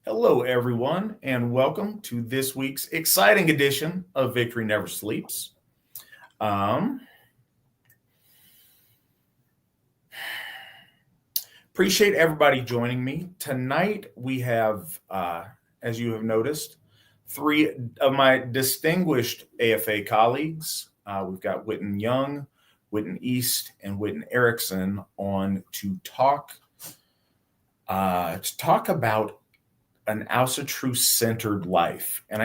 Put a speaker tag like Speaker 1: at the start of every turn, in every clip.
Speaker 1: Hello, everyone, and welcome to this week's exciting edition of Victory Never Sleeps. Appreciate everybody joining me. Tonight, we have, as you have noticed, three of my distinguished AFA colleagues. We've got Witans Young, Witans East, and Witans Erickson on to talk about an Ásatrú-Centered life. And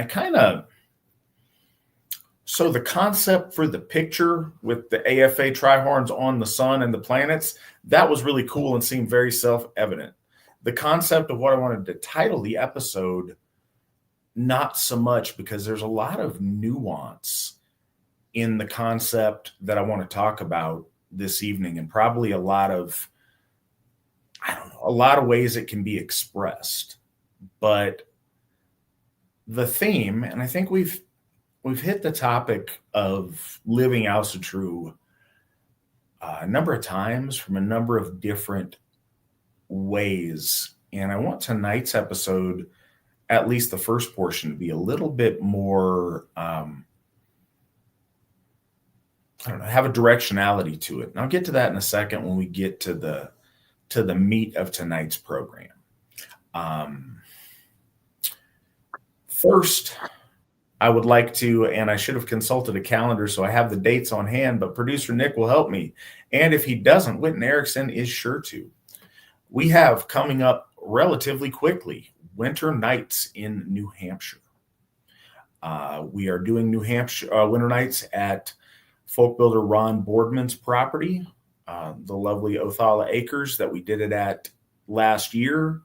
Speaker 1: so the concept for the picture with the AFA trihorns on the sun and the planets, that was really cool and seemed very self-evident. The concept of what I wanted to title the episode, not so much, because there's a lot of nuance in the concept that I want to talk about this evening, and probably a lot of ways it can be expressed. But the theme, and I think we've hit the topic of living Asatru a number of times from a number of different ways. And I want tonight's episode, at least the first portion, to be a little bit more, have a directionality to it. And I'll get to that in a second when we get to the meat of tonight's program. First, I would like to, and I should have consulted a calendar so I have the dates on hand, but producer Nick will help me. And if he doesn't, Witans Erickson is sure to. We have coming up relatively quickly winter nights in New Hampshire. We are doing New Hampshire winter nights at folk builder Ron Boardman's property, the lovely Othala Acres that we did it at last year.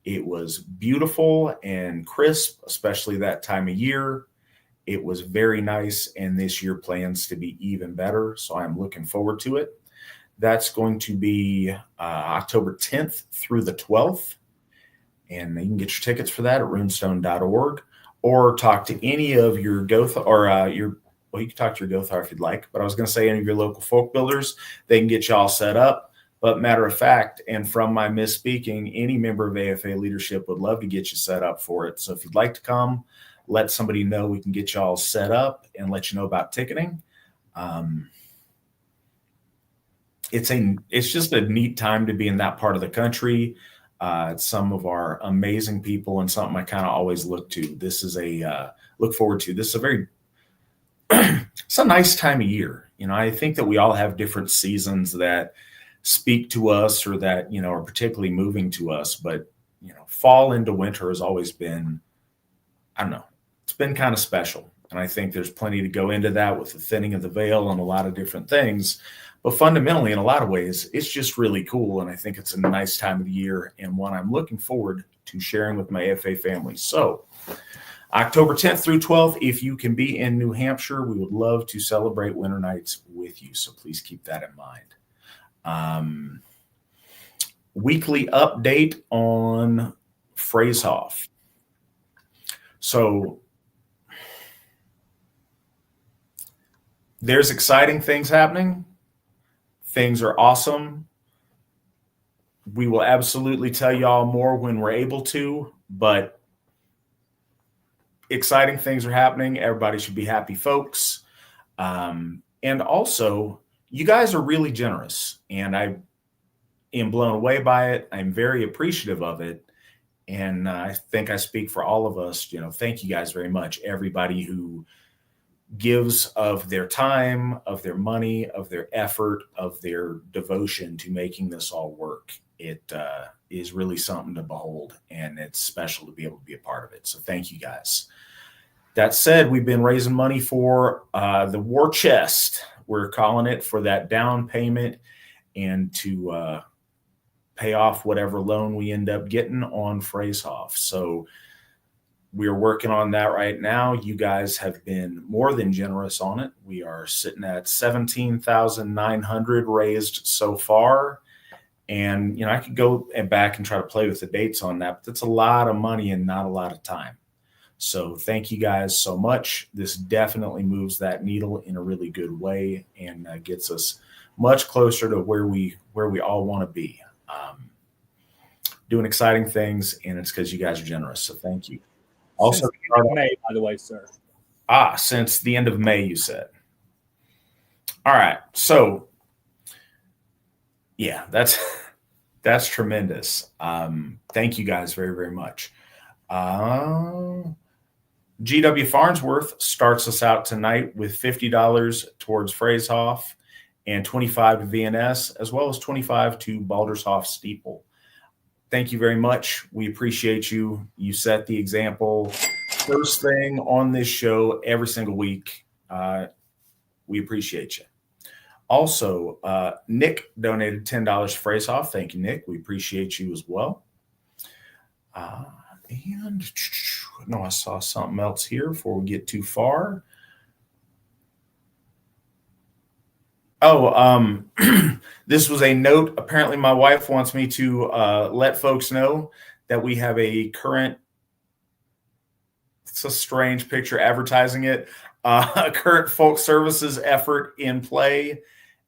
Speaker 1: It was beautiful and crisp, especially that time of year. It was very nice, and this year plans to be even better, so I'm looking forward to it. That's going to be October 10th through the 12th, and you can get your tickets for that at runestone.org, or talk to any of your Gothar, you can talk to your Gothar if you'd like, but I was going to say any of your local folk builders. They can get you all set up. But matter of fact, and from my misspeaking, any member of AFA leadership would love to get you set up for it. So if you'd like to come, let somebody know. We can get you all set up and let you know about ticketing. It's just a neat time to be in that part of the country. It's some of our amazing people and something I kind of always look to. This is look forward to. This is it's a nice time of year. I think that we all have different seasons that speak to us or that, are particularly moving to us. But, fall into winter has always been, it's been kind of special. And I think there's plenty to go into that with the thinning of the veil and a lot of different things. But fundamentally, in a lot of ways, it's just really cool. And I think it's a nice time of the year and one I'm looking forward to sharing with my AFA family. So October 10th through 12th, if you can be in New Hampshire, we would love to celebrate winter nights with you. So please keep that in mind. Weekly update on Freyshoff. So there's exciting things happening. Things are awesome. We will absolutely tell y'all more when we're able to, but exciting things are happening. Everybody should be happy, folks. And also, you guys are really generous, and I am blown away by it. I'm very appreciative of it. And I think I speak for all of us. Thank you guys very much. Everybody who gives of their time, of their money, of their effort, of their devotion to making this all work. It is really something to behold, and it's special to be able to be a part of it. So thank you guys. That said, we've been raising money for the war chest. We're calling it, for that down payment and to pay off whatever loan we end up getting on Freyshoff. So we're working on that right now. You guys have been more than generous on it. We are sitting at $17,900 raised so far. And, I could go back and try to play with the dates on that, but that's a lot of money and not a lot of time. So thank you guys so much. This definitely moves that needle in a really good way and gets us much closer to where we all want to be. doing exciting things, and it's because you guys are generous. So thank you. Also,
Speaker 2: since the end of May, by the way, sir.
Speaker 1: Since the end of May, you said. All right. So, yeah, that's tremendous. Thank you guys very, very much. GW Farnsworth starts us out tonight with $50 towards Phrasehoff and $25 to VNS, as well as $25 to Baldershoff Steeple. Thank you very much. We appreciate you. You set the example. First thing on this show every single week. We appreciate you. Also, Nick donated $10 to Phrasehoff. Thank you, Nick. We appreciate you as well. And no, I saw something else here before we get too far. Oh, this was a note. Apparently, my wife wants me to let folks know that we have a current, it's a strange picture advertising it, a current folk services effort in play.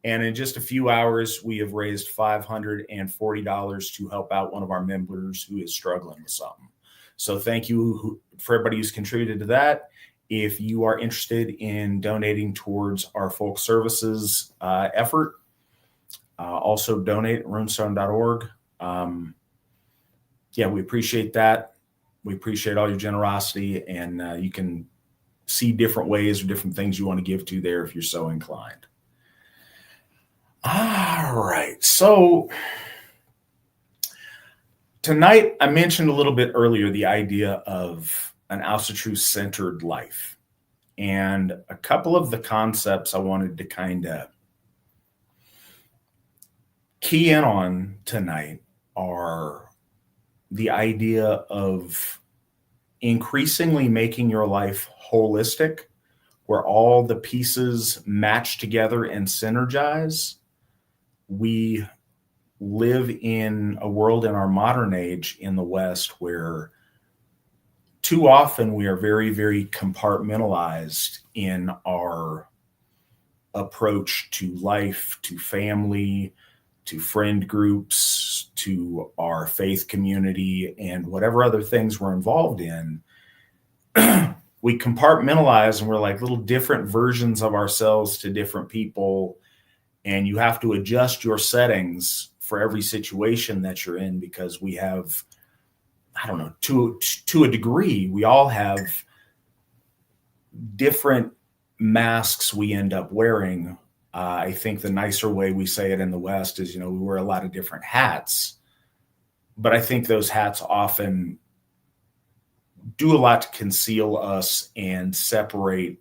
Speaker 1: And in just a few hours, we have raised $540 to help out one of our members who is struggling with something. So thank you for everybody who's contributed to that. If you are interested in donating towards our folk services effort, also donate at runestone.org. Yeah, we appreciate that. We appreciate all your generosity, and you can see different ways or different things you want to give to there if you're so inclined. All right. So tonight, I mentioned a little bit earlier the idea of an Ásatrú-centered life. And a couple of the concepts I wanted to kind of key in on tonight are the idea of increasingly making your life holistic, where all the pieces match together and synergize. We live in a world in our modern age in the West where too often we are very, very compartmentalized in our approach to life, to family, to friend groups, to our faith community, and whatever other things we're involved in. We compartmentalize and we're like little different versions of ourselves to different people. And you have to adjust your settings for every situation that you're in, because we have, I don't know, to a degree, we all have different masks we end up wearing. I think the nicer way we say it in the West is, we wear a lot of different hats, but I think those hats often do a lot to conceal us and separate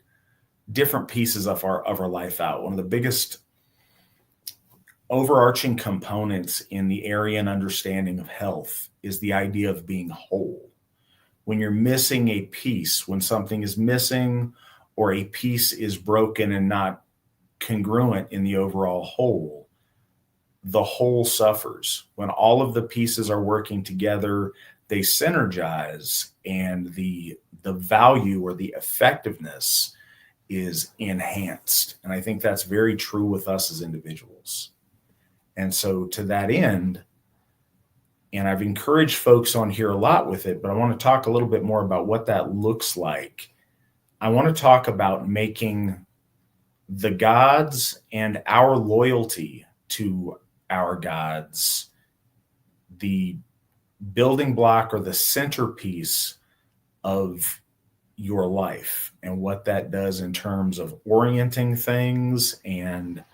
Speaker 1: different pieces of our life out. One of the biggest overarching components in the area and understanding of health is the idea of being whole. When you're missing a piece, when something is missing or a piece is broken and not congruent in the overall whole, the whole suffers. When all of the pieces are working together, they synergize, and the value or the effectiveness is enhanced. And I think that's very true with us as individuals. And so to that end, and I've encouraged folks on here a lot with it, but I want to talk a little bit more about what that looks like. I want to talk about making the gods and our loyalty to our gods the building block or the centerpiece of your life, and what that does in terms of orienting things and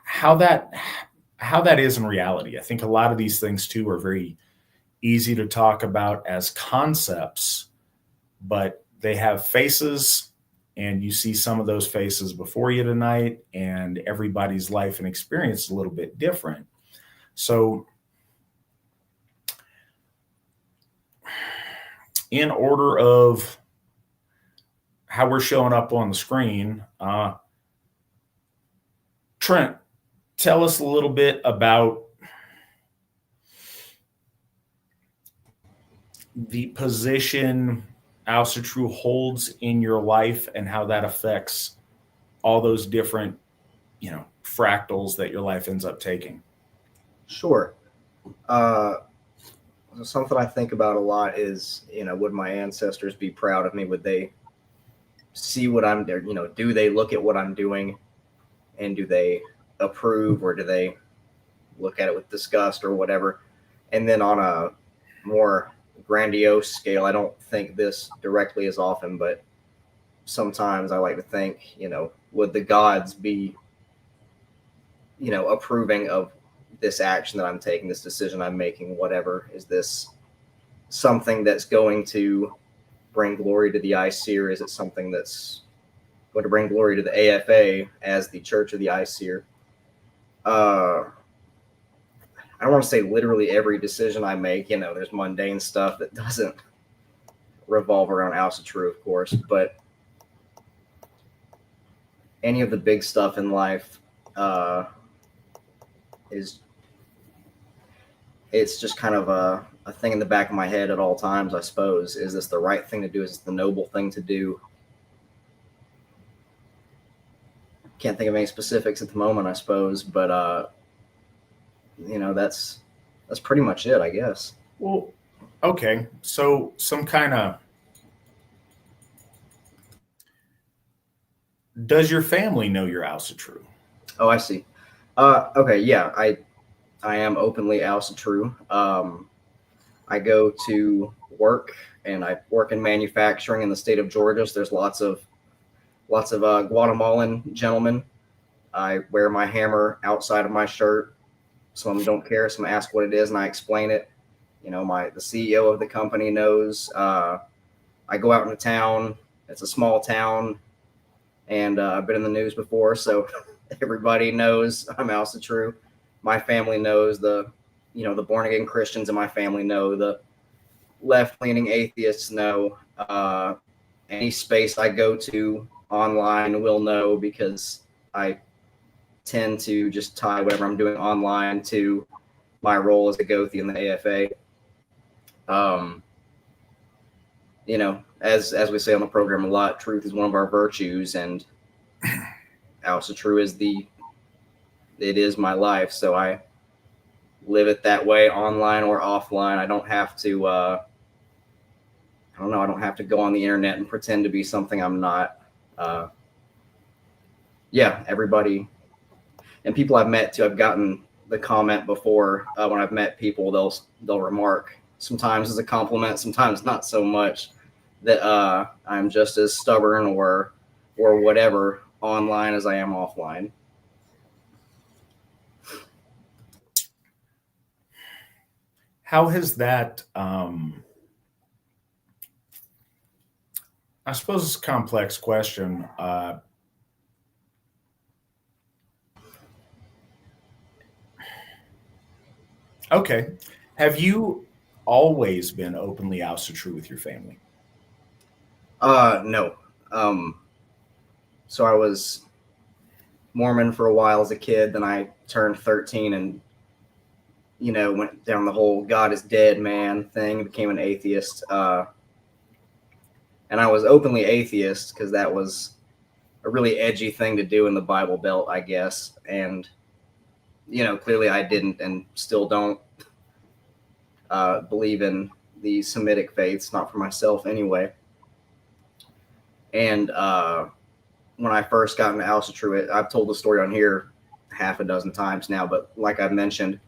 Speaker 1: how that is in reality. I think a lot of these things too are very easy to talk about as concepts, but they have faces, and you see some of those faces before you tonight, and everybody's life and experience is a little bit different. So in order of how we're showing up on the screen, Trent, tell us a little bit about the position Asatru holds in your life and how that affects all those different, fractals that your life ends up taking.
Speaker 3: Sure.
Speaker 2: something I think about a lot is, would my ancestors be proud of me? Would they see what I'm there? Do they look at what I'm doing and do they approve, or do they look at it with disgust or whatever? And then on a more grandiose scale, I don't think this directly as often, but sometimes I like to think, would the gods be, approving of this action that I'm taking, this decision I'm making, whatever? Is this something that's going to bring glory to the ICER? Is it something that's going to bring glory to the AFA as the Church of the ICER? I don't want to say literally every decision I make. There's mundane stuff that doesn't revolve around Asatru, of course, but any of the big stuff in life it's just kind of a thing in the back of my head at all times, I suppose. Is this the right thing to do? Is this the noble thing to do? Can't think of any specifics at the moment, I suppose, but that's pretty much it, I guess.
Speaker 1: Well, okay. So some kind of, does your family know you're Asatru?
Speaker 2: Oh, I see. Okay, yeah, I am openly Asatru. I go to work, and I work in manufacturing in the state of Georgia. So there's lots of Guatemalan gentlemen. I wear my hammer outside of my shirt. Some of them don't care. Some ask what it is, and I explain it. The CEO of the company knows. I go out into town. It's a small town, and I've been in the news before, so everybody knows I'm Asatru. My family knows. The born again Christians in my family know. The left leaning atheists know. Any space I go to online will know, because I tend to just tie whatever I'm doing online to my role as a Gothi in the AFA. As we say on the program a lot, truth is one of our virtues, and Asatru is my life. So I live it that way, online or offline. I don't have to, I don't have to go on the internet and pretend to be something I'm not. Everybody and people I've met too, I've gotten the comment before when I've met people, they'll remark, sometimes as a compliment, sometimes not so much, that I'm just as stubborn or whatever online as I am offline.
Speaker 1: How has that, I suppose it's a complex question. Okay. Have you always been openly Asatru with your family?
Speaker 2: No. So I was Mormon for a while as a kid. Then I turned 13 and, went down the whole God is dead, man thing, became an atheist. And I was openly atheist because that was a really edgy thing to do in the Bible Belt, I guess. And, clearly I didn't and still don't believe in the Semitic faiths, not for myself anyway. And when I first got into Asatru, I've told the story on here half a dozen times now, but like I mentioned,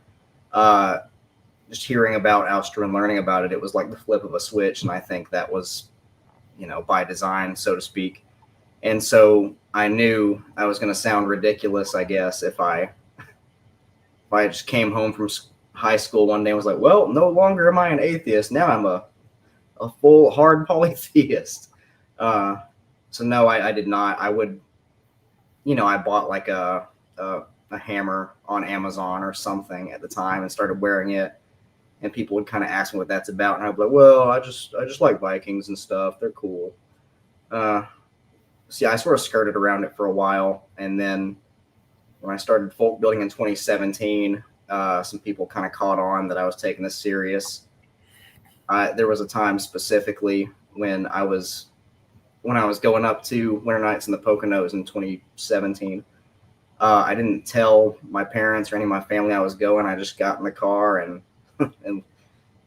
Speaker 2: just hearing about Asatru and learning about it, it was like the flip of a switch. And I think that was, by design, so to speak. And so I knew I was going to sound ridiculous, I guess, if I just came home from high school one day and was like, well, no longer am I an atheist. Now I'm a full hard polytheist. So no, I did not. I would, I bought like a hammer on Amazon or something at the time and started wearing it. And people would kind of ask me what that's about. And I'd be like, well, I just like Vikings and stuff. They're cool. So yeah, I sort of skirted around it for a while. And then when I started folk building in 2017, some people kind of caught on that I was taking this serious. There was a time specifically when I was going up to Winter Nights in the Poconos in 2017. I didn't tell my parents or any of my family I was going. I just got in the car and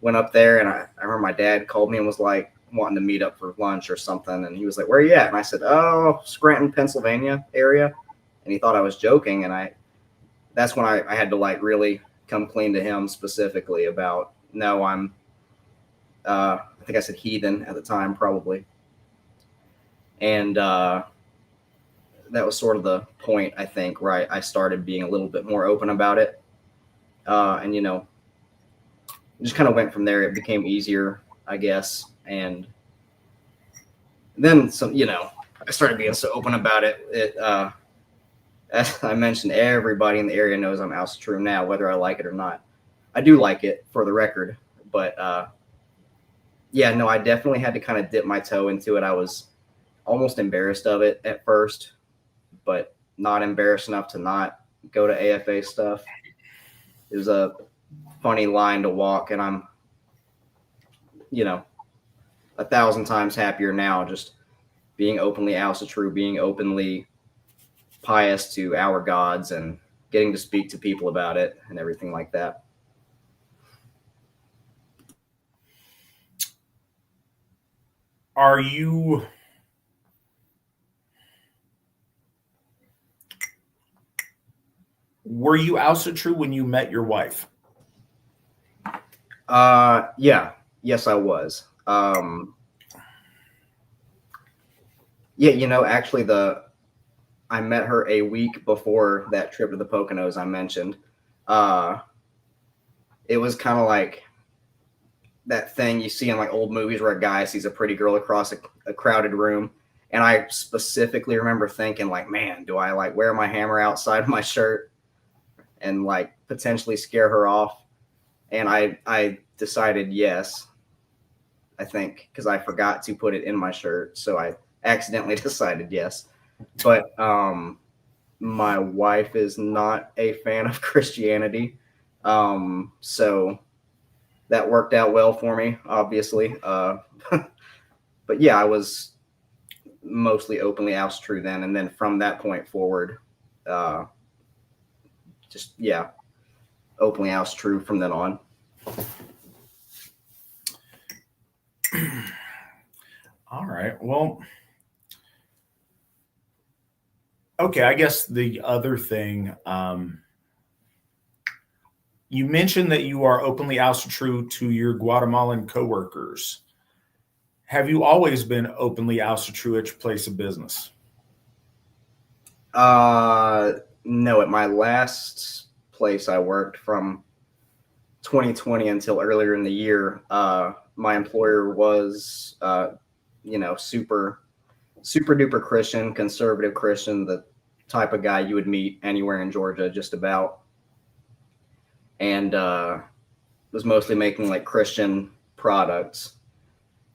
Speaker 2: went up there, and I remember my dad called me and was like wanting to meet up for lunch or something. And he was like, "Where are you at?" And I said, "Oh, Scranton, Pennsylvania area." And he thought I was joking. And that's when I had to like really come clean to him specifically about, no, I think I said heathen at the time, probably. And that was sort of the point, I think, where I started being a little bit more open about it. And, just kind of went from there. It became easier, I guess. And then some, I started being so open about it. As I mentioned, everybody in the area knows I'm Asatru now, whether I like it or not. I do like it, for the record. But yeah, no, I definitely had to kind of dip my toe into it. I was almost embarrassed of it at first, but not embarrassed enough to not go to AFA stuff. It was a funny line to walk, and I'm, 1,000 times happier now just being openly Asatru, being openly pious to our gods, and getting to speak to people about it and everything like that.
Speaker 1: Were you Asatru when you met your wife?
Speaker 2: Yeah. Yes, I was. Yeah, actually I met her a week before that trip to the Poconos I mentioned. It was kind of like that thing you see in like old movies where a guy sees a pretty girl across a crowded room. And I specifically remember thinking like, man, do I like wear my hammer outside of my shirt and like potentially scare her off? And I decided yes, I think, because I forgot to put it in my shirt. So I accidentally decided yes. But my wife is not a fan of Christianity. So that worked out well for me, obviously. But yeah, I was mostly openly Asatru then. And then from that point forward, just, yeah, openly Asatru from then on.
Speaker 1: All right. Well, okay. I guess the other thing, you mentioned that you are openly Asatru to your Guatemalan coworkers. Have you always been openly Asatru at your place of business?
Speaker 2: No, at my last place I worked from 2020 until earlier in the year, my employer was, super duper Christian, conservative Christian, the type of guy you would meet anywhere in Georgia, just about. And was mostly making like Christian products.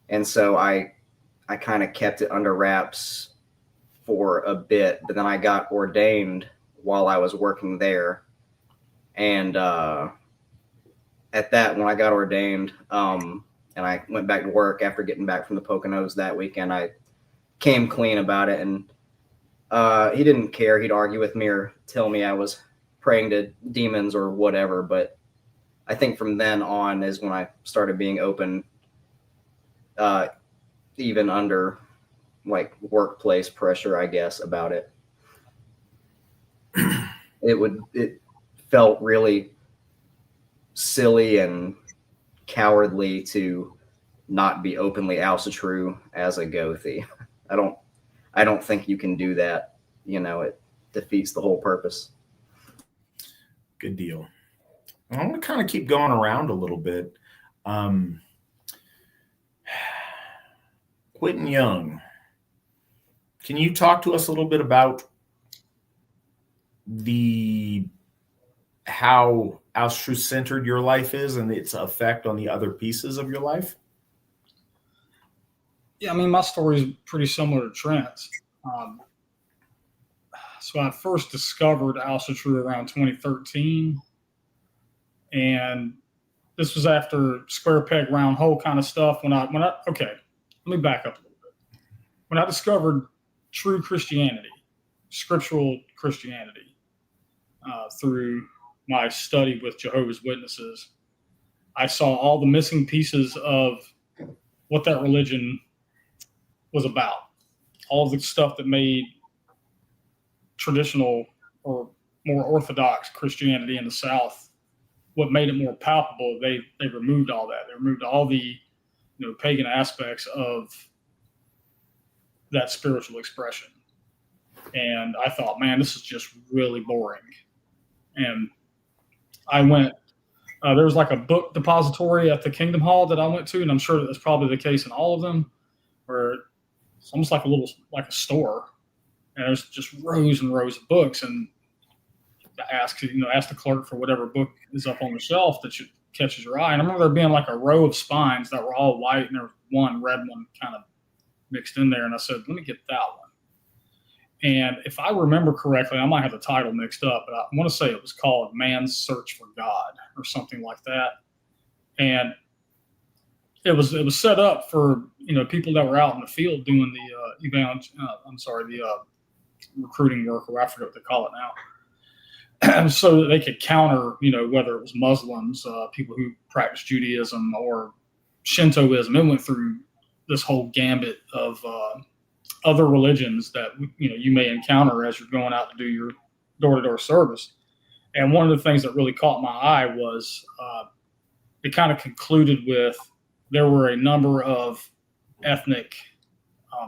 Speaker 2: And so I kind of kept it under wraps for a bit, but then I got ordained while I was working there. And at that, when I got ordained, and I went back to work after getting back from the Poconos that weekend, I came clean about it. And he didn't care. He'd argue with me or tell me I was praying to demons or whatever. But I think from then on is when I started being open, even under like workplace pressure, I guess, about it. It felt really silly and cowardly to not be openly Asatru as a Gothi. I don't think you can do that. It defeats the whole purpose.
Speaker 1: Good deal. I'm going to kind of keep going around a little bit. Witans Young, can you talk to us a little bit about how Ásatrú-Centered your life is and its effect on the other pieces of your life?
Speaker 3: Yeah, I mean, my story is pretty similar to Trent's. So I first discovered Asatru around 2013, and this was after square peg round hole kind of stuff. Okay, let me back up a little bit. When I discovered true Christianity, scriptural Christianity, through my study with Jehovah's Witnesses, I saw all the missing pieces of what that religion was about. All the stuff that made traditional or more orthodox Christianity in the South, what made it more palpable, they removed all that. They removed all the pagan aspects of that spiritual expression. And I thought, man, this is just really boring. And I went, there was like a book depository at the Kingdom Hall that I went to, and I'm sure that's probably the case in all of them, where it's almost like a store. And there's just rows and rows of books. And I ask the clerk for whatever book is up on the shelf that catches your eye. And I remember there being like a row of spines that were all white, and there was one red one kind of mixed in there. And I said, let me get that one. And if I remember correctly, I might have the title mixed up, but I want to say it was called Man's Search for God or something like that. And it was set up for people that were out in the field doing the recruiting work, or I forget what they call it now, so that they could counter whether it was Muslims, people who practice Judaism or Shintoism. It went through this whole gambit of other religions that you may encounter as you're going out to do your door-to-door service. And one of the things that really caught my eye was it kind of concluded with there were a number of ethnic,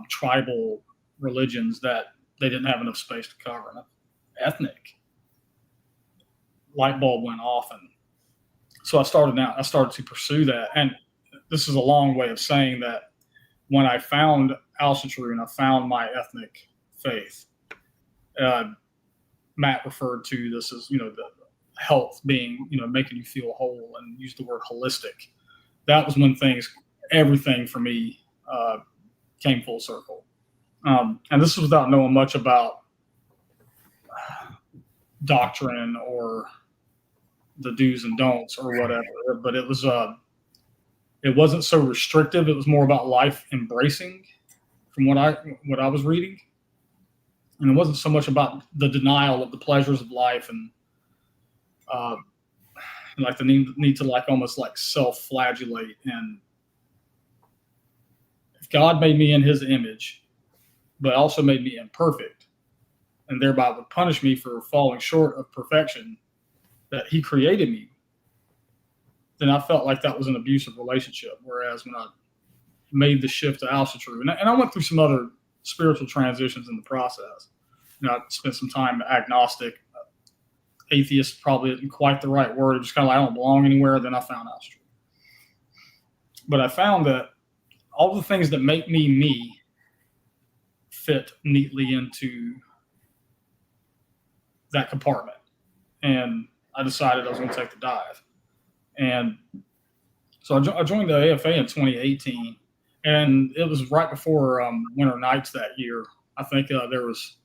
Speaker 3: tribal religions that they didn't have enough space to cover. And ethnic light bulb went off, and so I started to pursue that. And this is a long way of saying that when I found Asatru and I found my ethnic faith, Matt referred to this as, the health being, making you feel whole, and used the word holistic. That was when everything for me came full circle. And this was without knowing much about doctrine or the do's and don'ts or whatever, but it wasn't so restrictive. It was more about life embracing, from what I was reading. And it wasn't so much about the denial of the pleasures of life and like the need to like almost like self-flagellate. And if God made me in his image, but also made me imperfect, and thereby would punish me for falling short of perfection that he created me, then I felt like that was an abusive relationship. Whereas when I made the shift to Asatru, and I went through some other spiritual transitions in the process. I spent some time agnostic. Atheist probably isn't quite the right word. It was kind of like I don't belong anywhere. Then I found Asatru. But I found that all the things that make me fit neatly into that compartment. And I decided I was going to take the dive. And so I joined the AFA in 2018, and it was right before Winter Nights that year. I think there was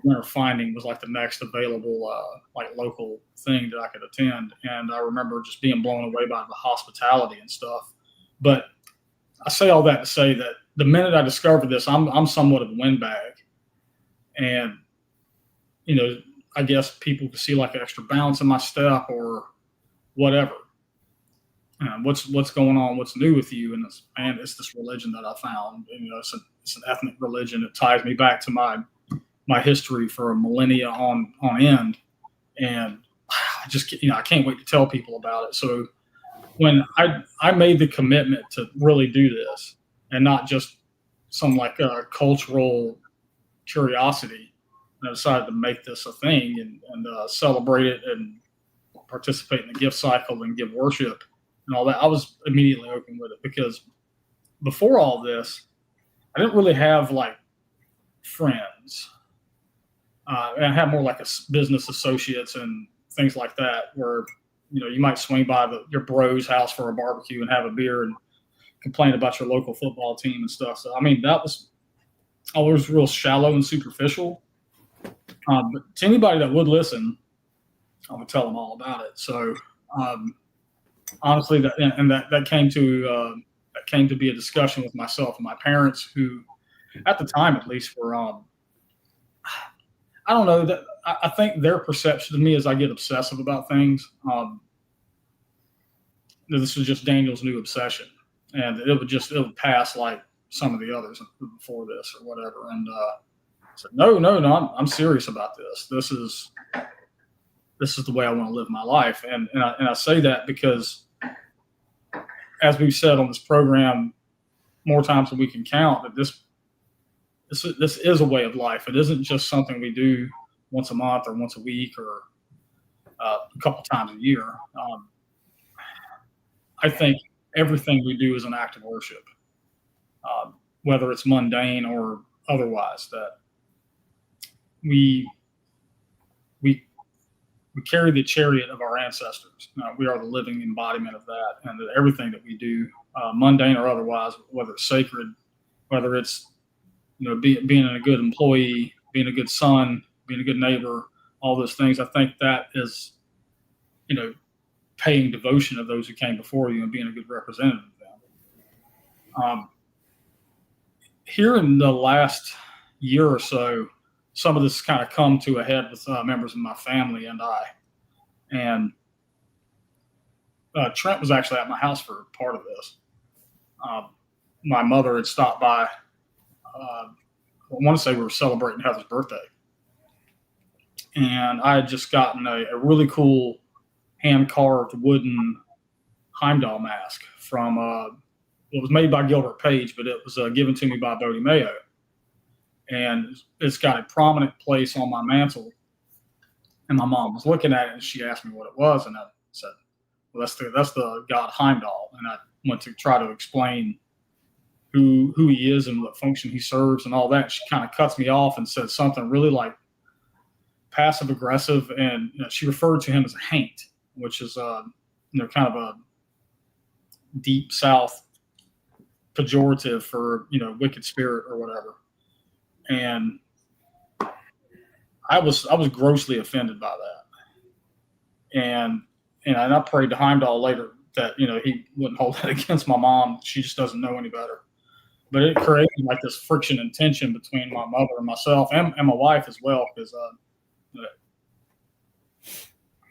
Speaker 3: Winter Finding was like the next available like local thing that I could attend. And I remember just being blown away by the hospitality and stuff. But I say all that to say that the minute I discovered this, I'm somewhat of a windbag. And, I guess people could see like an extra bounce in my step or whatever. What's going on? What's new with you? And it's this religion that I found. And, it's an ethnic religion. It ties me back to my history for a millennia on end. And I just, I can't wait to tell people about it. So when I made the commitment to really do this, and not just some like cultural curiosity, I decided to make this a thing and celebrate it and participate in the gift cycle and give worship and all that. I was immediately open with it, because before all this, I didn't really have like friends. And I had more like business associates and things like that, where you might swing by your bro's house for a barbecue and have a beer and complain about your local football team and stuff. So that was always real shallow and superficial. But to anybody that would listen, I would tell them all about it. So honestly, that came to be a discussion with myself and my parents, who at the time at least were I don't know, that I think their perception of me is I get obsessive about things. this was just Daniel's new obsession, and it would pass like some of the others before this or whatever. And I said, no, I'm serious about this. This is the way I want to live my life. And I say that because, as we've said on this program more times than we can count, that this is a way of life. It isn't just something we do once a month or once a week or a couple times a year. I think everything we do is an act of worship, whether it's mundane or otherwise. That we carry the chariot of our ancestors. We are the living embodiment of that, and that everything that we do, mundane or otherwise, whether it's sacred, whether it's being a good employee, being a good son, being a good neighbor, all those things. I think that is, paying devotion of those who came before you and being a good representative of them. Here in the last year or so, some of this has kind of come to a head with members of my family and I. And Trent was actually at my house for part of this. My mother had stopped by. I want to say we were celebrating Heather's birthday. And I had just gotten a really cool hand-carved wooden Heimdall mask from, it was made by Gilbert Page, but it was given to me by Bodie Mayo. And it's got a prominent place on my mantle. And my mom was looking at it, and she asked me what it was. And I said, well, that's the god Heimdall. And I went to try to explain who he is and what function he serves and all that. She kind of cuts me off and says something really like passive aggressive. And she referred to him as a haint, which is, kind of a deep South pejorative for, wicked spirit or whatever. And I was grossly offended by that. And I prayed to Heimdall later that, he wouldn't hold that against my mom. She just doesn't know any better. But it created like this friction and tension between my mother and myself and my wife as well. Because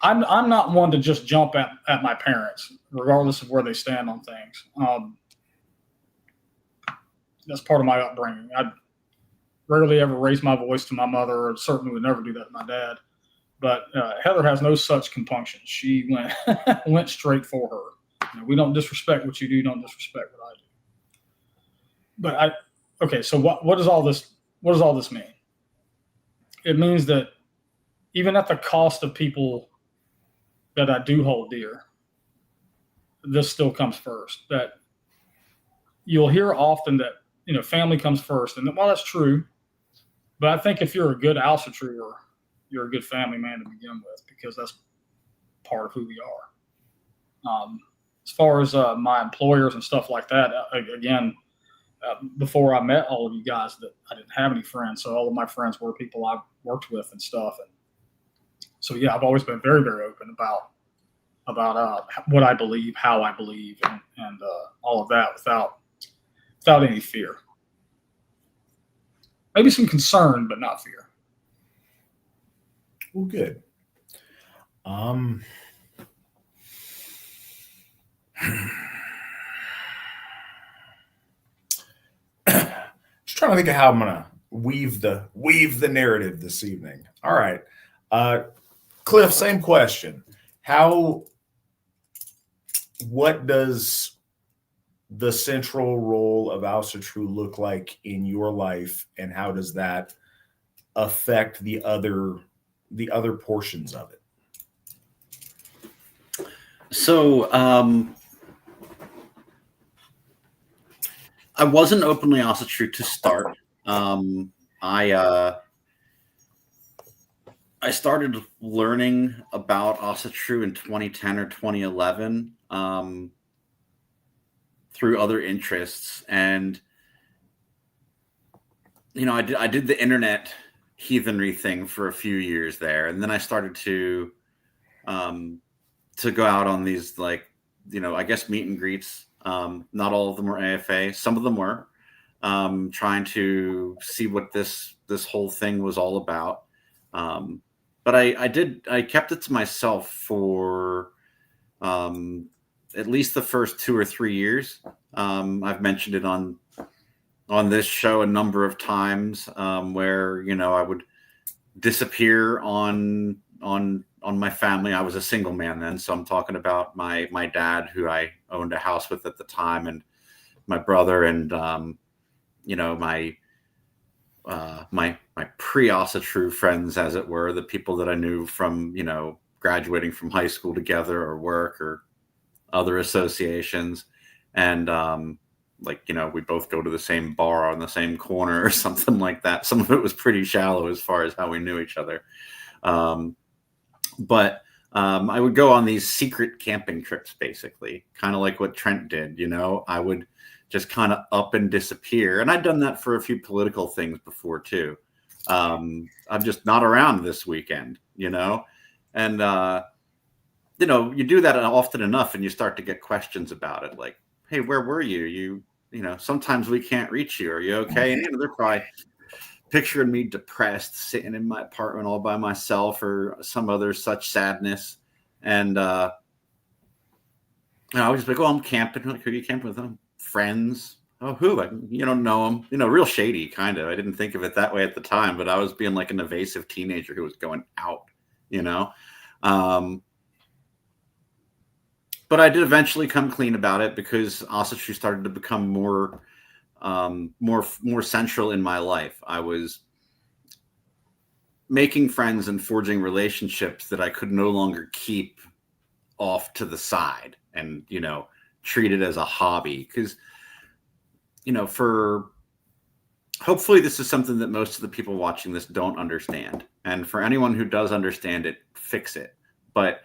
Speaker 3: I'm not one to just jump at my parents, regardless of where they stand on things. That's part of my upbringing. I rarely ever raised my voice to my mother, or certainly would never do that to my dad. But Heather has no such compunction. She went straight for her. We don't disrespect what you do. Don't disrespect what I do. But okay. So what does all this mean? It means that even at the cost of people that I do hold dear, this still comes first. That you'll hear often that family comes first, and while that's true, but I think if you're a good Asatru, you're a good family man to begin with, because that's part of who we are. As far as my employers and stuff like that, again, before I met all of you guys, that I didn't have any friends, so all of my friends were people I worked with and stuff. And so yeah, I've always been very, very open about what I believe, how I believe, and all of that without any fear. Maybe some concern, but not fear.
Speaker 1: Well, good. Just trying to think of how I'm gonna weave the narrative this evening. All right, Cliff, same question. What does the central role of Asatru look like in your life, and how does that affect the other portions of it?
Speaker 4: So I wasn't openly Asatru to start. I started learning about Asatru in 2010 or 2011 through other interests, and I did the internet heathenry thing for a few years there, and then I started to go out on these I guess meet and greets. Not all of them were AFA. Some of them were, trying to see what this whole thing was all about. But I kept it to myself for at least the first 2 or 3 years. I've mentioned it on this show a number of times, where, you know, I would disappear on my family. I was a single man then, so I'm talking about my dad, who I owned a house with at the time, and my brother, and you know, my pre-Asatru friends, as it were, the people that I knew from, you know, graduating from high school together, or work, or other associations. And like, you know, we both go to the same bar on the same corner or something like that. Some of it was pretty shallow as far as how we knew each other. But I would go on these secret camping trips, basically, kind of like what Trent did. You know, I would just kind of up and disappear. And I'd done that for a few political things before too. I'm just not around this weekend, you know? And, you know, you do that often enough and you start to get questions about it. Like, hey, where were you? You know, sometimes we can't reach you. Are you okay? And, you know, they're probably picturing me depressed, sitting in my apartment all by myself, or some other such sadness. And I was just like, oh, I'm camping. Like, who are you camping with? Them friends. Oh, who? You don't know them. You know, real shady, kind of. I didn't think of it that way at the time, but I was being like an evasive teenager who was going out, you know. But I did eventually come clean about it, because Asatru started to become more central in my life. I was making friends and forging relationships that I could no longer keep off to the side and, you know, treat it as a hobby. Because, you know, hopefully this is something that most of the people watching this don't understand. And for anyone who does understand it, fix it. But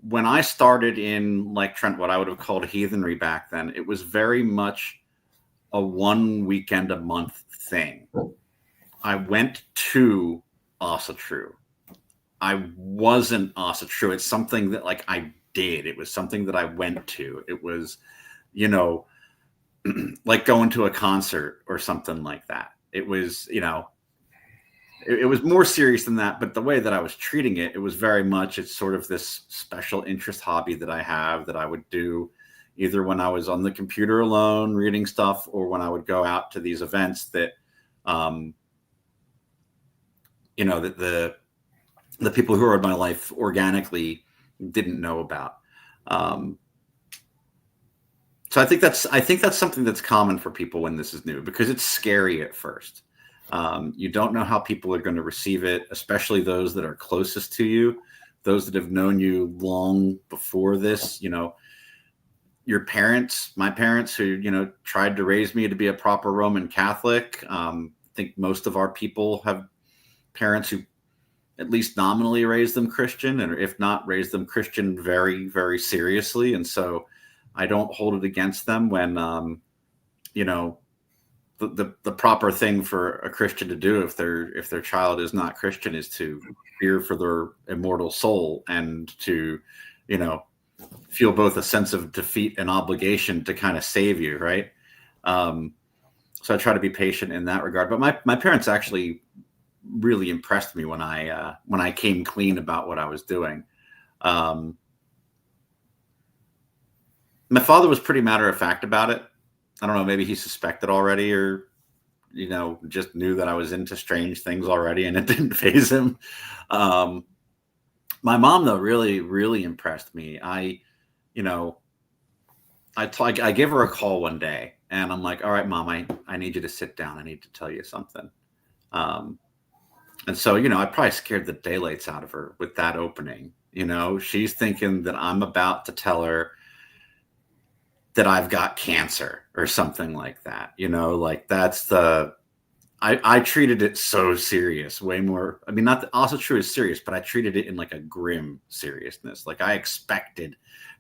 Speaker 4: when I started in, like Trent, what I would have called heathenry back then, it was very much a 1 weekend a month thing. I went to Asatru. I wasn't Asatru. It's something that, like, I did. It was something that I went to. It was, you know, like going to a concert or something like that. It was, you know, it was more serious than that, but the way that I was treating it, it was very much, it's sort of this special interest hobby that I have that I would do either when I was on the computer alone reading stuff, or when I would go out to these events that, you know, that the people who are in my life organically didn't know about. So I think that's something that's common for people when this is new, because it's scary at first. You don't know how people are going to receive it, especially those that are closest to you, those that have known you long before this. You know, your parents, my parents, who, you know, tried to raise me to be a proper Roman Catholic. I think most of our people have parents who at least nominally raised them Christian, and if not, raised them Christian very, very seriously. And so I don't hold it against them when, you know, the proper thing for a Christian to do if their child is not Christian is to fear for their immortal soul, and to, you know, feel both a sense of defeat and obligation to kind of save you, right? So I try to be patient in that regard. But my parents actually really impressed me when I came clean about what I was doing. My father was pretty matter of fact about it. I don't know, maybe he suspected already, or, you know, just knew that I was into strange things already and it didn't faze him. My mom, though, really, really impressed me. I gave her a call one day and I'm like, all right, Mom, I need you to sit down. I need to tell you something. And so, you know, I probably scared the daylights out of her with that opening. You know, she's thinking that I'm about to tell her that I've got cancer or something like that. You know, like that's I treated it so serious, way more. I mean, not that Asatru is serious, but I treated it in like a grim seriousness. Like I expected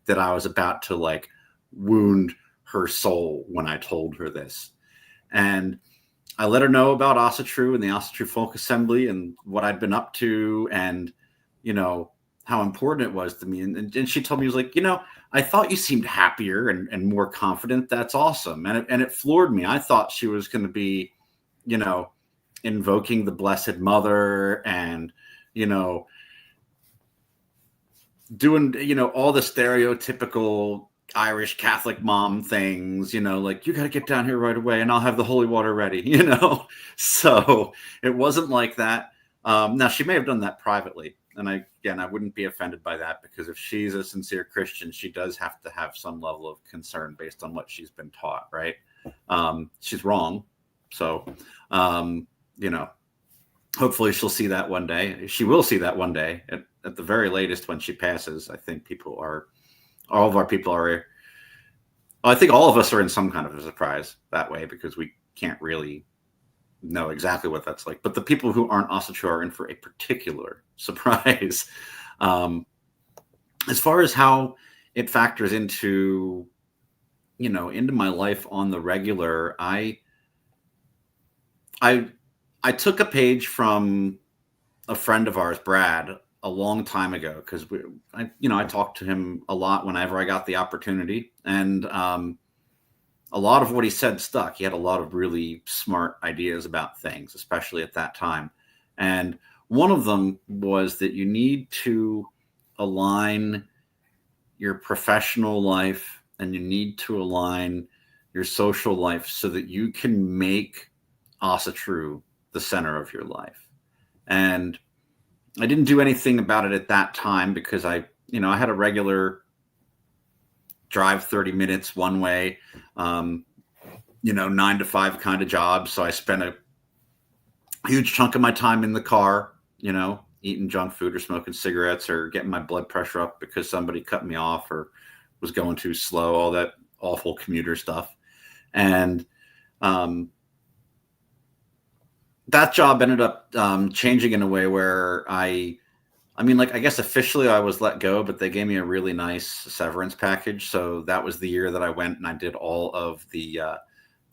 Speaker 4: that I was about to like wound her soul when I told her this. And I let her know about Asatru and the Asatru Folk Assembly and what I'd been up to, and, you know, how important it was to me. And she told me, was like, you know, I thought you seemed happier and more confident. That's awesome. And it floored me. I thought she was going to be, you know, invoking the Blessed Mother and, you know, doing, you know, all the stereotypical Irish Catholic mom things, like you got to get down here right away and I'll have the holy water ready, So it wasn't like that. Now she may have done that privately. And I wouldn't be offended by that, because if she's a sincere Christian, she does have to have some level of concern based on what she's been taught. Right. She's wrong. So, hopefully she'll see that one day. She will see that one day at the very latest when she passes. I think all of our people are, I think all of us are in some kind of a surprise that way, because we can't really know exactly what that's like. But the people who aren't Asatru are in for a particular surprise. As far as how it factors into my life on the regular, I took a page from a friend of ours, Brad, a long time ago, because I talked to him a lot whenever I got the opportunity, and a lot of what he said stuck. He had a lot of really smart ideas about things, especially at that time. And one of them was that you need to align your professional life and you need to align your social life so that you can make Asatru the center of your life. And I didn't do anything about it at that time, because I had a regular drive 30 minutes one way, 9 to 5 kind of job. So I spent a huge chunk of my time in the car, eating junk food or smoking cigarettes or getting my blood pressure up because somebody cut me off or was going too slow, all that awful commuter stuff. And that job ended up changing in a way where I guess officially I was let go, but they gave me a really nice severance package. So that was the year that I went and I did all of the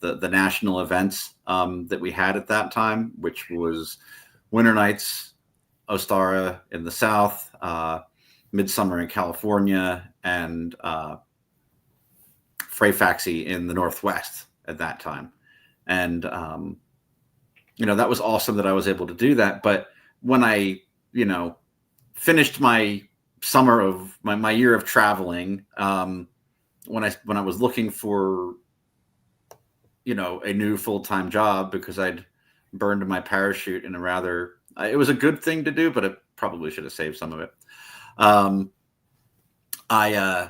Speaker 4: national events that we had at that time, which was Winter Nights, Ostara in the South, Midsummer in California, and Freyfaxi in the Northwest at that time. And, that was awesome that I was able to do that. But when I, finished my summer of my year of traveling, when I was looking for, a new full-time job, because I'd burned my parachute in it was a good thing to do, but I probably should have saved some of it. I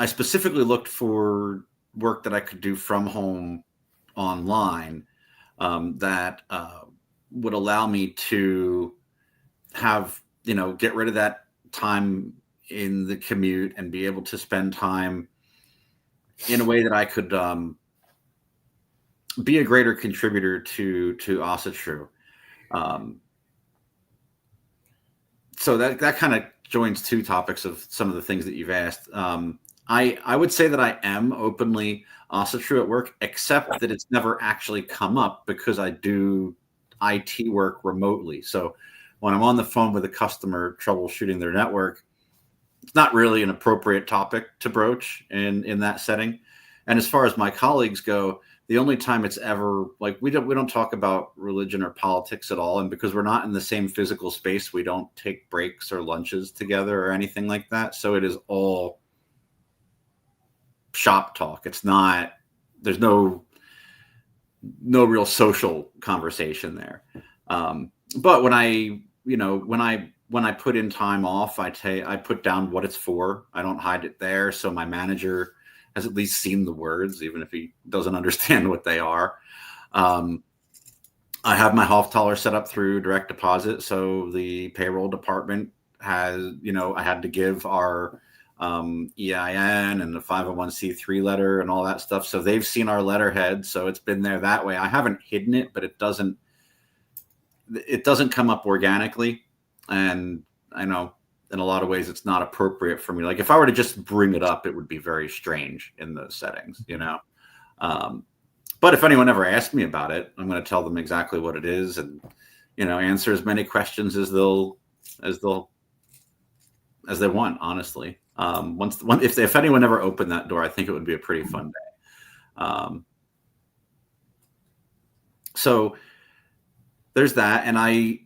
Speaker 4: specifically looked for work that I could do from home online, that would allow me to have, get rid of that time in the commute and be able to spend time in a way that I could be a greater contributor to Asatru. So that kind of joins two topics of some of the things that you've asked. I would say that I am openly Asatru at work, except that it's never actually come up because I do IT work remotely. So when I'm on the phone with a customer troubleshooting their network, it's not really an appropriate topic to broach in that setting. And as far as my colleagues go, the only time it's ever like we don't talk about religion or politics at all. And because we're not in the same physical space, we don't take breaks or lunches together or anything like that. So it is all shop talk. It's not, there's no real social conversation there. But when I put in time off, I put down what it's for. I don't hide it there. So my manager has at least seen the words, even if he doesn't understand what they are. I have my Hoftaler set up through direct deposit. So the payroll department has, I had to give our EIN and the 501c3 letter and all that stuff. So they've seen our letterhead. So it's been there that way. I haven't hidden it, but it doesn't come up organically. And I know in a lot of ways it's not appropriate for me. Like if I were to just bring it up, it would be very strange in those settings, but if anyone ever asks me about it, I'm going to tell them exactly what it is and, answer as many questions as they want, honestly. If anyone ever opened that door, I think it would be a pretty fun day. So there's that. And I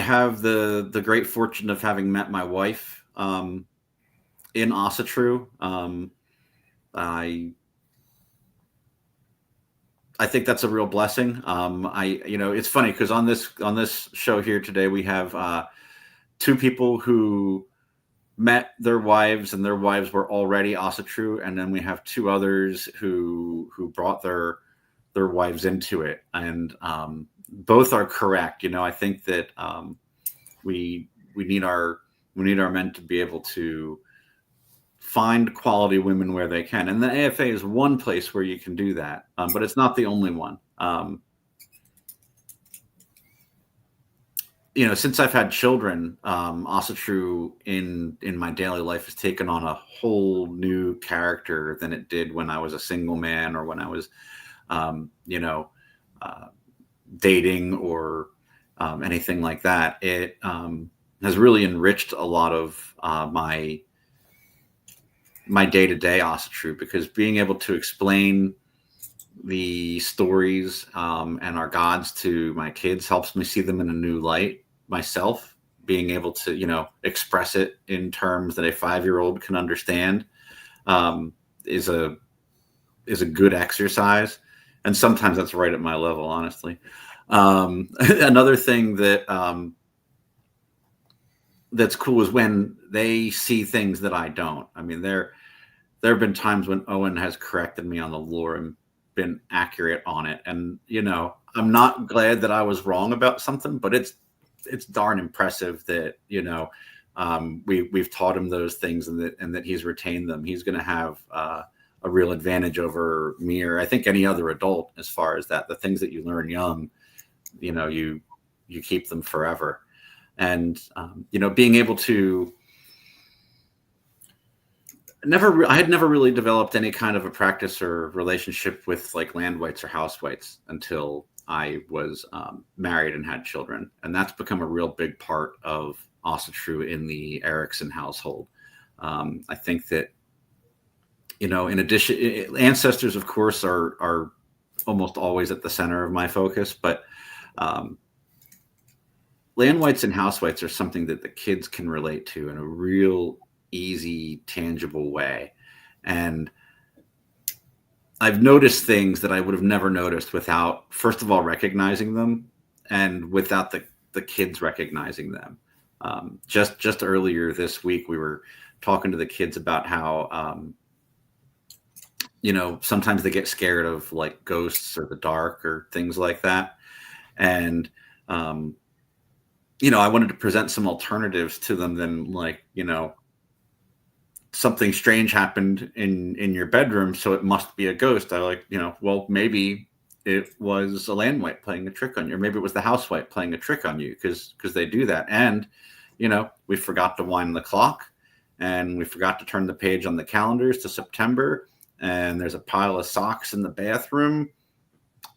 Speaker 4: have the great fortune of having met my wife in Asatru. I think that's a real blessing. It's funny because on this show here today, we have two people who met their wives, and their wives were already Asatru, and then we have two others who brought their wives into it, and both are correct. I think that we need our men to be able to find quality women where they can, and the AFA is one place where you can do that, but it's not the only one. Since I've had children, Asatru in my daily life has taken on a whole new character than it did when I was a single man, or when I was dating, or anything like that. It has really enriched a lot of my day-to-day Asatru, because being able to explain the stories and our gods to my kids helps me see them in a new light myself. Being able to express it in terms that a 5-year-old can understand is a good exercise, and sometimes that's right at my level, honestly. Another thing that that's cool is when they see things that I don't. I mean, there have been times when Owen has corrected me on the lore and been accurate on it, and I'm not glad that I was wrong about something, but it's darn impressive that we've taught him those things, and that he's retained them. He's going to have a real advantage over me, or I think any other adult, as far as that. The things that you learn young, you keep them forever. And being able to I had never really developed any kind of a practice or relationship with like land wights or house wights until I was married and had children, and that's become a real big part of Asatru in the Erickson household. I think that in addition, ancestors, of course, are almost always at the center of my focus, but land wights and house wights are something that the kids can relate to in a real easy, tangible way. And I've noticed things that I would have never noticed without, first of all, recognizing them, and without the kids recognizing them. Just earlier this week, we were talking to the kids about how, sometimes they get scared of like ghosts or the dark or things like that. And, I wanted to present some alternatives to them than like, something strange happened in your bedroom, so it must be a ghost. I like, well, maybe it was a land wight playing a trick on you, or maybe it was the house wight playing a trick on you, because they do that. And, we forgot to wind the clock, and we forgot to turn the page on the calendars to September, and there's a pile of socks in the bathroom.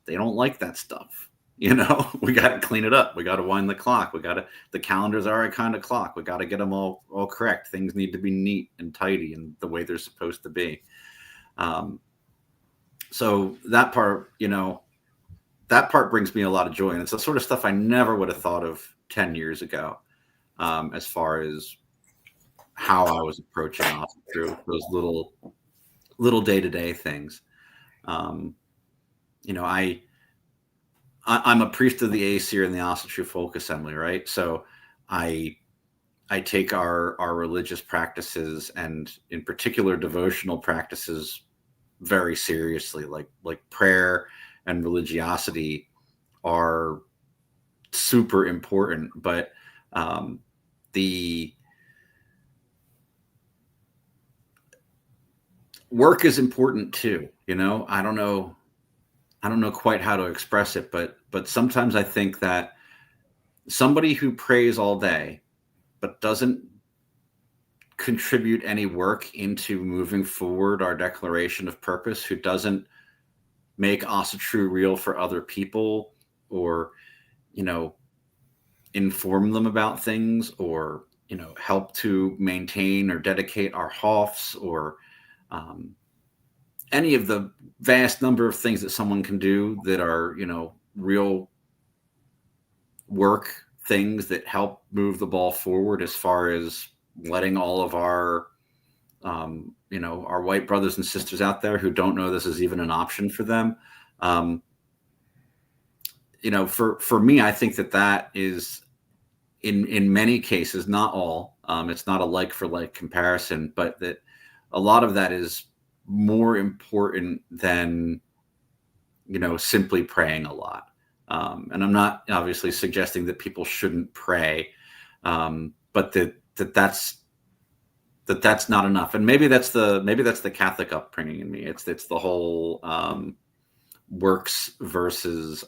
Speaker 4: They don't like that stuff. We got to clean it up. We got to wind the clock. The calendars are a kind of clock. We got to get them all correct. Things need to be neat and tidy and the way they're supposed to be. So that part, brings me a lot of joy. And it's the sort of stuff I never would have thought of 10 years ago, as far as how I was approaching through those little day-to-day things. I'm a priest of the Aesir in the Asatru Folk Assembly, right? So I take our religious practices, and in particular devotional practices, very seriously. Like prayer and religiosity are super important, but the work is important too. I don't know quite how to express it, but sometimes I think that somebody who prays all day but doesn't contribute any work into moving forward our declaration of purpose, who doesn't make Asatru real for other people, or inform them about things, or help to maintain or dedicate our hofs, or any of the vast number of things that someone can do that are, real work things that help move the ball forward, as far as letting all of our our white brothers and sisters out there who don't know this is even an option for them. For me, I think that is in many cases, not all, it's not a like for like comparison, but that a lot of that is more important than, simply praying a lot. And I'm not obviously suggesting that people shouldn't pray, but that's not enough. And maybe that's the Catholic upbringing in me. It's the whole works versus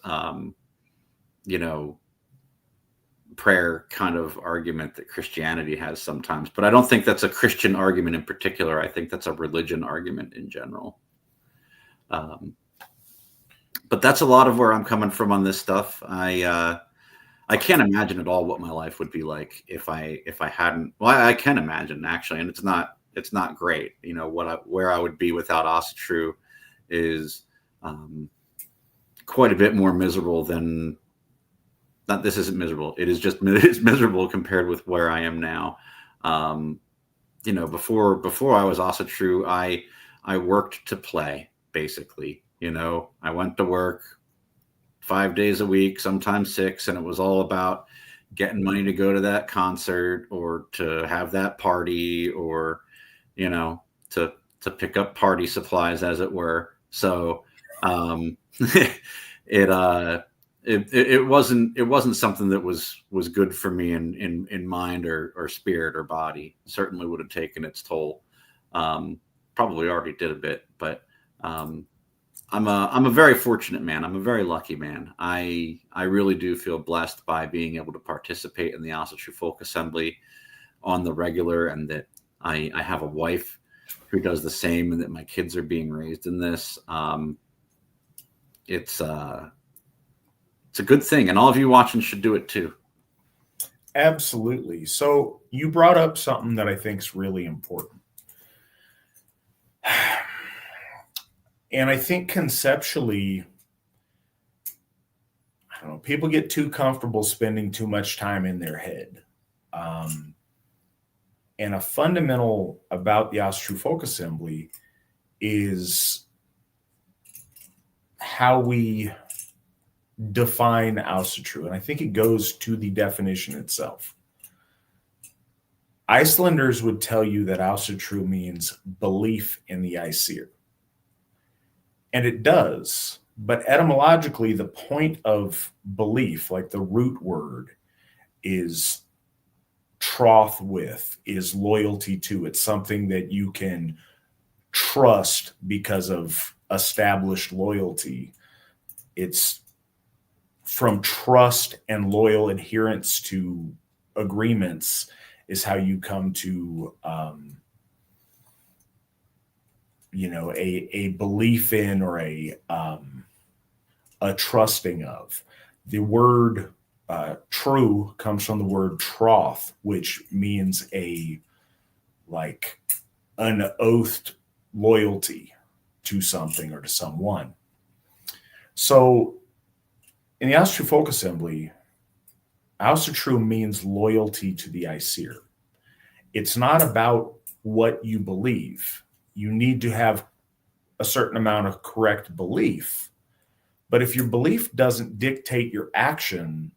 Speaker 4: prayer kind of argument that Christianity has sometimes. But I don't think that's a Christian argument in particular. I think that's a religion argument in general. But that's a lot of where I'm coming from on this stuff. I can't imagine at all what my life would be like if I hadn't. Well, I can imagine actually, and it's not great. Where I would be without Asatru is quite a bit more miserable than. Not this isn't miserable. It is just it's miserable compared with where I am now. Before I was Asatru, I worked to play basically. I went to work 5 days a week, sometimes 6, and it was all about getting money to go to that concert or to have that party or, to pick up party supplies, as it were. So it wasn't something that was good for me in mind or spirit or body. Certainly would have taken its toll. Probably already did a bit, but I'm a very fortunate man. I'm a very lucky man. I really do feel blessed by being able to participate in the Asatru Folk Assembly on the regular, and that I have a wife who does the same, and that my kids are being raised in this. It's a good thing, and all of you watching should do it too.
Speaker 1: Absolutely. So you brought up something that I think is really important. And I think conceptually, I don't know, people get too comfortable spending too much time in their head. And a fundamental about the Asatru Folk Assembly is how we define Asatru. And I think it goes to the definition itself. Icelanders would tell you that Asatru means belief in the Aesir. And it does, but etymologically, the point of belief, like the root word, is troth with, is loyalty to. It's something that you can trust because of established loyalty. It's from trust and loyal adherence to agreements is how you come to a belief in or a trusting of. The word true comes from the word troth, which means an oathed loyalty to something or to someone. So in the Asatru Folk Assembly, Asatru means loyalty to the Aesir. It's not about what you believe. You need to have a certain amount of correct belief. But if your belief doesn't dictate your action,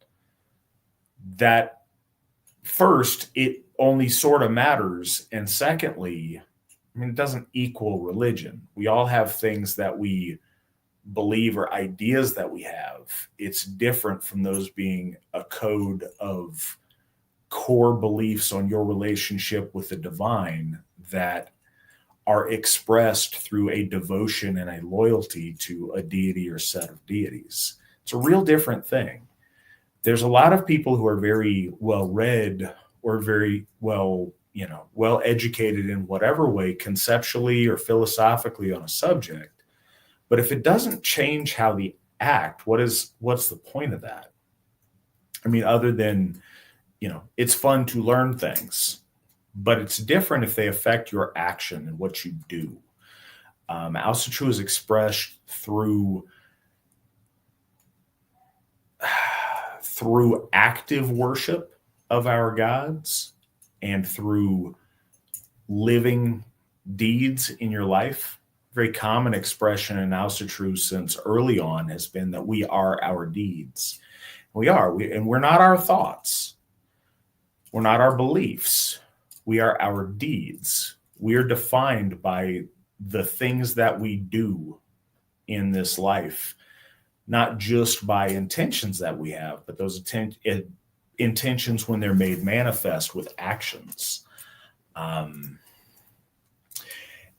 Speaker 1: that first, it only sort of matters. And secondly, it doesn't equal religion. We all have things that we believe or ideas that we have. It's different from those being a code of core beliefs on your relationship with the divine that are expressed through a devotion and a loyalty to a deity or set of deities. It's a real different thing. There's a lot of people who are very well read or very well educated in whatever way, conceptually or philosophically on a subject. But if it doesn't change how they act, what's the point of that? Other than, it's fun to learn things. But it's different if they affect your action and what you do. Asatru is expressed through active worship of our gods and through living deeds in your life. Very common expression in Asatru since early on has been that we are our deeds. And we're not our thoughts. We're not our beliefs. We are our deeds. We are defined by the things that we do in this life, not just by intentions that we have, but those intentions when they're made manifest with actions.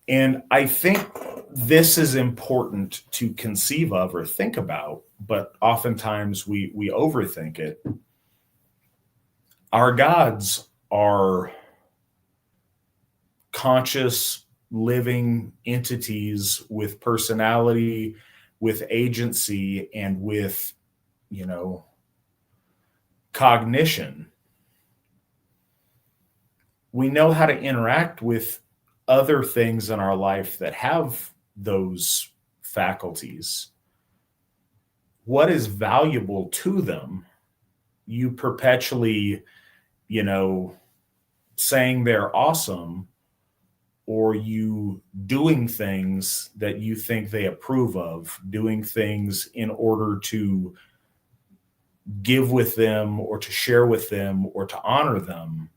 Speaker 1: And I think this is important to conceive of or think about, but oftentimes we overthink it. Our gods are conscious, living entities with personality, with agency, and with, cognition. We know how to interact with other things in our life that have those faculties. What is valuable to them, you perpetually, saying they're awesome, or you doing things that you think they approve of, doing things in order to give with them or to share with them or to honor them.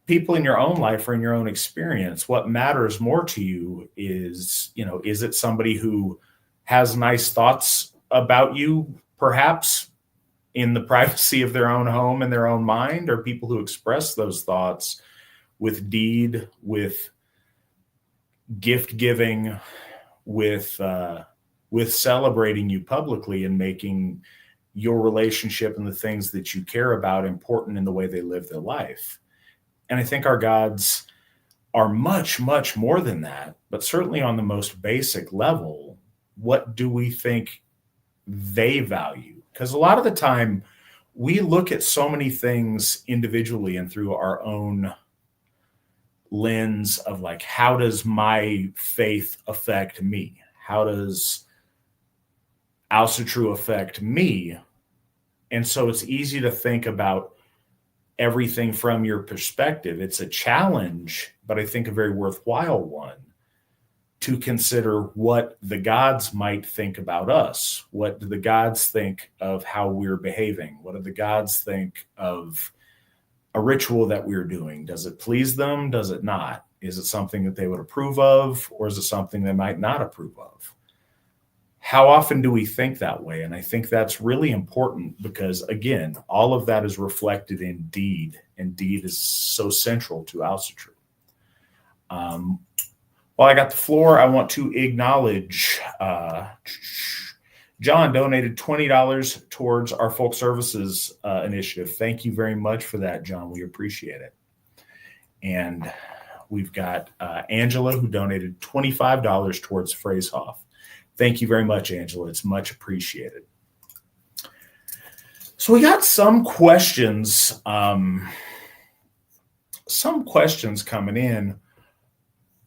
Speaker 1: People in your own life or in your own experience, what matters more to you is, is it somebody who has nice thoughts about you, perhaps in the privacy of their own home and their own mind, or people who express those thoughts with deed, with gift giving, with celebrating you publicly and making your relationship and the things that you care about important in the way they live their life. And I think our gods are much, much more than that, but certainly on the most basic level, what do we think they value? Because a lot of the time we look at so many things individually and through our own lens of like, how does my faith affect me? How does Asatru affect me? And so it's easy to think about everything from your perspective. It's a challenge, but I think a very worthwhile one, to consider what the gods might think about us. What do the gods think of how we're behaving? What do the gods think of a ritual that we're doing? Does it please them? Does it not? Is it something that they would approve of, or is it something they might not approve of? How often do we think that way? And I think that's really important because, again, all of that is reflected in deed, and deed is so central to Asatru. While I got the floor, I want to acknowledge John donated $20 towards our folk services initiative. Thank you very much for that, John. We appreciate it. And we've got Angela, who donated $25 towards Phrasehoff. Thank you very much, Angela. It's much appreciated. So we got some questions coming in.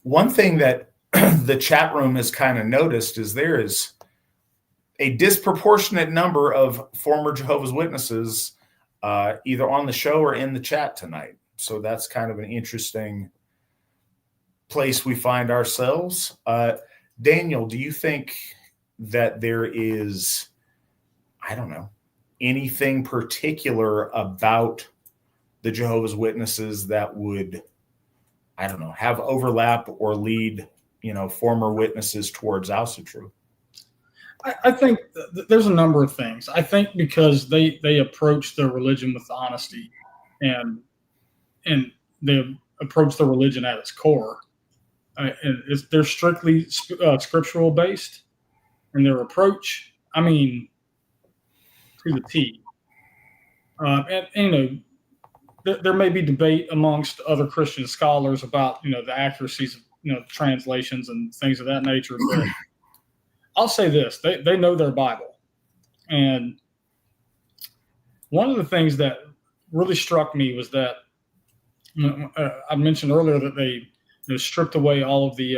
Speaker 1: One thing that the chat room has kind of noticed is there is a disproportionate number of former Jehovah's Witnesses either on the show or in the chat tonight. So that's kind of an interesting place we find ourselves. Daniel, do you think that there is, anything particular about the Jehovah's Witnesses that would, have overlap or lead, former witnesses towards Asatru?
Speaker 3: I think there's a number of things. I think because they approach their religion with honesty, and they approach the religion at its core. They're strictly scriptural based in their approach. To the T. There may be debate amongst other Christian scholars about the accuracies of translations and things of that nature. But I'll say this: they know their Bible, and one of the things that really struck me was that I mentioned earlier that they stripped away all of the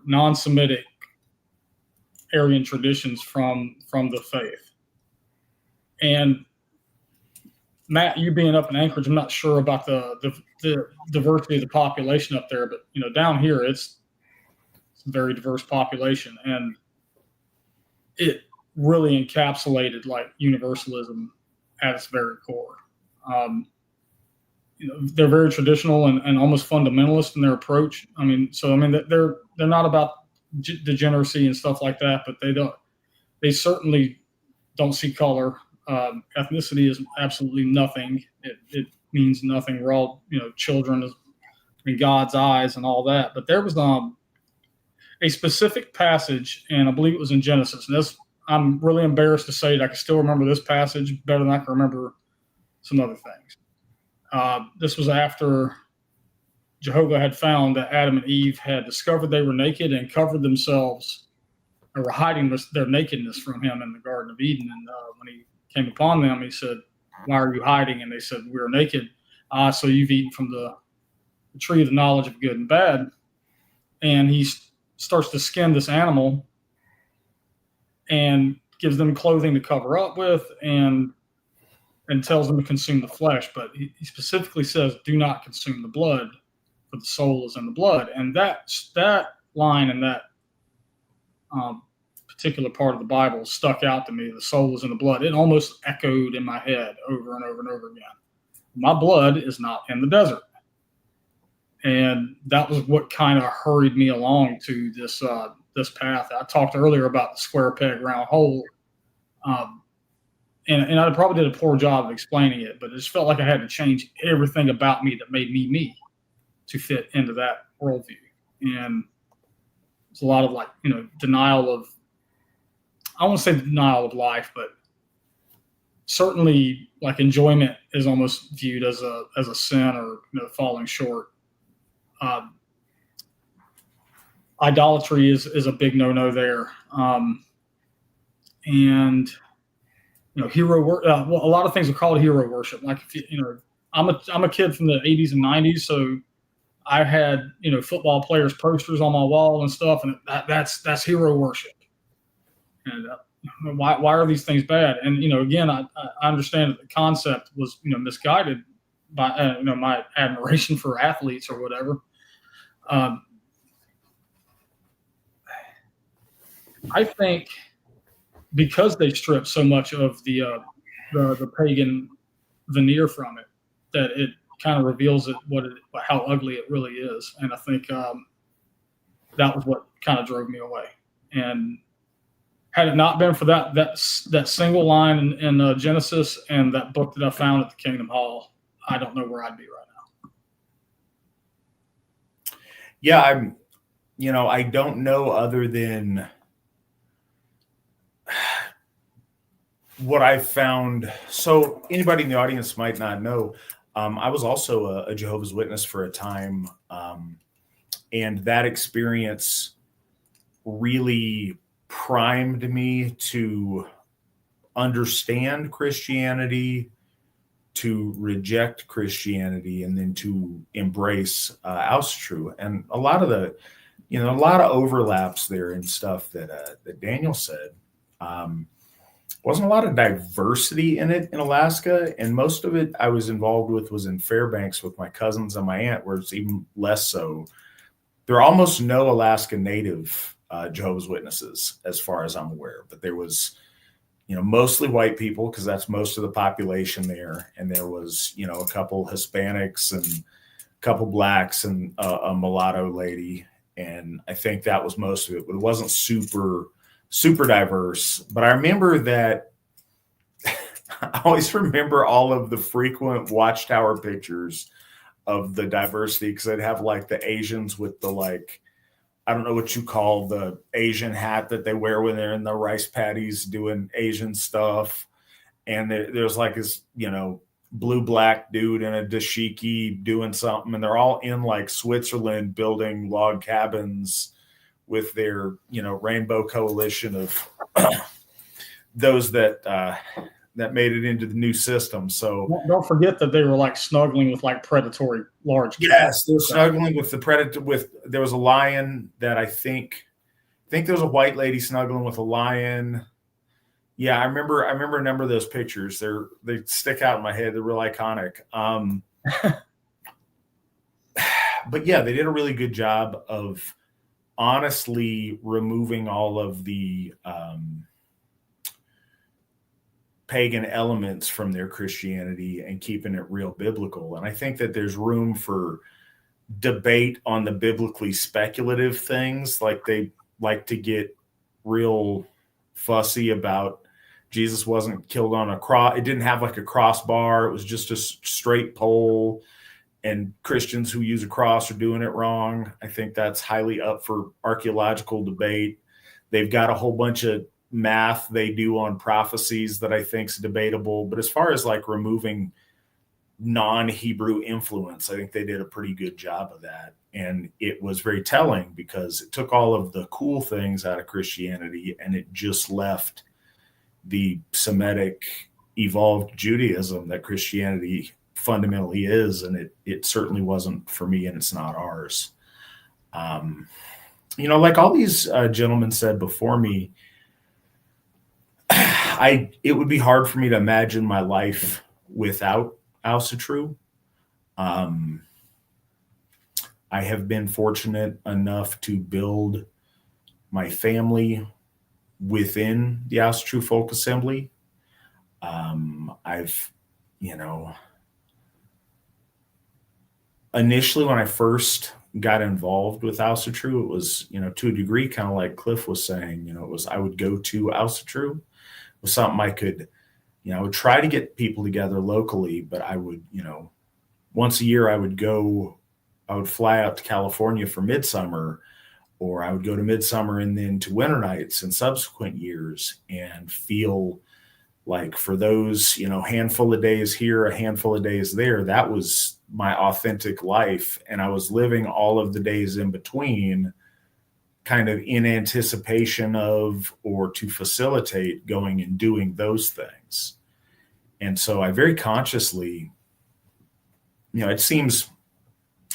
Speaker 3: non-Semitic Aryan traditions from the faith. And Matt, you being up in Anchorage, I'm not sure about the diversity of the population up there, but down here it's a very diverse population, and it really encapsulated like universalism at its very core. They're very traditional and almost fundamentalist in their approach. They're not about degeneracy and stuff like that, but they certainly don't see color. Ethnicity is absolutely nothing. It means nothing. We're all, children in God's eyes and all that. But there was a specific passage, and I believe it was in Genesis. And I'm really embarrassed to say that I can still remember this passage better than I can remember some other things. This was after Jehovah had found that Adam and Eve had discovered they were naked and covered themselves, or were hiding their nakedness from him in the Garden of Eden. And when he came upon them, he said, "Why are you hiding?" And they said, "We are naked." So you've eaten from the tree of the knowledge of good and bad. And he starts to skin this animal and gives them clothing to cover up with, and tells them to consume the flesh. But he specifically says, "Do not consume the blood, for the soul is in the blood." And that line and that particular part of the Bible stuck out to me. The soul is in the blood. It almost echoed in my head over and over and over again. My blood is not in the desert. And that was what kind of hurried me along to this path. I talked earlier about the square peg round hole. And I probably did a poor job of explaining it, but it just felt like I had to change everything about me that made me to fit into that worldview. And it's a lot of denial of, I won't say denial of life, but certainly like enjoyment is almost viewed as a sin or falling short. Idolatry is a big no-no there. And hero worship. A lot of things are called hero worship. Like I'm a kid from the 80s and 90s, so I had football players' posters on my wall and stuff, and that's hero worship. And why are these things bad? And again, I understand that the concept was misguided by my admiration for athletes or whatever. I think because they strip so much of the pagan veneer from it, that it kind of reveals how ugly it really is. And I think that was what kind of drove me away. And had it not been for that single line in Genesis and that book that I found at the Kingdom Hall, I don't know where I'd be right now.
Speaker 1: Yeah, I don't know other than what I found. So anybody in the audience might not know, I was also a Jehovah's Witness for a time. And that experience really primed me to understand Christianity, to reject Christianity, and then to embrace Asatru. And a lot of overlaps there and stuff that Daniel said. Wasn't a lot of diversity in it in Alaska, and most of it I was involved with was in Fairbanks with my cousins and my aunt, where it's even less so. There are almost no Alaska Native Jehovah's Witnesses, as far as I'm aware, but there was, mostly white people, because that's most of the population there, and there was, a couple Hispanics and a couple blacks and a mulatto lady, and I think that was most of it. But it wasn't super diverse. But I remember that I always remember all of the frequent Watchtower pictures of the diversity, because I'd have the Asians with the I don't know what you call the Asian hat that they wear when they're in the rice paddies doing Asian stuff. And there's this, blue black dude in a dashiki doing something. And they're all in Switzerland building log cabins with their, rainbow coalition of those that made it into the new system. So
Speaker 3: don't forget that they were snuggling with predatory large cats.
Speaker 1: Yes, they're snuggling with the predator. There was a lion that I think there was a white lady snuggling with a lion. Yeah, I remember a number of those pictures. They stick out in my head. They're real iconic. But yeah, they did a really good job of honestly removing all of the pagan elements from their Christianity and keeping it real biblical. And I think that there's room for debate on the biblically speculative things. Like they like to get real fussy about Jesus wasn't killed on a cross. It didn't have like a crossbar. It was just a straight pole. And Christians who use a cross are doing it wrong. I think that's highly up for archaeological debate. They've got a whole bunch of math they do on prophecies that I think is debatable. But as far as like removing non-Hebrew influence, I think they did a pretty good job of that. And it was very telling because it took all of the cool things out of Christianity and it just left the Semitic evolved Judaism that Christianity fundamentally is. And it certainly wasn't for me, and it's not ours. Like all these gentlemen said before me, it would be hard for me to imagine my life without Asatru. I have been fortunate enough to build my family within the Asatru Folk Assembly. Initially when I first got involved with Asatru, it was, to a degree, kind of like Cliff was saying, I would go to Asatru. It was something I could, I would try to get people together locally, but I would, once a year I would fly out to California for midsummer, or I would go to midsummer and then to winter nights in subsequent years and feel like for those, handful of days here, a handful of days there, that was my authentic life. And I was living all of the days in between kind of in anticipation of, or to facilitate going and doing those things. And so I very consciously, it seems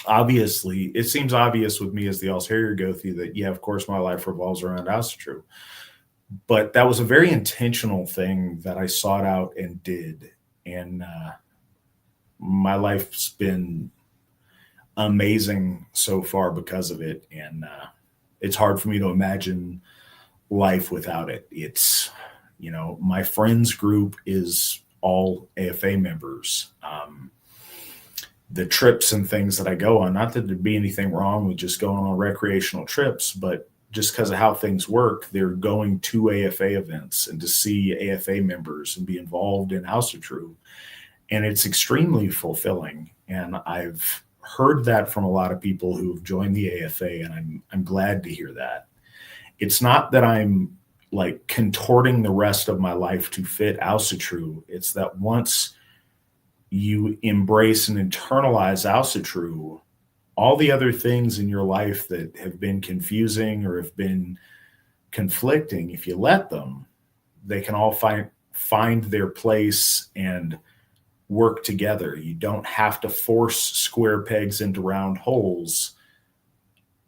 Speaker 1: obvious with me as the Altair Gothi that, yeah, of course my life revolves around Asatru. But that was a very intentional thing that I sought out and did. And my life's been amazing so far because of it. And it's hard for me to imagine life without it. It's, my friends group is all AFA members. The trips and things that I go on, not that there'd be anything wrong with just going on recreational trips, but just because of how things work, they're going to AFA events and to see AFA members and be involved in Asatru. And it's extremely fulfilling. And I've heard that from a lot of people who have joined the AFA, and I'm glad to hear that. It's not that I'm like contorting the rest of my life to fit Asatru. It's that once you embrace and internalize Asatru, all the other things in your life that have been confusing or have been conflicting, if you let them, they can all find their place and work together. You don't have to force square pegs into round holes.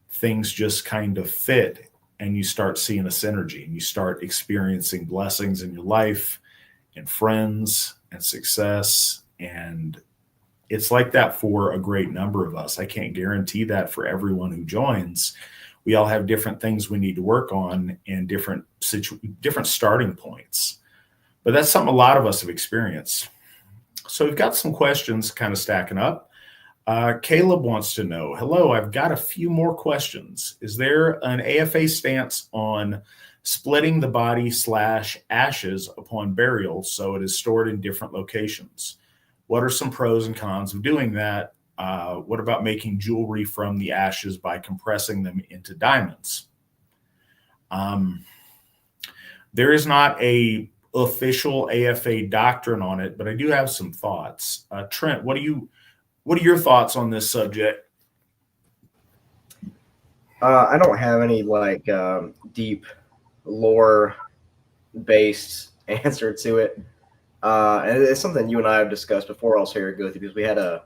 Speaker 1: Things just kind of fit, and you start seeing a synergy, and you start experiencing blessings in your life and friends and success. And it's like that for a great number of us. I can't guarantee that for everyone who joins. We all have different things we need to work on and different starting points. But that's something a lot of us have experienced. So we've got some questions kind of stacking up. Caleb wants to know, hello, I've got a few more questions. Is there an AFA stance on splitting the body / ashes upon burial so it is stored in different locations? What are some pros and cons of doing that? What about making jewelry from the ashes by compressing them into diamonds? There is not a official AFA doctrine on it, but I do have some thoughts. Trent, what are your thoughts on this subject?
Speaker 2: I don't have any deep lore based answer to it. And it's something you and I have discussed before also here at Gothi, because we had a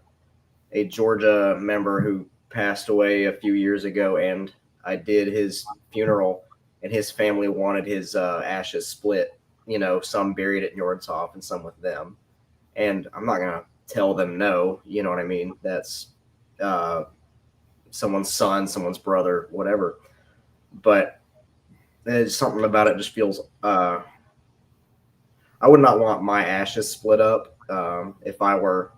Speaker 2: Georgia member who passed away a few years ago, and I did his funeral, and his family wanted his ashes split. some buried at Njordhof and some with them. And I'm not going to tell them no, you know what I mean? That's someone's son, someone's brother, whatever. But there's something about it just feels, I would not want my ashes split up. If I were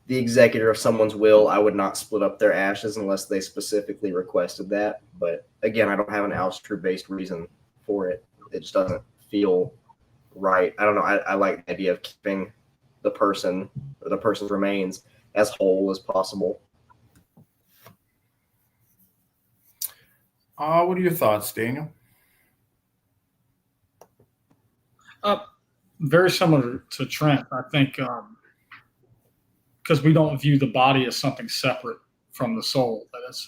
Speaker 2: the executor of someone's will, I would not split up their ashes unless they specifically requested that. But again, I don't have an Asatru-based reason for it. It just doesn't feel right. I don't know. I like the idea of keeping the person or the person's remains as whole as possible.
Speaker 1: What are your thoughts, Daniel?
Speaker 3: Very similar to Trent. I think because we don't view the body as something separate from the soul. That it's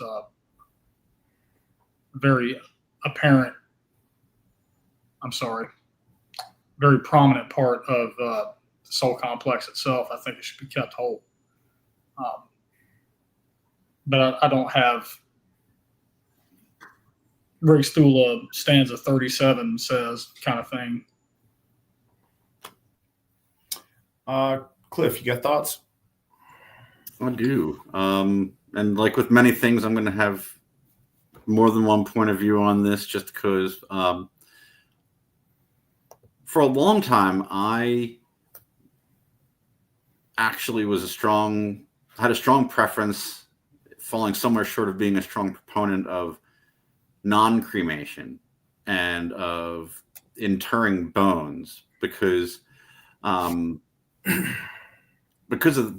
Speaker 3: very apparent. Very prominent part of the soul complex itself. I think it should be kept whole. But I don't have Rick Stula stanza 37 says kind of thing.
Speaker 1: Cliff, you got thoughts?
Speaker 4: I do. And like with many things, I'm going to have more than one point of view on this just because for a long time, I actually had a strong preference, falling somewhere short of being a strong proponent of non-cremation and of interring bones because of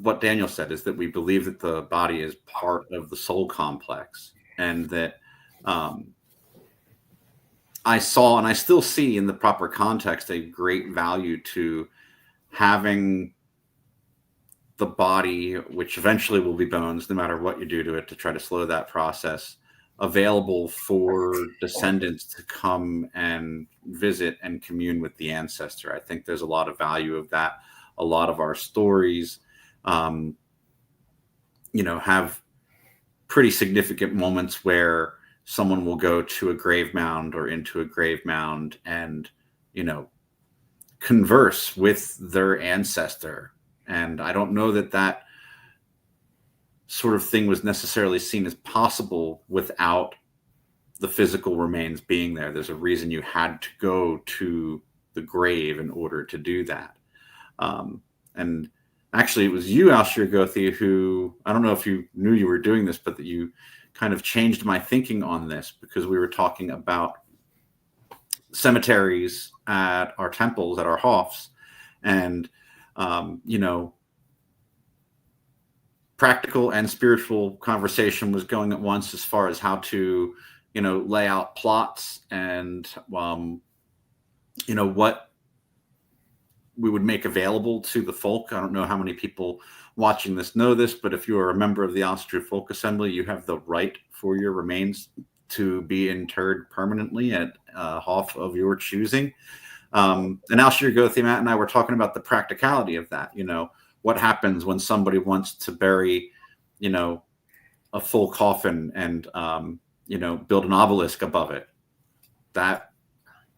Speaker 4: what Daniel said, is that we believe that the body is part of the soul complex, and that I saw and I still see in the proper context a great value to having the body, which eventually will be bones, no matter what you do to it to try to slow that process, available for descendants to come and visit and commune with the ancestor. I think there's a lot of value of that. A lot of our stories, have pretty significant moments where someone will go to a grave mound or into a grave mound and, converse with their ancestor. And I don't know that sort of thing was necessarily seen as possible without the physical remains being there. There's a reason you had to go to the grave in order to do that. And actually, it was you, Ásatrú-Centered, who, I don't know if you knew you were doing this, but that you kind of changed my thinking on this, because we were talking about cemeteries at our temples, at our hofs, and, practical and spiritual conversation was going at once as far as how to, lay out plots and, what we would make available to the folk. I don't know how many people watching this know this, but if you are a member of the Asatru Folk Assembly, you have the right for your remains to be interred permanently at a hof of your choosing. And Ásatrú-Centered, Matt and I were talking about the practicality of that. What happens when somebody wants to bury, a full coffin and, build an obelisk above it? That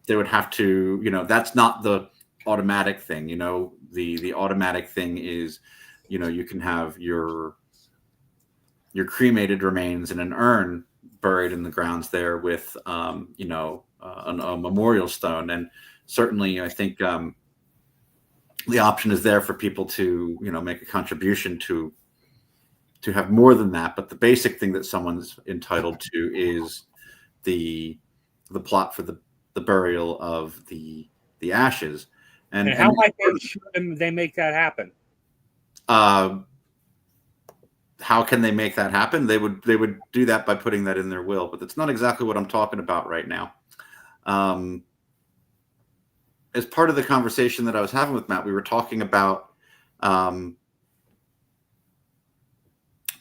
Speaker 4: they would have to, that's not the automatic thing. The automatic thing is, you can have your cremated remains in an urn buried in the grounds there with, a memorial stone. And certainly I think the option is there for people to, make a contribution to have more than that. But the basic thing that someone's entitled to is the plot for the burial of the ashes.
Speaker 5: And how might they make that happen?
Speaker 4: How can they make that happen? They would do that by putting that in their will, but that's not exactly what I'm talking about right now. As part of the conversation that I was having with Matt, we were talking about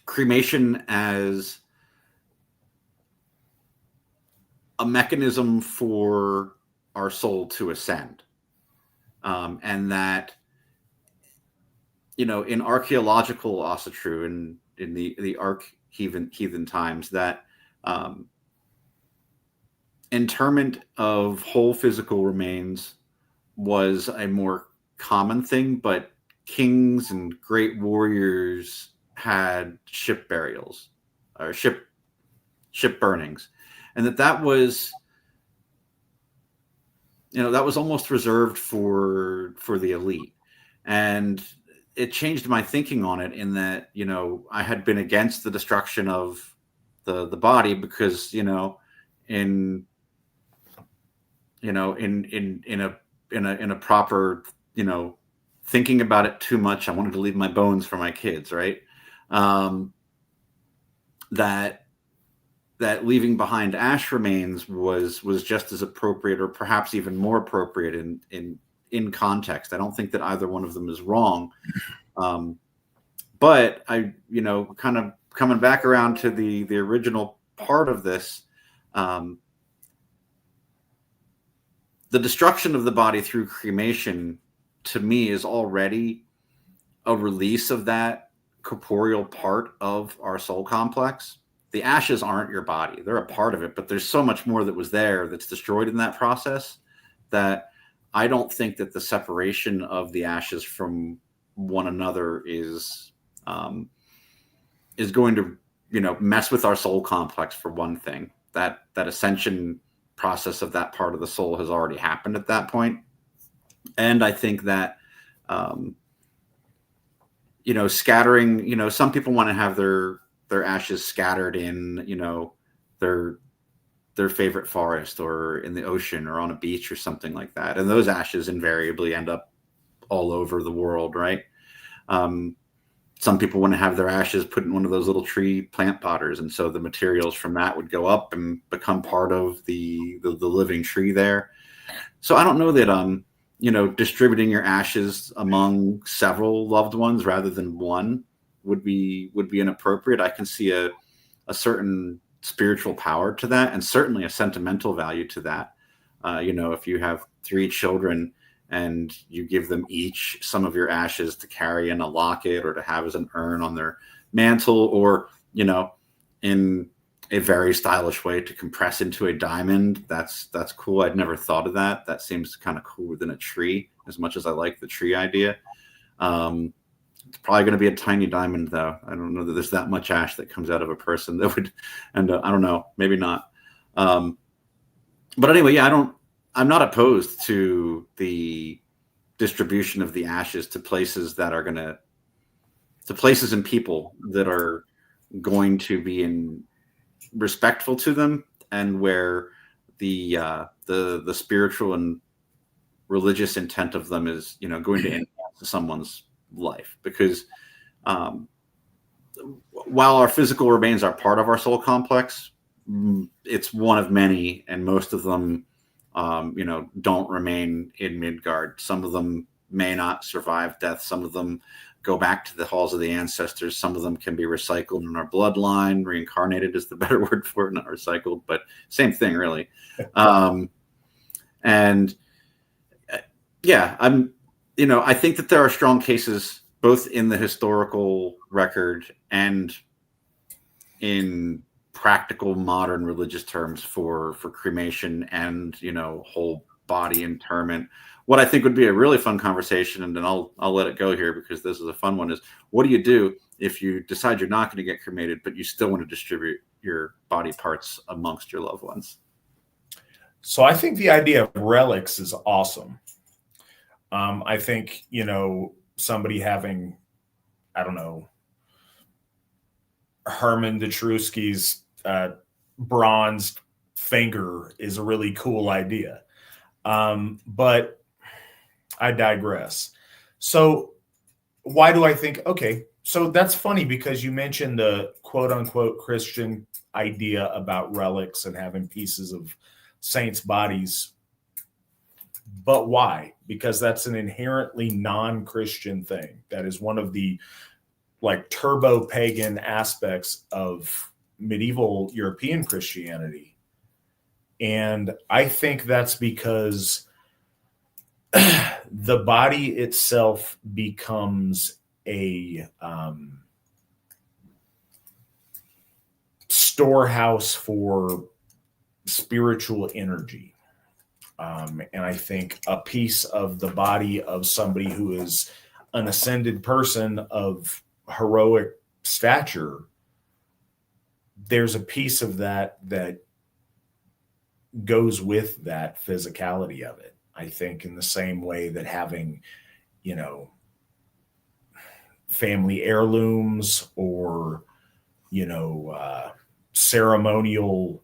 Speaker 4: cremation as a mechanism for our soul to ascend. And that, in archaeological Asatru and in the heathen times, that interment of whole physical remains was a more common thing, but kings and great warriors had ship burials or ship burnings, and that was, that was almost reserved for the elite. And it changed my thinking on it, in that, I had been against the destruction of the body because, in a proper, thinking about it too much, I wanted to leave my bones for my kids, right? That leaving behind ash remains was just as appropriate, or perhaps even more appropriate in context. I don't think that either one of them is wrong. But I, kind of coming back around to the original part of this, the destruction of the body through cremation, to me, is already a release of that corporeal part of our soul complex. The ashes aren't your body. They're a part of it, but there's so much more that was there that's destroyed in that process, that I don't think that the separation of the ashes from one another is going to, mess with our soul complex, for one thing. That ascension process of that part of the soul has already happened at that point. And I think that, scattering, some people want to have their ashes scattered in, their favorite forest, or in the ocean, or on a beach, or something like that. And those ashes invariably end up all over the world, right? Some people want to have their ashes put in one of those little tree plant potters, and so the materials from that would go up and become part of the living tree there. So I don't know that distributing your ashes among several loved ones rather than one would be inappropriate. I can see a certain spiritual power to that, and certainly a sentimental value to that. If you have 3 children and you give them each some of your ashes to carry in a locket, or to have as an urn on their mantle, or, in a very stylish way to compress into a diamond, that's cool. I'd never thought of that. That seems kind of cooler than a tree, as much as I like the tree idea. It's probably going to be a tiny diamond, though. I don't know that there's that much ash that comes out of a person that would, and I don't know, maybe not. But anyway, yeah, I'm not opposed to the distribution of the ashes to places and people that are going to be respectful to them, and where the spiritual and religious intent of them is, going to enhance someone's life. Because while our physical remains are part of our soul complex, it's one of many, and most of them don't remain in Midgard. Some of them may not survive death. Some of them go back to the halls of the ancestors. Some of them can be recycled in our bloodline. Reincarnated is the better word for it, not recycled, but same thing, really. And yeah, I think that there are strong cases, both in the historical record and in practical modern religious terms, for cremation and, whole body interment. What I think would be a really fun conversation, and then I'll let it go here because this is a fun one, is what do you do if you decide you're not going to get cremated, but you still want to distribute your body parts amongst your loved ones?
Speaker 1: So I think the idea of relics is awesome. I think, somebody having, I don't know, Herman Detrusky's bronzed finger is a really cool idea. But I digress. So why do I think, okay, so that's funny because you mentioned the quote unquote Christian idea about relics and having pieces of saints' bodies. But why? Because that's an inherently non-Christian thing. That is one of the turbo pagan aspects of medieval European Christianity. And I think that's because the body itself becomes a storehouse for spiritual energy. And I think a piece of the body of somebody who is an ascended person of heroic stature, there's a piece of that goes with that physicality of it. I think in the same way that having, family heirlooms or, ceremonial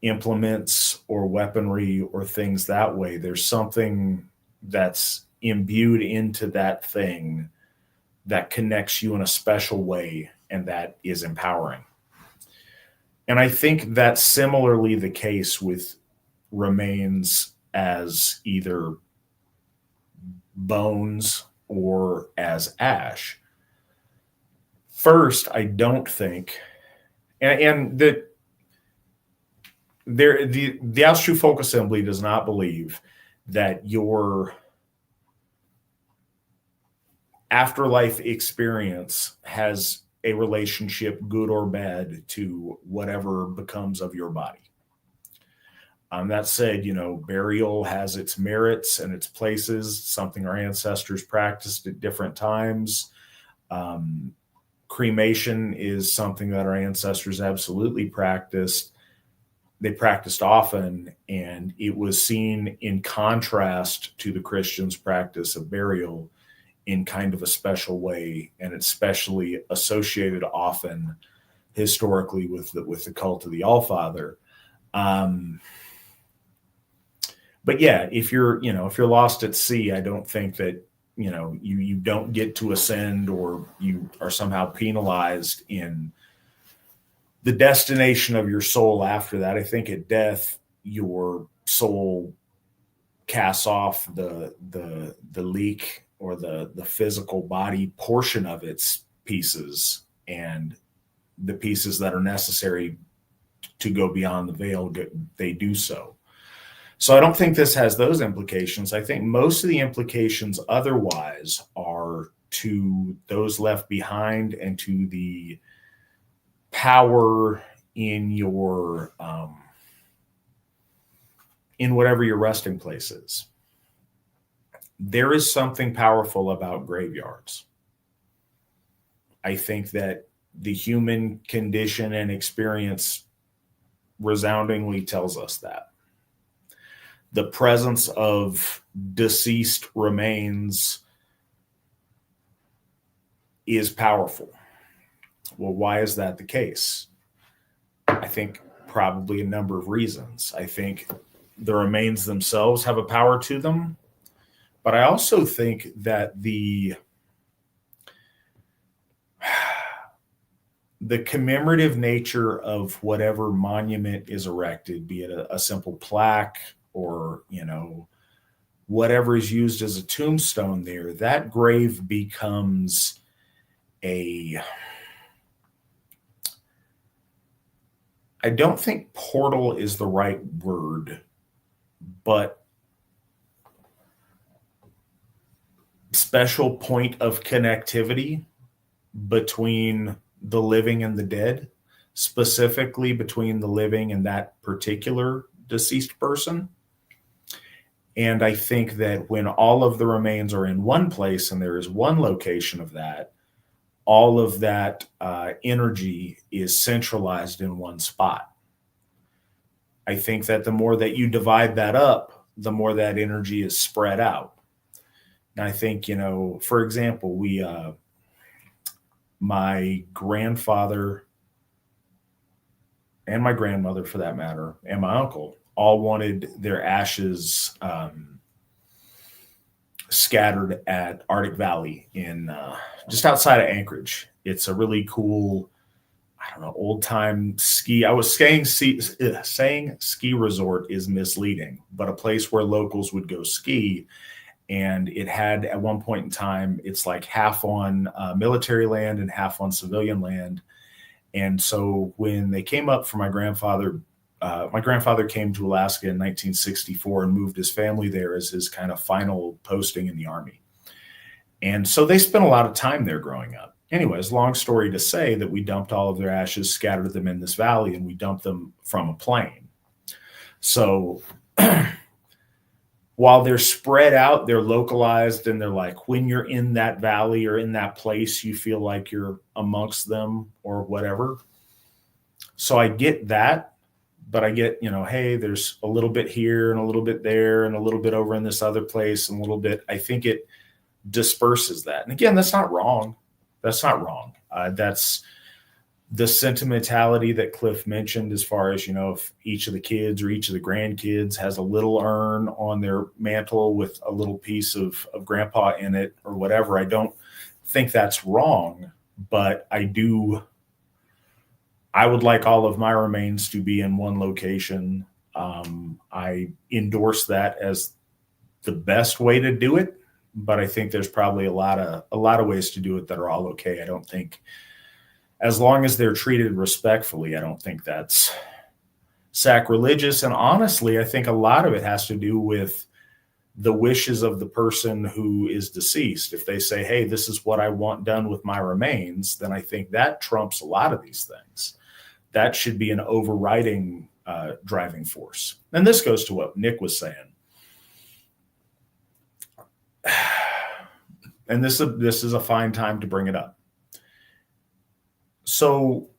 Speaker 1: implements or weaponry or things that way, there's something that's imbued into that thing that connects you in a special way and that is empowering. And I think that's similarly the case with remains as either bones or as ash. First, I don't think, and the Asatru Folk Assembly does not believe that your afterlife experience has a relationship, good or bad, to whatever becomes of your body. That said, burial has its merits and its places, something our ancestors practiced at different times. Cremation is something that our ancestors absolutely practiced. They practiced often, and it was seen in contrast to the Christians' practice of burial in kind of a special way, and especially associated often historically with the cult of the Allfather. But yeah, if you're lost at sea, I don't think that, you don't get to ascend or you are somehow penalized in the destination of your soul after that. I think at death, your soul casts off the leak or the physical body portion of its pieces, and the pieces that are necessary to go beyond the veil, they do so. So I don't think this has those implications. I think most of the implications otherwise are to those left behind and to the power in your in whatever your resting place is. There is something powerful about graveyards. I think that the human condition and experience resoundingly tells us that. The presence of deceased remains is powerful. Well, why is that the case? I think probably a number of reasons. I think the remains themselves have a power to them, but I also think that the commemorative nature of whatever monument is erected, be it a simple plaque or, whatever is used as a tombstone there, that grave becomes I don't think portal is the right word, but special point of connectivity between the living and the dead, specifically between the living and that particular deceased person. And I think that when all of the remains are in one place and there is one location of that, all of that energy is centralized in one spot. I think that the more that you divide that up, the more that energy is spread out. And I think, for example, my grandfather and my grandmother, for that matter, and my uncle all wanted their ashes scattered at Arctic Valley in just outside of Anchorage. It's a really cool, old time ski. I was saying ski resort is misleading, but a place where locals would go ski. And it had, at one point in time, it's like half on military land and half on civilian land. And so when they came up for my grandfather came to Alaska in 1964 and moved his family there as his kind of final posting in the Army. And so they spent a lot of time there growing up. Anyways, long story to say that we dumped all of their ashes, scattered them in this valley, and we dumped them from a plane. So while they're spread out, they're localized, and they're like, when you're in that valley or in that place, you feel like you're amongst them or whatever. So I get that, but I get, hey, there's a little bit here and a little bit there and a little bit over in this other place and a little bit. I think it disperses that. And again, that's not wrong. That's not wrong. That's the sentimentality that Cliff mentioned, as far as, if each of the kids or each of the grandkids has a little urn on their mantle with a little piece of grandpa in it or whatever. I don't think that's wrong, but I would like all of my remains to be in one location. I endorse that as the best way to do it, but I think there's probably a lot of ways to do it that are all okay. I don't think, as long as they're treated respectfully, I don't think that's sacrilegious. And honestly, I think a lot of it has to do with the wishes of the person who is deceased. If they say, hey, this is what I want done with my remains, then I think that trumps a lot of these things. That should be an overriding driving force. And this goes to what Nick was saying. And this is a fine time to bring it up. So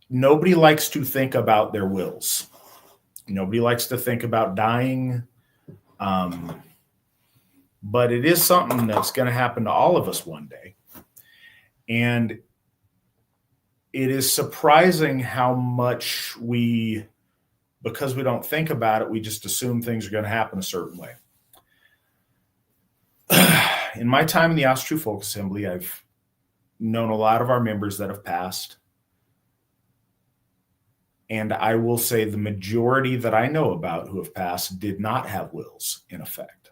Speaker 1: nobody likes to think about their wills. Nobody likes to think about dying. But it is something that's going to happen to all of us one day. And it is surprising how much because we don't think about it, we just assume things are going to happen a certain way. In my time in the Asatru Folk Assembly, I've known a lot of our members that have passed. And I will say the majority that I know about who have passed did not have wills in effect.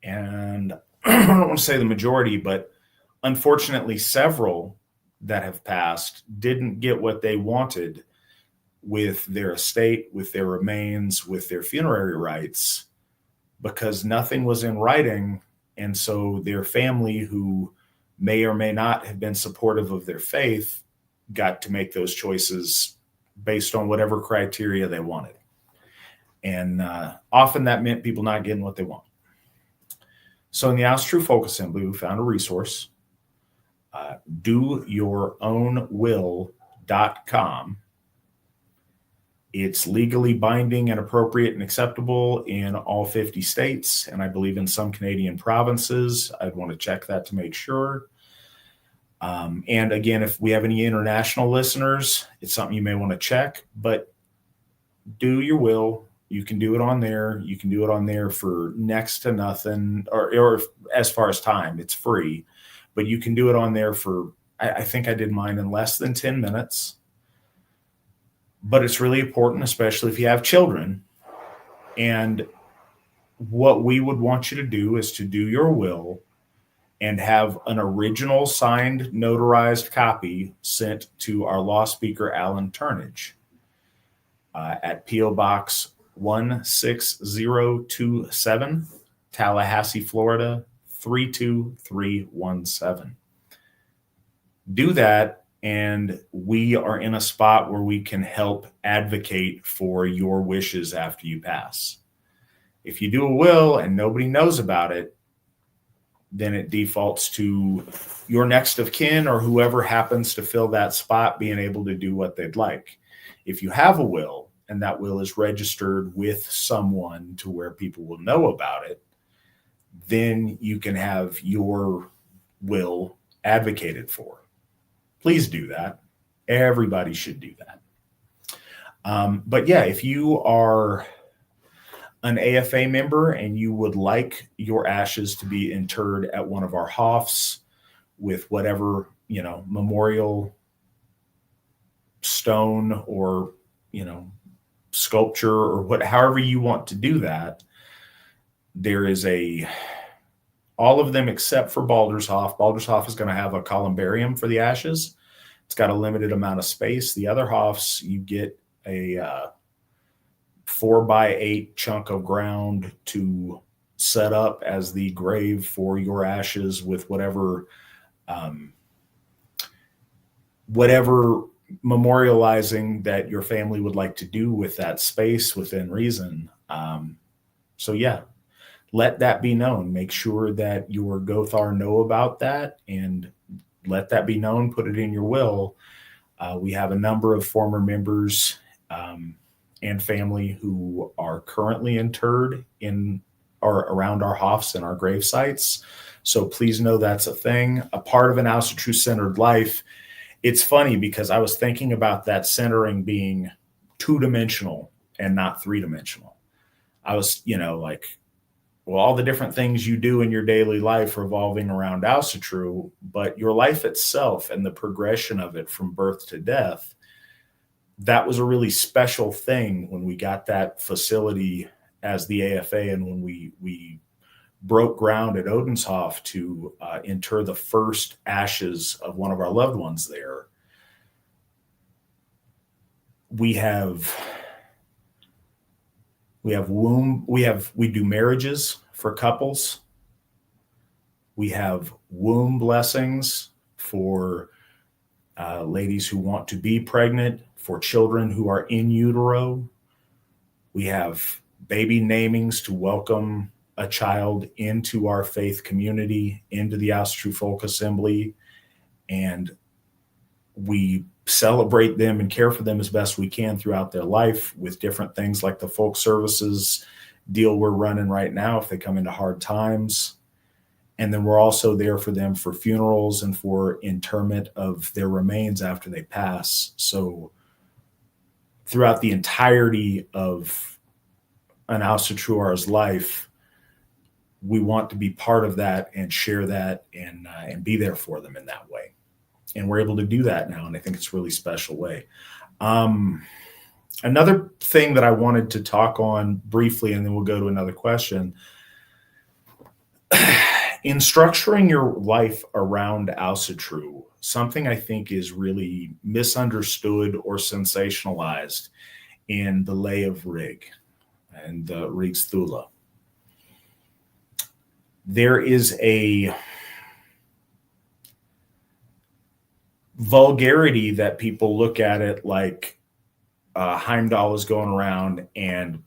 Speaker 1: And I don't want to say the majority, but unfortunately, several that have passed didn't get what they wanted with their estate, with their remains, with their funerary rites, because nothing was in writing. And so their family, who may or may not have been supportive of their faith, got to make those choices based on whatever criteria they wanted. And often that meant people not getting what they want. So in the Asatru Folk Assembly, we found a resource, doyourownwill.com. It's legally binding and appropriate and acceptable in all 50 states, and I believe in some Canadian provinces. I'd want to check that to make sure. And again, if we have any international listeners, it's something you may want to check, but do your will. You can do it on there. You can do it on there for next to nothing, or as far as time, it's free, but you can do it on there for, I think I did mine in less than 10 minutes. But it's really important, especially if you have children. And what we would want you to do is to do your will and have an original signed, notarized copy sent to our law speaker, Alan Turnage, at P.O. Box 16027, Tallahassee, Florida, 32317. Do that, and we are in a spot where we can help advocate for your wishes after you pass. If you do a will and nobody knows about it, then it defaults to your next of kin or whoever happens to fill that spot being able to do what they'd like. If you have a will and that will is registered with someone to where people will know about it, then you can have your will advocated for. Please do that. Everybody should do that. But yeah, if you are an AFA member and you would like your ashes to be interred at one of our hofs with whatever, memorial stone or, sculpture or however you want to do that, there is all of them except for Baldershof. Baldershof is going to have a columbarium for the ashes. It's got a limited amount of space. The other hofs, you get a 4x8 chunk of ground to set up as the grave for your ashes with whatever memorializing that your family would like to do with that space within reason. So yeah, let that be known. Make sure that your Gothar know about that and let that be known. Put it in your will. We have a number of former members and family who are currently interred in or around our Hofs and our grave sites. So please know that's a thing, a part of an Ásatrú-centered life. It's funny because I was thinking about that centering being 2-dimensional and not 3-dimensional. I was, like, well, all the different things you do in your daily life revolving around Asatru, but your life itself and the progression of it from birth to death, that was a really special thing when we got that facility as the AFA and when we broke ground at Odenshof to inter the first ashes of one of our loved ones there. We do marriages for couples. We have womb blessings for ladies who want to be pregnant, for children who are in utero. We have baby namings to welcome a child into our faith community, into the Asatru Folk Assembly, and we celebrate them and care for them as best we can throughout their life with different things like the folk services deal we're running right now if they come into hard times. And then we're also there for them for funerals and for interment of their remains after they pass. So throughout the entirety of an Asatruar's life, we want to be part of that and share that and be there for them in that way. And we're able to do that now, and I think it's a really special way. Another thing that I wanted to talk on briefly, and then we'll go to another question. In structuring your life around Asatru, something I think is really misunderstood or sensationalized in the lay of Rig and the Rig's Thula. There is a vulgarity that people look at it like Heimdall is going around and,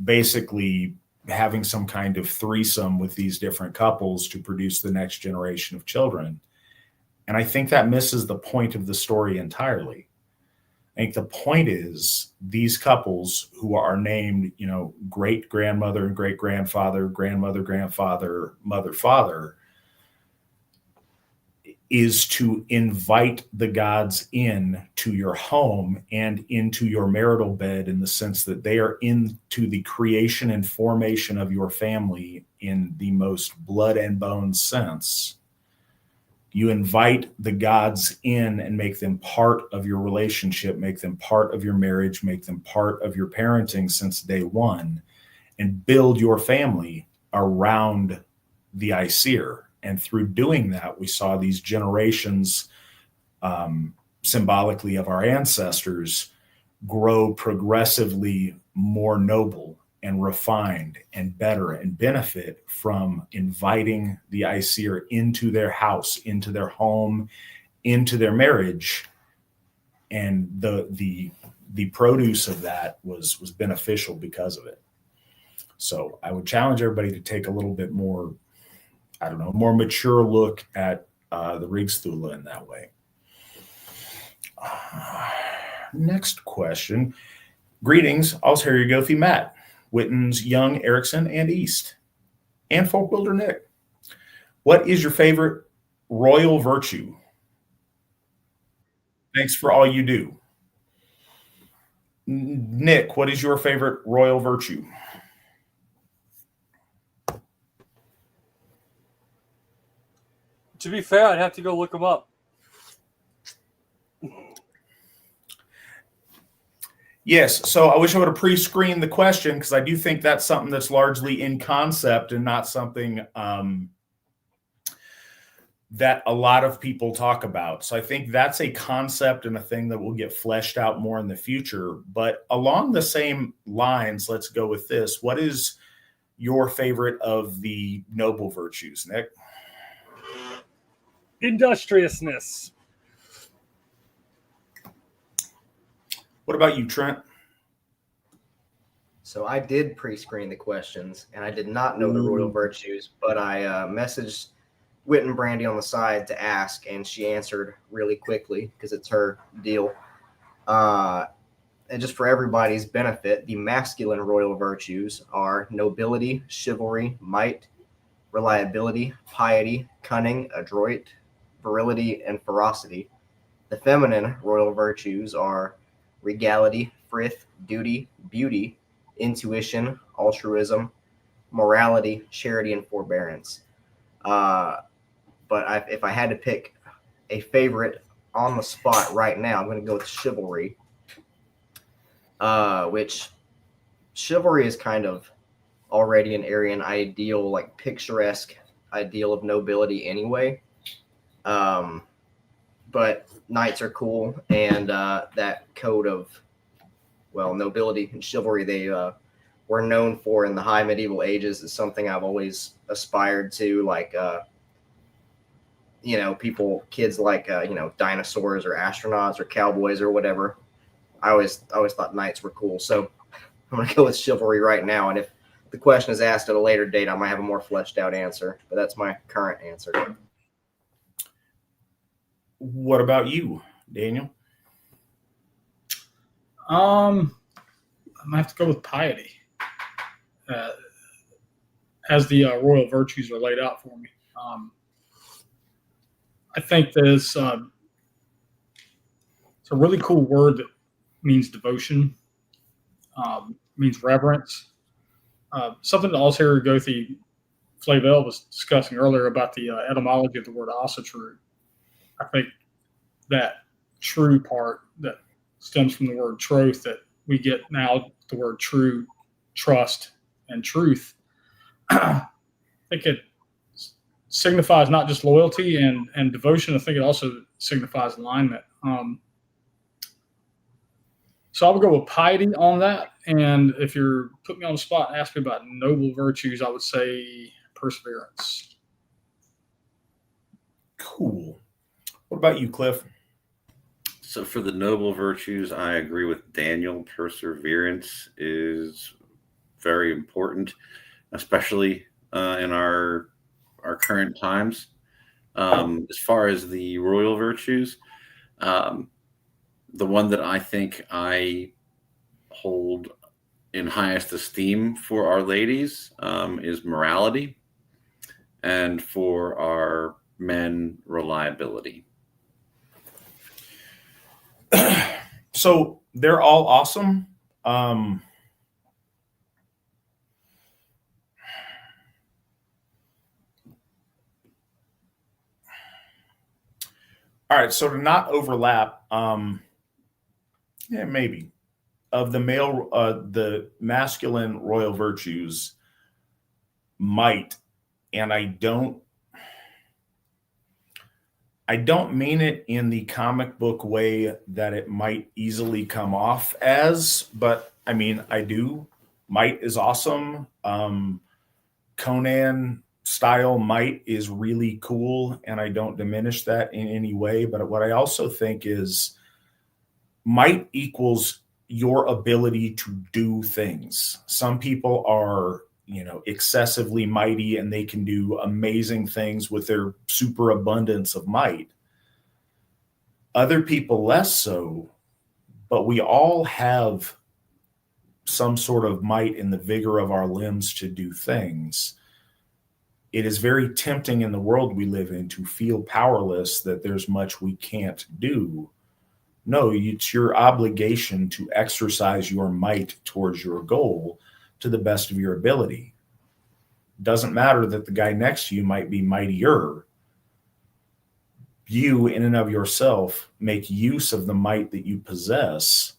Speaker 1: basically having some kind of threesome with these different couples to produce the next generation of children. And I think that misses the point of the story entirely. I think the point is these couples who are named, great grandmother and great grandfather, grandmother, grandfather, mother, father, is to invite the gods in to your home and into your marital bed in the sense that they are into the creation and formation of your family in the most blood and bones sense. You invite the gods in and make them part of your relationship, make them part of your marriage, make them part of your parenting since day one, and build your family around the Aesir. And through doing that, we saw these generations symbolically of our ancestors grow progressively more noble and refined and better and benefit from inviting the Aesir into their house, into their home, into their marriage. And the produce of that was beneficial because of it. So I would challenge everybody to take a little bit more, more mature look at the Rig's Thula in that way. Next question. Greetings, Allsherry Gothi Matt, Witans Young, Erickson, and East, and Folk Builder Nick. What is your favorite royal virtue? Thanks for all you do. Nick, what is your favorite royal virtue?
Speaker 5: To be fair, I'd have to go look them up.
Speaker 1: Yes, so I wish I would have pre-screened the question because I do think that's something that's largely in concept and not something that a lot of people talk about. So I think that's a concept and a thing that will get fleshed out more in the future. But along the same lines, let's go with this. What is your favorite of the noble virtues, Nick?
Speaker 5: Industriousness.
Speaker 1: What about you, Trent?
Speaker 2: So I did pre-screen the questions, and I did not know the royal virtues, but I messaged Whit and Brandy on the side to ask, and she answered really quickly because it's her deal. And just for everybody's benefit, the masculine royal virtues are nobility, chivalry, might, reliability, piety, cunning, adroit, virility, and ferocity. The feminine royal virtues are regality, frith, duty, beauty, intuition, altruism, morality, charity, and forbearance. But if I had to pick a favorite on the spot right now, I'm going to go with chivalry, which chivalry is kind of already an Aryan ideal, like picturesque ideal of nobility anyway. But knights are cool, and that code of, well, nobility and chivalry they were known for in the high medieval ages is something I've always aspired to, like, kids like, dinosaurs or astronauts or cowboys or whatever. I always thought knights were cool. So I'm going to go with chivalry right now. And if the question is asked at a later date, I might have a more fleshed out answer, but that's my current answer.
Speaker 1: What about you, Daniel?
Speaker 3: I'm gonna have to go with piety, as the royal virtues are laid out for me. I think that it's a really cool word that means devotion, means reverence. Something that Osir Gothi Flavel was discussing earlier about the etymology of the word Asatru. I think that true part that stems from the word troth, that we get now the word true, trust, and truth. I think it signifies not just loyalty and devotion. I think it also signifies alignment. So I would go with piety on that. And if you're putting me on the spot and ask me about noble virtues, I would say perseverance.
Speaker 1: Cool. What about you, Cliff?
Speaker 4: So for the noble virtues, I agree with Daniel. Perseverance is very important, especially in our current times. As far as the royal virtues, the one that I think I hold in highest esteem for our ladies is morality, and for our men, reliability.
Speaker 1: So they're all awesome. All right, so to not overlap, maybe of the masculine royal virtues, might, and I don't mean it in the comic book way that it might easily come off as, but I mean, I do. Might is awesome. Conan style might is really cool, and I don't diminish that in any way. But what I also think is might equals your ability to do things. Some people are, excessively mighty, and they can do amazing things with their super abundance of might. Other people less so, but we all have some sort of might in the vigor of our limbs to do things. It is very tempting in the world we live in to feel powerless, that there's much we can't do. No, it's your obligation to exercise your might towards your goal to the best of your ability. Doesn't matter that the guy next to you might be mightier. You, in and of yourself, make use of the might that you possess.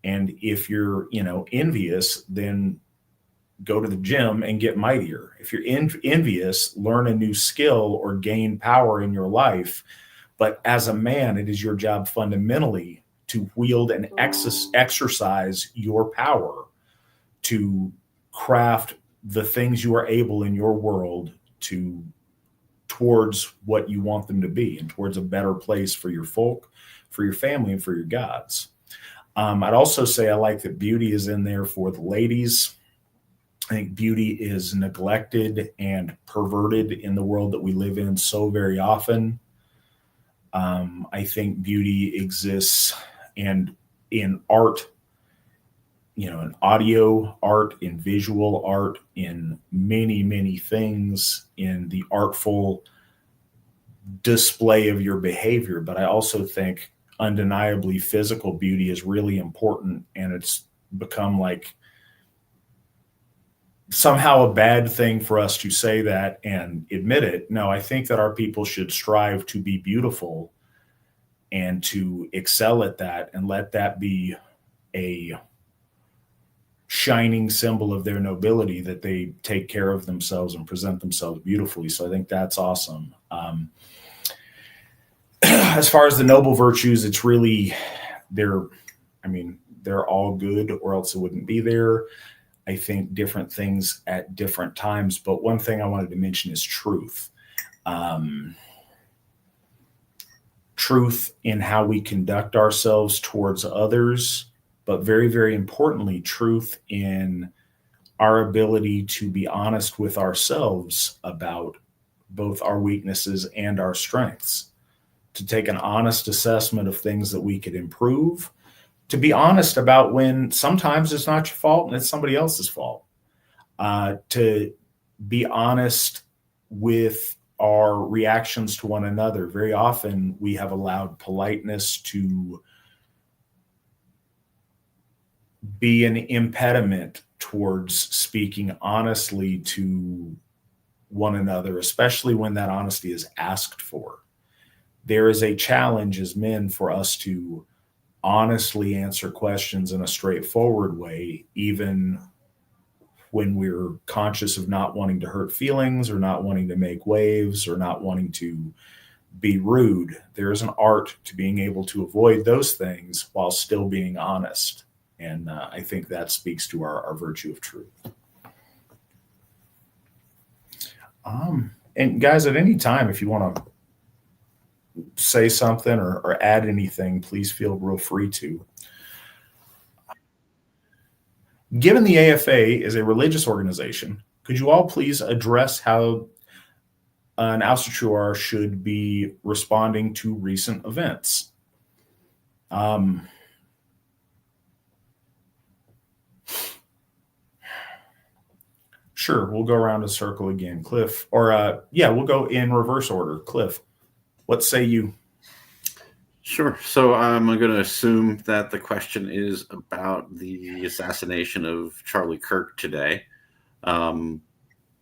Speaker 1: And if you're, envious, then go to the gym and get mightier. If you're envious, learn a new skill or gain power in your life. But as a man, it is your job fundamentally to wield and exercise your power to craft the things you are able in your world towards what you want them to be, and towards a better place for your folk, for your family, and for your gods. I'd also say I like that beauty is in there for the ladies. I think beauty is neglected and perverted in the world that we live in so very often. I think beauty exists and in art, in audio art, in visual art, in many, many things, in the artful display of your behavior. But I also think undeniably physical beauty is really important, and it's become like somehow a bad thing for us to say that and admit it. No, I think that our people should strive to be beautiful and to excel at that, and let that be a shining symbol of their nobility, that they take care of themselves and present themselves beautifully. So I think that's awesome. As far as the noble virtues, it's really, they're all good, or else it wouldn't be there. I think different things at different times. But one thing I wanted to mention is truth. Truth in how we conduct ourselves towards others, but very, very importantly, truth in our ability to be honest with ourselves about both our weaknesses and our strengths, to take an honest assessment of things that we could improve, to be honest about when sometimes it's not your fault and it's somebody else's fault, to be honest with our reactions to one another. Very often we have allowed politeness to be an impediment towards speaking honestly to one another, especially when that honesty is asked for. There is a challenge as men for us to honestly answer questions in a straightforward way, even when we're conscious of not wanting to hurt feelings, or not wanting to make waves, or not wanting to be rude. There is an art to being able to avoid those things while still being honest. And I think that speaks to our virtue of truth. And guys, at any time, if you want to say something or add anything, please feel real free to. Given the AFA is a religious organization, could you all please address how an Asatru should be responding to recent events? Sure, we'll go around a circle again. Cliff, or we'll go in reverse order. Cliff, what say you?
Speaker 4: Sure. So I'm going to assume that the question is about the assassination of Charlie Kirk today,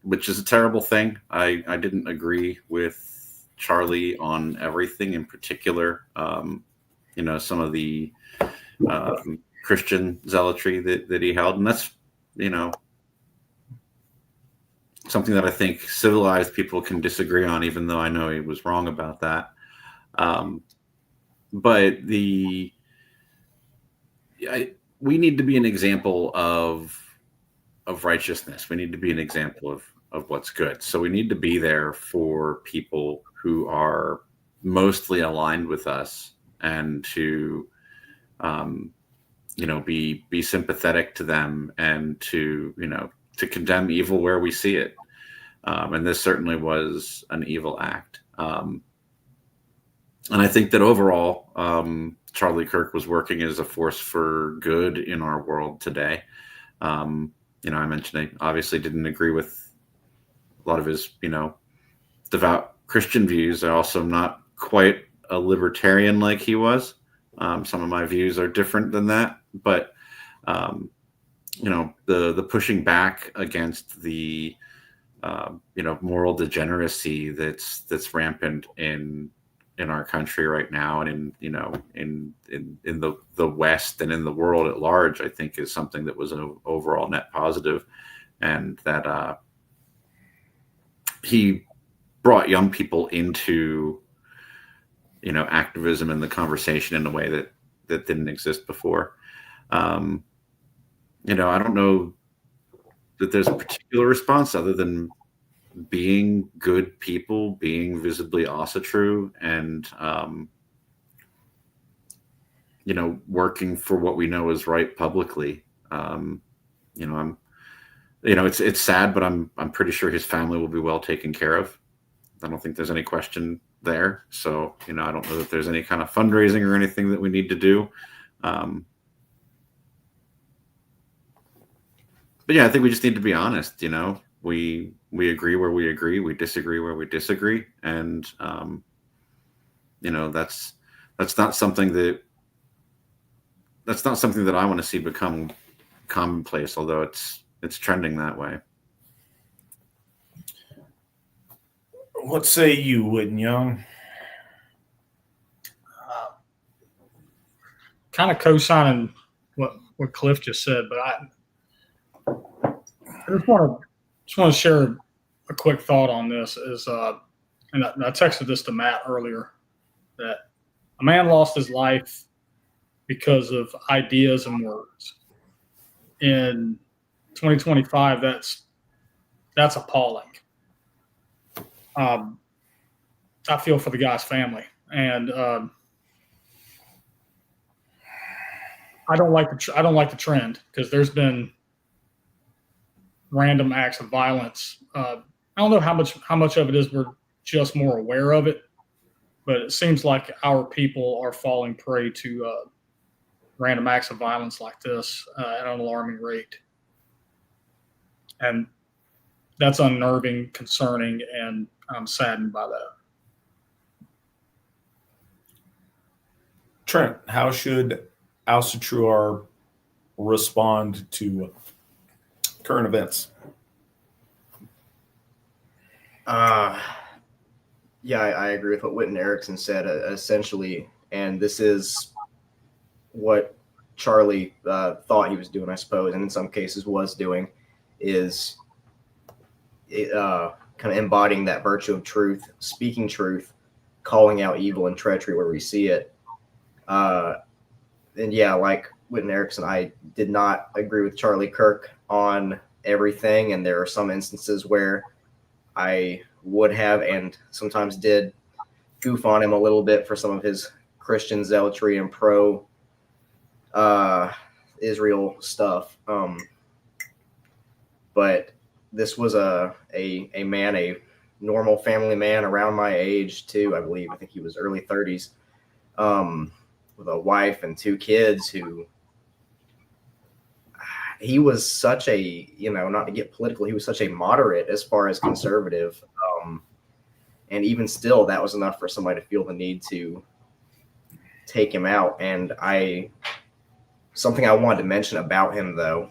Speaker 4: which is a terrible thing. I didn't agree with Charlie on everything, in particular, some of the Christian zealotry that he held. And that's, something that I think civilized people can disagree on, even though I know he was wrong about that. But we need to be an example of righteousness. We need to be an example of what's good. So we need to be there for people who are mostly aligned with us, and to be sympathetic to them, and to condemn evil where we see it. And this certainly was an evil act. And I think that overall, Charlie Kirk was working as a force for good in our world today. I mentioned I obviously didn't agree with a lot of his, devout Christian views. I also am not quite a libertarian like he was. Some of my views are different than that. But, the pushing back against the, moral degeneracy that's rampant in our country right now, and in the West and in the world at large, I think is something that was an overall net positive, and that he brought young people into activism and the conversation in a way that didn't exist before. I don't know that there's a particular response other than being good people, being visibly Asatru, and working for what we know is right publicly. It's sad, but I'm pretty sure his family will be well taken care of. I don't think there's any question there. So, I don't know that there's any kind of fundraising or anything that we need to do. But yeah, I think we just need to be honest. We agree where we agree, we disagree where we disagree, and that's not something that I want to see become commonplace, although it's trending that way.
Speaker 1: What say you, Witans Young?
Speaker 3: Kind of co-signing what Cliff just said, but I just want to share a quick thought on this. And I texted this to Matt earlier, that a man lost his life because of ideas and words. In 2025, that's appalling. I feel for the guy's family, and I don't like the trend, because there's been random acts of violence. I don't know how much of it is we're just more aware of it, but it seems like our people are falling prey to random acts of violence like this at an alarming rate, and that's unnerving, concerning, and I'm saddened by that.
Speaker 1: Trent, how should Asatru respond to current events?
Speaker 2: Yeah, I agree with what Whit and Erickson said, essentially, and this is what Charlie thought he was doing, I suppose, and in some cases was doing, is kind of embodying that virtue of truth, speaking truth, calling out evil and treachery where we see it. And yeah, like Whit and Erickson, I did not agree with Charlie Kirk on everything, and there are some instances where I would have and sometimes did goof on him a little bit for some of his Christian zealotry and pro Israel stuff. But this was a man, a normal family man around my age too, I believe. I think he was early 30s, with a wife and 2 kids, who he was such a, not to get political, he was such a moderate as far as conservative. And even still, that was enough for somebody to feel the need to take him out. And something I wanted to mention about him, though,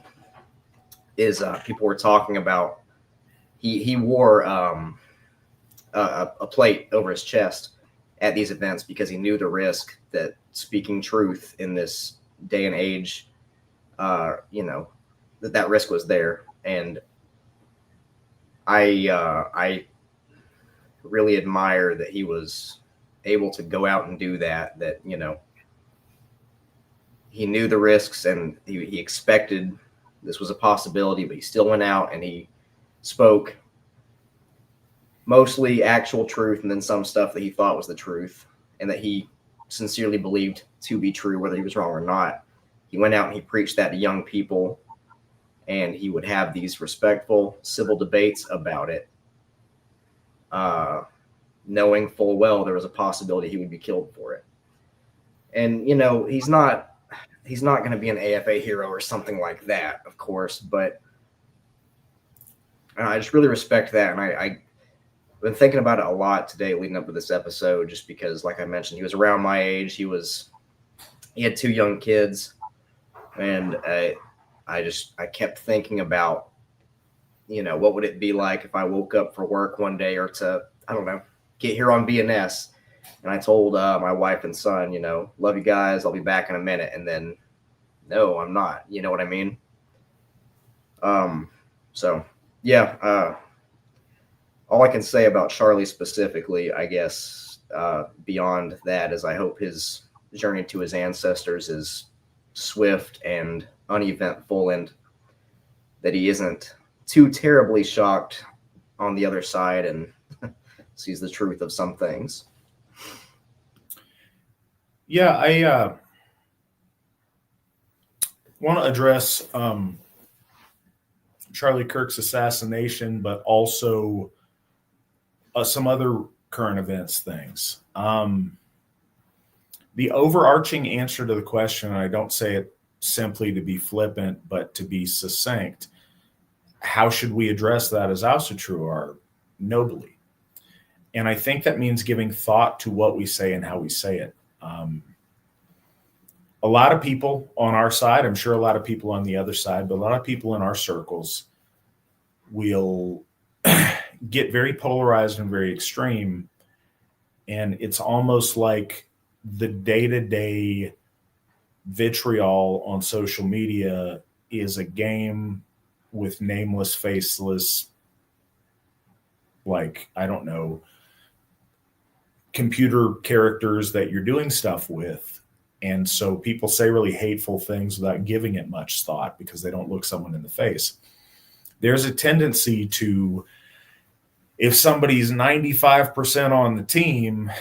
Speaker 2: is people were talking about he wore a plate over his chest at these events because he knew the risk that speaking truth in this day and age, that risk was there. And I really admire that he was able to go out and do that, he knew the risks and he expected this was a possibility, but he still went out and he spoke mostly actual truth, and then some stuff that he thought was the truth and that he sincerely believed to be true, whether he was wrong or not. He went out and he preached that to young people, and he would have these respectful civil debates about it, knowing full well there was a possibility he would be killed for it. And, he's not going to be an AFA hero or something like that, of course, but I just really respect that. And I've been thinking about it a lot today leading up to this episode, just because, like I mentioned, he was around my age. He had 2 young kids, and I kept thinking about, what would it be like if I woke up for work one day, or to, I don't know, get here on BNS. And I told my wife and son, love you guys, I'll be back in a minute. And then, no, I'm not. You know what I mean? So, yeah. All I can say about Charlie specifically, I guess, beyond that, is I hope his journey to his ancestors is swift and uneventful, and that he isn't too terribly shocked on the other side and sees the truth of some things.
Speaker 1: Yeah, want to address Charlie Kirk's assassination, but also some other current events things. The overarching answer to the question, and I don't say it simply to be flippant, but to be succinct, how should we address that as Asatru are nobly? And I think that means giving thought to what we say and how we say it. A lot of people on our side, I'm sure a lot of people on the other side, but a lot of people in our circles will get very polarized and very extreme. And it's almost like the day-to-day vitriol on social media is a game with nameless, faceless, like, I don't know, computer characters that you're doing stuff with. And so people say really hateful things without giving it much thought because they don't look someone in the face. There's a tendency to, if somebody's 95% on the team,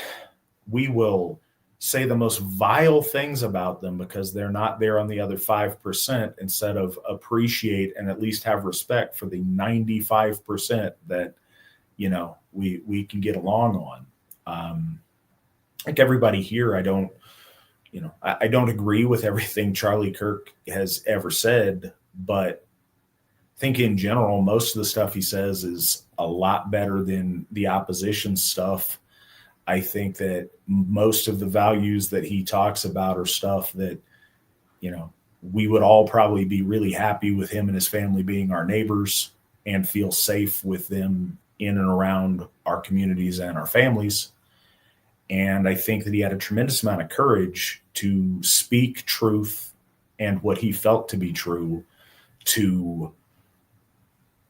Speaker 1: we will say the most vile things about them because they're not there on the other 5%, instead of appreciate and at least have respect for the 95% that, you know, we can get along on. Like everybody here, I don't agree with everything Charlie Kirk has ever said, but I think in general, most of the stuff he says is a lot better than the opposition stuff. I think that most of the values that he talks about are stuff that, you know, we would all probably be really happy with him and his family being our neighbors and feel safe with them in and around our communities and our families. And I think that he had a tremendous amount of courage to speak truth and what he felt to be true to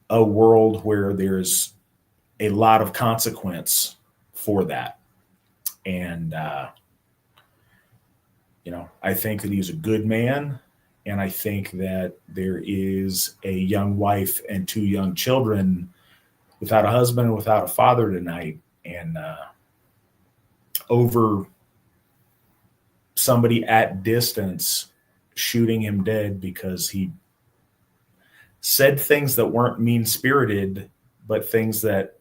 Speaker 1: a world where there's a lot of consequence for that. And, I think that he's a good man. And I think that there is a young wife and 2 young children without a husband and without a father tonight. And over somebody at distance shooting him dead because he said things that weren't mean-spirited, but things that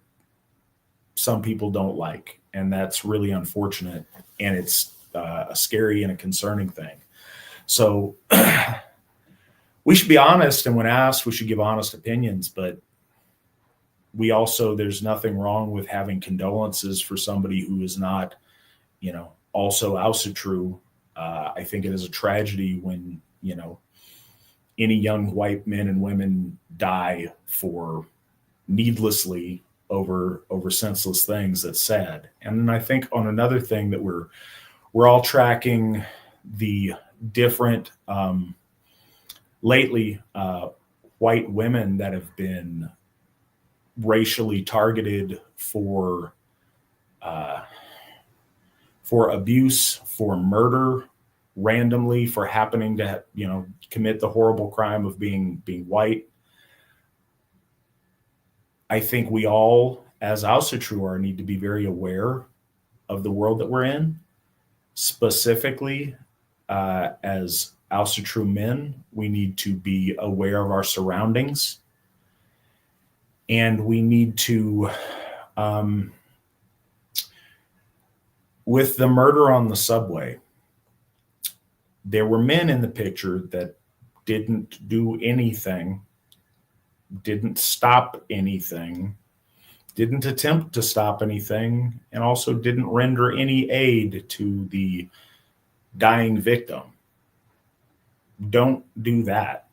Speaker 1: some people don't like. And that's really unfortunate. And it's a scary and a concerning thing. So we should be honest. And when asked, we should give honest opinions. But we also, there's nothing wrong with having condolences for somebody who is not, also Asatru. I think it is a tragedy when, any young white men and women die for needlessly over senseless things. That's sad. And then I think on another thing that we're all tracking the different lately white women that have been racially targeted for abuse, for murder, randomly, for happening to commit the horrible crime of being white. I think we all, as Asatru, need to be very aware of the world that we're in. Specifically, as Asatru men, we need to be aware of our surroundings, and we need to, with the murder on the subway, there were men in the picture that didn't do anything, didn't stop anything, didn't attempt to stop anything, and also didn't render any aid to the dying victim. Don't do that.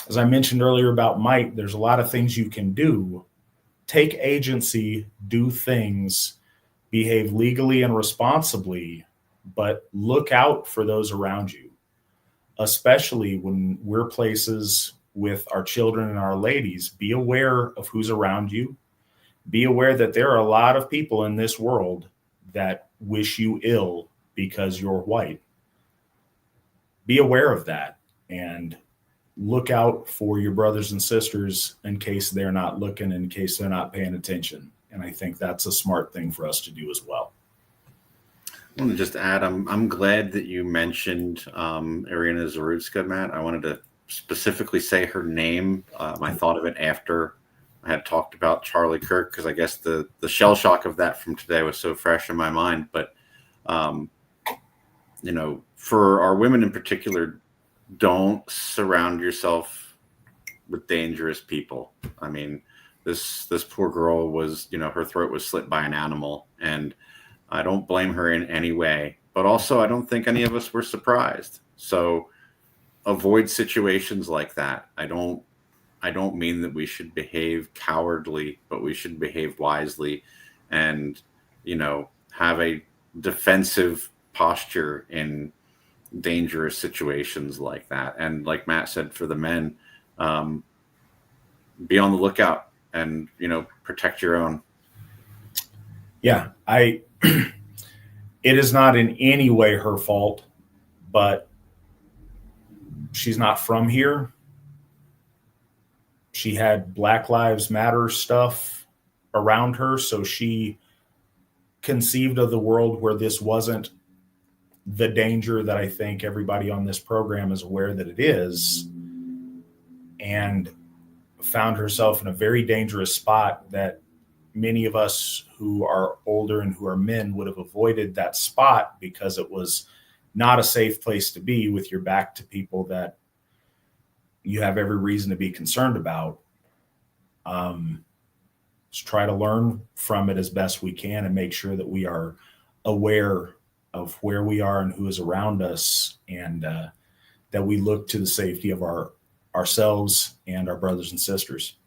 Speaker 1: As I mentioned earlier about might, there's a lot of things you can do. Take agency, do things, behave legally and responsibly, but look out for those around you, especially when we're places with our children and our ladies. Be aware of who's around you. Be aware that there are a lot of people in this world that wish you ill because you're white. Be aware of that and look out for your brothers and sisters in case they're not looking, in case they're not paying attention. And I think that's a smart thing for us to do as well.
Speaker 4: I want to just add, I'm glad that you mentioned Irina Zarutska, Matt. I wanted to specifically say her name. I thought of it after I had talked about Charlie Kirk, because I guess the shell shock of that from today was so fresh in my mind. But for our women in particular, don't surround yourself with dangerous people. I mean, this poor girl was, her throat was slit by an animal, and I don't blame her in any way, but also I don't think any of us were surprised. So avoid situations like that. I don't mean that we should behave cowardly, but we should behave wisely and, have a defensive posture in dangerous situations like that. And like Matt said, for the men, be on the lookout and, protect your own.
Speaker 1: Yeah, it is not in any way her fault, but she's not from here. She had Black Lives Matter stuff around her, so she conceived of the world where this wasn't the danger that I think everybody on this program is aware that it is, and found herself in a very dangerous spot that many of us who are older and who are men would have avoided that spot because it was not a safe place to be with your back to people that you have every reason to be concerned about. Just try to learn from it as best we can and make sure that we are aware of where we are and who is around us, and that we look to the safety of ourselves and our brothers and sisters.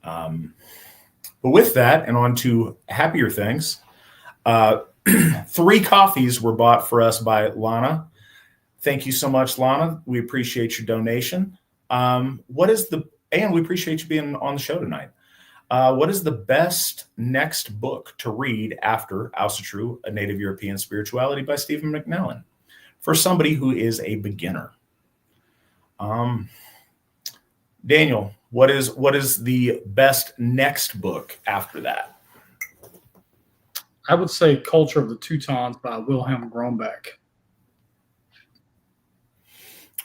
Speaker 1: But with that, and on to happier things, 3 coffees were bought for us by Lana. Thank you so much, Lana. We appreciate your donation. And we appreciate you being on the show tonight. What is the best next book to read after Asatru, A Native European Spirituality by Stephen McNellan, for somebody who is a beginner? Daniel, what is the best next book after that?
Speaker 3: I would say Culture of the Teutons by Wilhelm Grombeck.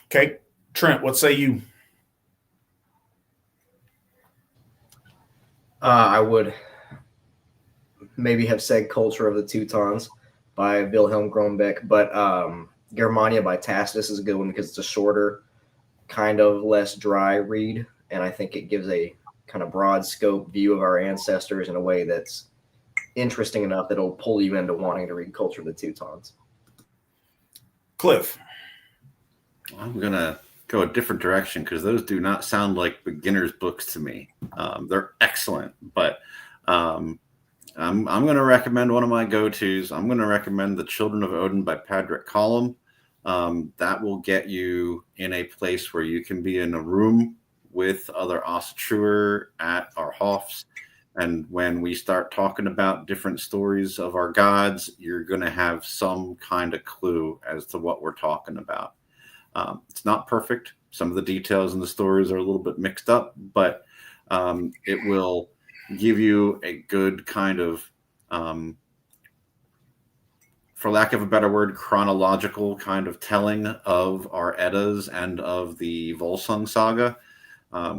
Speaker 1: Okay. Trent, what say you?
Speaker 2: I would maybe have said Culture of the Teutons by Wilhelm Grombeck, but Germania by Tacitus is a good one because it's a shorter, kind of less dry read, and I think it gives a kind of broad scope view of our ancestors in a way that's interesting enough that it'll pull you into wanting to read Culture of the Teutons.
Speaker 1: Cliff.
Speaker 4: I'm going to go a different direction because those do not sound like beginner's books to me. They're excellent, but I'm going to recommend one of my go-tos. I'm going to recommend The Children of Odin by Padraig Colum. That will get you in a place where you can be in a room with other Asatruer at our hofs. And when we start talking about different stories of our gods, you're going to have some kind of clue as to what we're talking about. It's not perfect. Some of the details in the stories are a little bit mixed up, but it will give you a good kind of, for lack of a better word, chronological kind of telling of our Eddas and of the Volsung saga,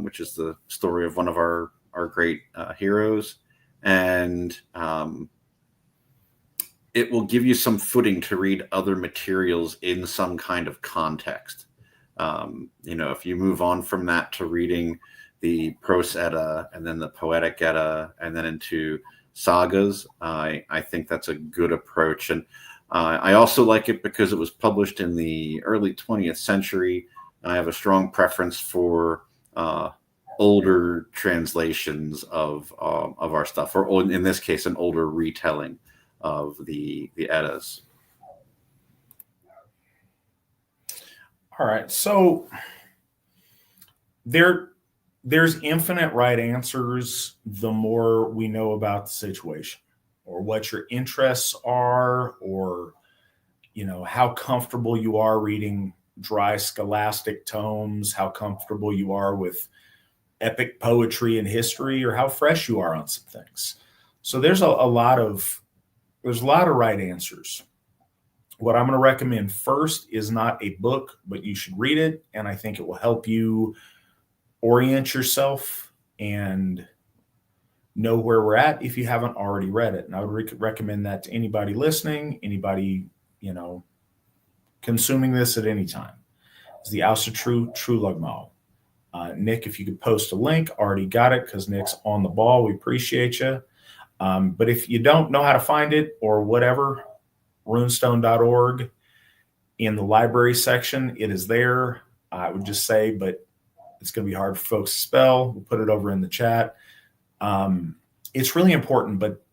Speaker 4: which is the story of one of our great heroes. And it will give you some footing to read other materials in some kind of context. If you move on from that to reading the Prose Edda and then the Poetic Edda and then into sagas, I think that's a good approach. And I also like it because it was published in the early 20th century. I have a strong preference for older translations of our stuff, or in this case, an older retelling of the Eddas.
Speaker 1: All right. So there's infinite right answers the more we know about the situation, or what your interests are, or how comfortable you are reading dry scholastic tomes, how comfortable you are with epic poetry and history, or how fresh you are on some things. So there's a lot of there's a lot of right answers. What I'm going to recommend first is not a book, but you should read it. And I think it will help you orient yourself and know where we're at if you haven't already read it. And I would recommend that to anybody listening, anybody, consuming this at any time. It's the Ásatrú-Centered. Nick, if you could post a link, already got it because Nick's on the ball. We appreciate you. But if you don't know how to find it or whatever, runestone.org in the library section, it is there. I would just say, but it's going to be hard for folks to spell. We'll put it over in the chat. It's really important, but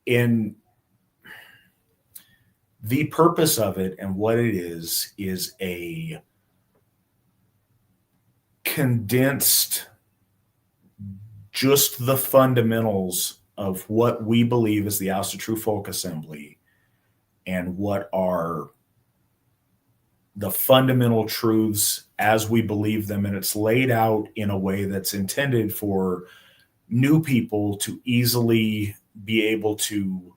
Speaker 1: in the purpose of it and what it is a condensed, just the fundamentals of what we believe is the Asatru Folk Assembly and what are the fundamental truths as we believe them. And it's laid out in a way that's intended for new people to easily be able to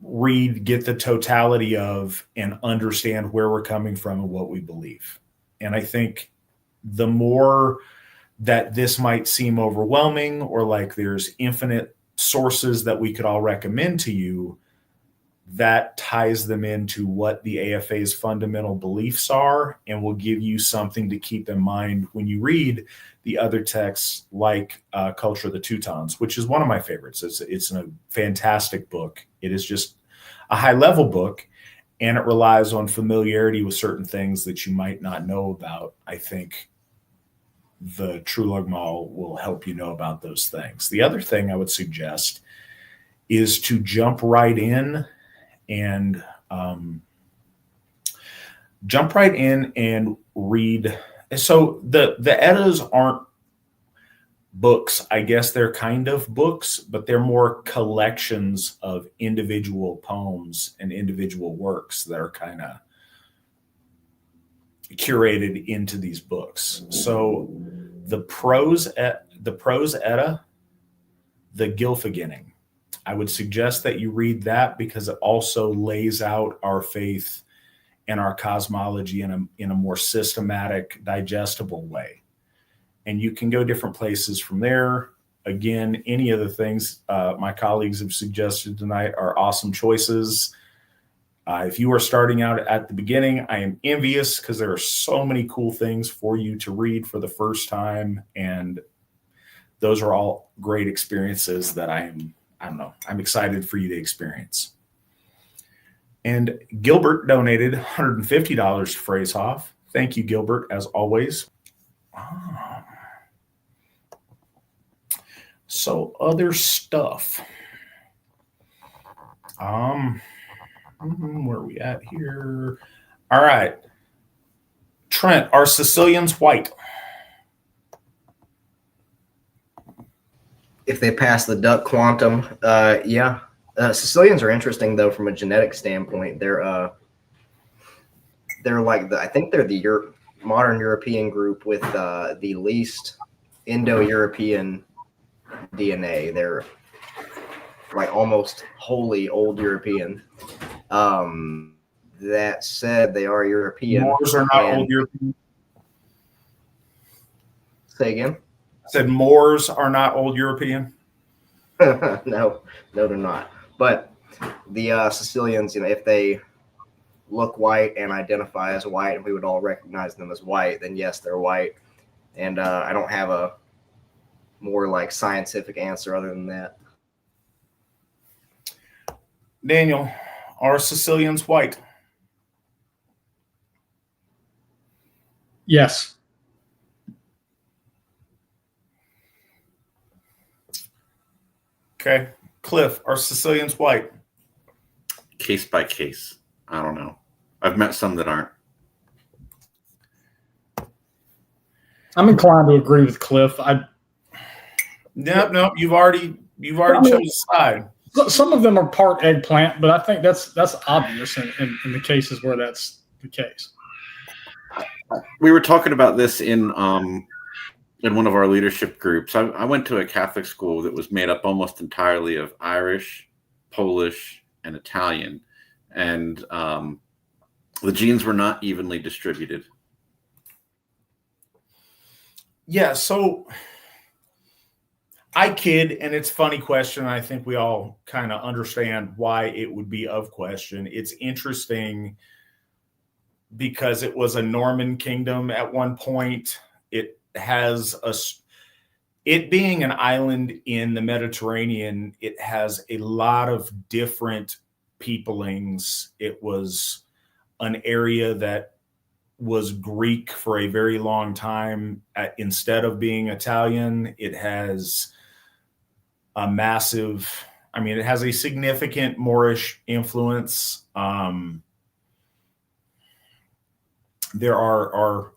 Speaker 1: read, get the totality of, and understand where we're coming from and what we believe. And I think the more that this might seem overwhelming or like there's infinite sources that we could all recommend to you, that ties them into what the AFA's fundamental beliefs are and will give you something to keep in mind when you read the other texts like Culture of the Teutons, which is one of my favorites. It's a fantastic book. It is just a high-level book, and it relies on familiarity with certain things that you might not know about. I think the Trulagmal will help you know about those things. The other thing I would suggest is to jump right in and read. So the Eddas aren't books. I guess they're kind of books, but they're more collections of individual poems and individual works that are kind of curated into these books. So the prose Edda, the Gylfaginning, I would suggest that you read that because it also lays out our faith and our cosmology in a more systematic, digestible way. And you can go different places from there. Again, any of the things my colleagues have suggested tonight are awesome choices. If you are starting out at the beginning, I am envious because there are so many cool things for you to read for the first time. And those are all great experiences that I'm excited for you to experience. And Gilbert donated $150 to Phrasehoff. Thank you, Gilbert, as always. So other stuff. Where are we at here? All right. Trent, are Sicilians white?
Speaker 2: If they pass the duck quantum, yeah. Sicilians are interesting though from a genetic standpoint. They're like I think they're the modern European group with the least Indo-European DNA. They're like almost wholly old European. That said, they are European.
Speaker 1: Moors are not old European.
Speaker 2: Say again?
Speaker 1: I said Moors are not old European.
Speaker 2: No, they're not. But the Sicilians, if they look white and identify as white, and we would all recognize them as white, then yes, they're white. And I don't have a more like scientific answer other than that.
Speaker 1: Daniel, are Sicilians white?
Speaker 3: Yes.
Speaker 1: Okay. Cliff, are Sicilians white?
Speaker 4: Case by case. I don't know. I've met some that aren't.
Speaker 3: I'm inclined to agree with Cliff.
Speaker 1: No, you've already chose a side.
Speaker 3: Some of them are part eggplant, but I think that's obvious in the cases where that's the case.
Speaker 4: We were talking about this in in one of our leadership groups. I went to a Catholic school that was made up almost entirely of Irish, Polish, and Italian, and the genes were not evenly distributed.
Speaker 1: Yeah, so I kid, and it's a funny question. I think we all kind of understand why it would be of question. It's interesting because it was a Norman kingdom at one point. It has it being an island in the Mediterranean, it has a lot of different peoplings. It was an area that was Greek for a very long time. Instead of being Italian, it has a massive, it has a significant Moorish influence. There are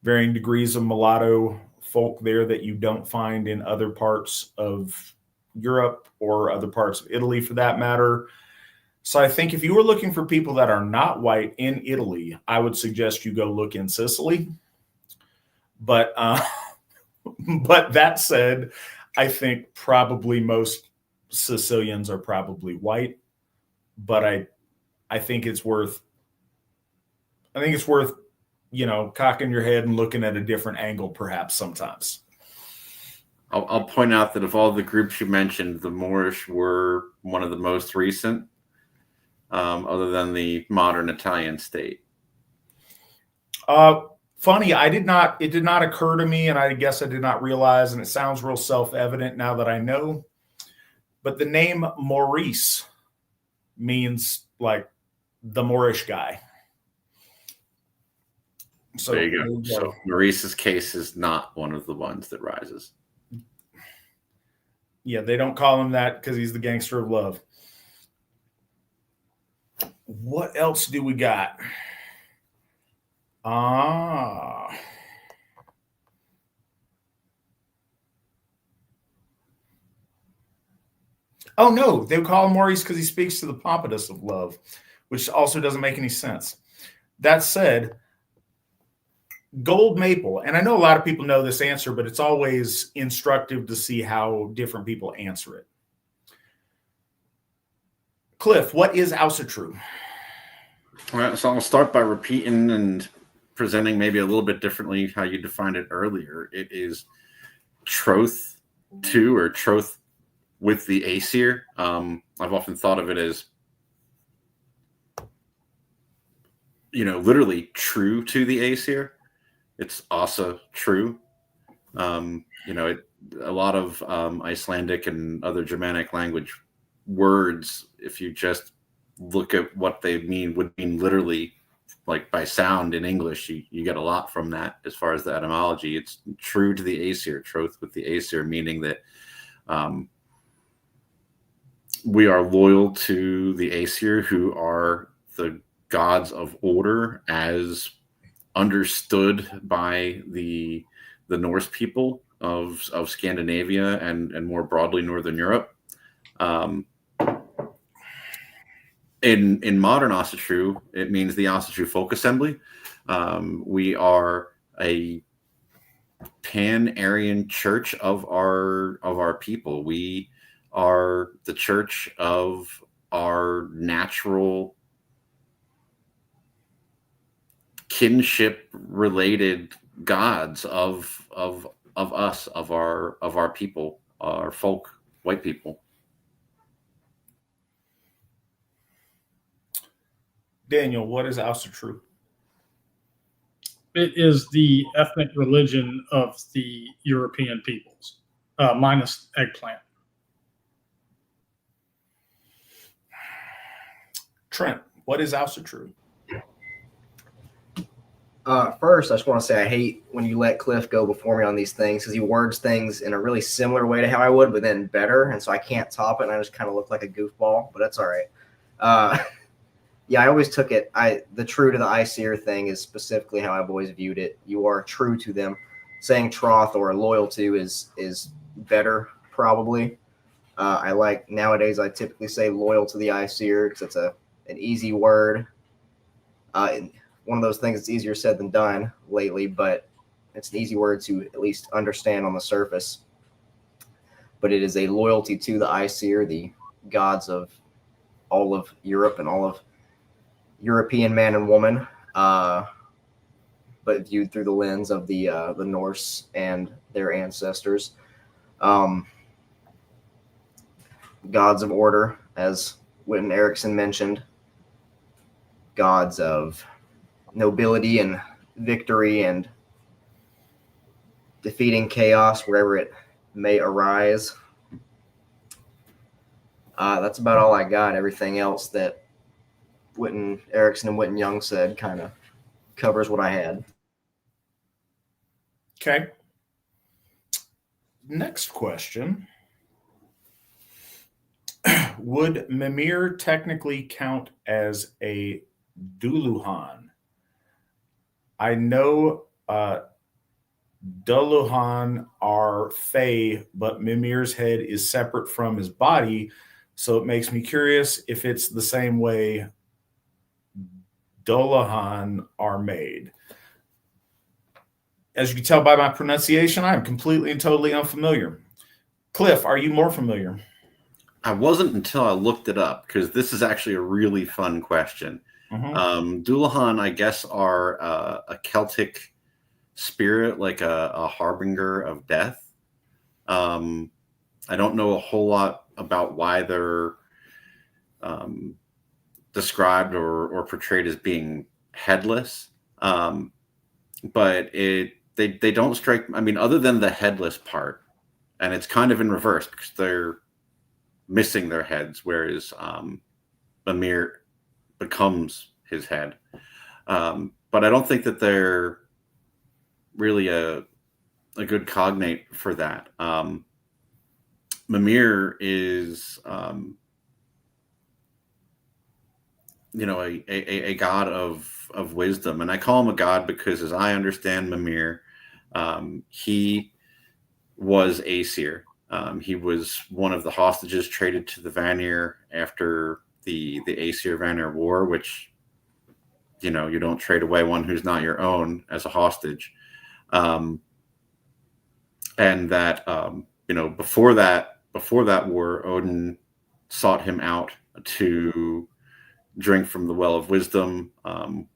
Speaker 1: varying degrees of mulatto folk there that you don't find in other parts of Europe or other parts of Italy for that matter. So I think if you were looking for people that are not white in Italy, I would suggest you go look in Sicily. But but that said, I think probably most Sicilians are probably white. But I think it's worth cocking your head and looking at a different angle perhaps sometimes.
Speaker 4: I'll point out that of all the groups you mentioned, the Moorish were one of the most recent, other than the modern Italian state.
Speaker 1: Funny, it did not occur to me, and I guess I did not realize, and it sounds real self-evident now that I know, but the name Maurice means like the Moorish guy. So
Speaker 4: there you go. So Maurice's case is not one of the ones that rises.
Speaker 1: Yeah, they don't call him that because he's the gangster of love. What else do we got? Oh no, they call him Maurice because he speaks to the pompatus of love, which also doesn't make any sense. That said, gold maple, and I know a lot of people know this answer, but it's always instructive to see how different people answer it. Cliff, what is Asatru?
Speaker 4: All right, so I'll start by repeating and presenting maybe a little bit differently how you defined it earlier. It is troth to or troth with the Aesir. I've often thought of it as, literally true to the Aesir. It's Asatru. A lot of Icelandic and other Germanic language words, if you just look at what they mean, would mean literally, like by sound in English. You get a lot from that as far as the etymology. It's true to the Aesir, troth with the Aesir, meaning that we are loyal to the Aesir, who are the gods of order as understood by the Norse people of Scandinavia and more broadly Northern Europe. In modern Asatru, it means the Asatru Folk Assembly. We are a pan-Aryan church of our people. We are the church of our natural kinship related gods of us, of our people, our folk, white people.
Speaker 1: Daniel, what is Asatru?
Speaker 3: It is the ethnic religion of the European peoples, minus eggplant.
Speaker 1: Trent, what is Asatru?
Speaker 2: First, I just want to say I hate when you let Cliff go before me on these things because he words things in a really similar way to how I would, but then better, and so I can't top it, and I just kind of look like a goofball, but that's all right. Yeah, I always took it. The true to the Aesir thing is specifically how I've always viewed it. You are true to them. Saying troth or loyal to is better, probably. Nowadays, I typically say loyal to the Aesir because it's an easy word. One of those things that's easier said than done lately, but it's an easy word to at least understand on the surface, but it is a loyalty to the Aesir, the gods of all of Europe and all of European man and woman, but viewed through the lens of the Norse and their ancestors. Gods of order, as Wittan Erickson mentioned, gods of nobility and victory and defeating chaos wherever it may arise. That's about all I got. Everything else that Wittan Erickson and Wittan Young said kind of covers what I had.
Speaker 1: Okay. Next question. Would Mimir technically count as a Dullahan? I know Dullahan are Fae, but Mimir's head is separate from his body, so it makes me curious if it's the same way Dullahan are made. As you can tell by my pronunciation, I am completely and totally unfamiliar. Cliff, are you more familiar?
Speaker 4: I wasn't until I looked it up, because this is actually a really fun question. Dullahan, I guess, are a Celtic spirit, like a harbinger of death. I don't know a whole lot about why they're described or portrayed as being headless, but they don't strike. I mean, other than the headless part, and it's kind of in reverse because they're missing their heads, whereas Mimir becomes his head. But I don't think that they're really a good cognate for that. Mimir is, a god of wisdom, and I call him a god because, as I understand Mimir, he was Aesir. He was one of the hostages traded to the Vanir after the Aesir-Vanir War, which, you don't trade away one who's not your own as a hostage. And that, before that war, Odin sought him out to drink from the well of wisdom,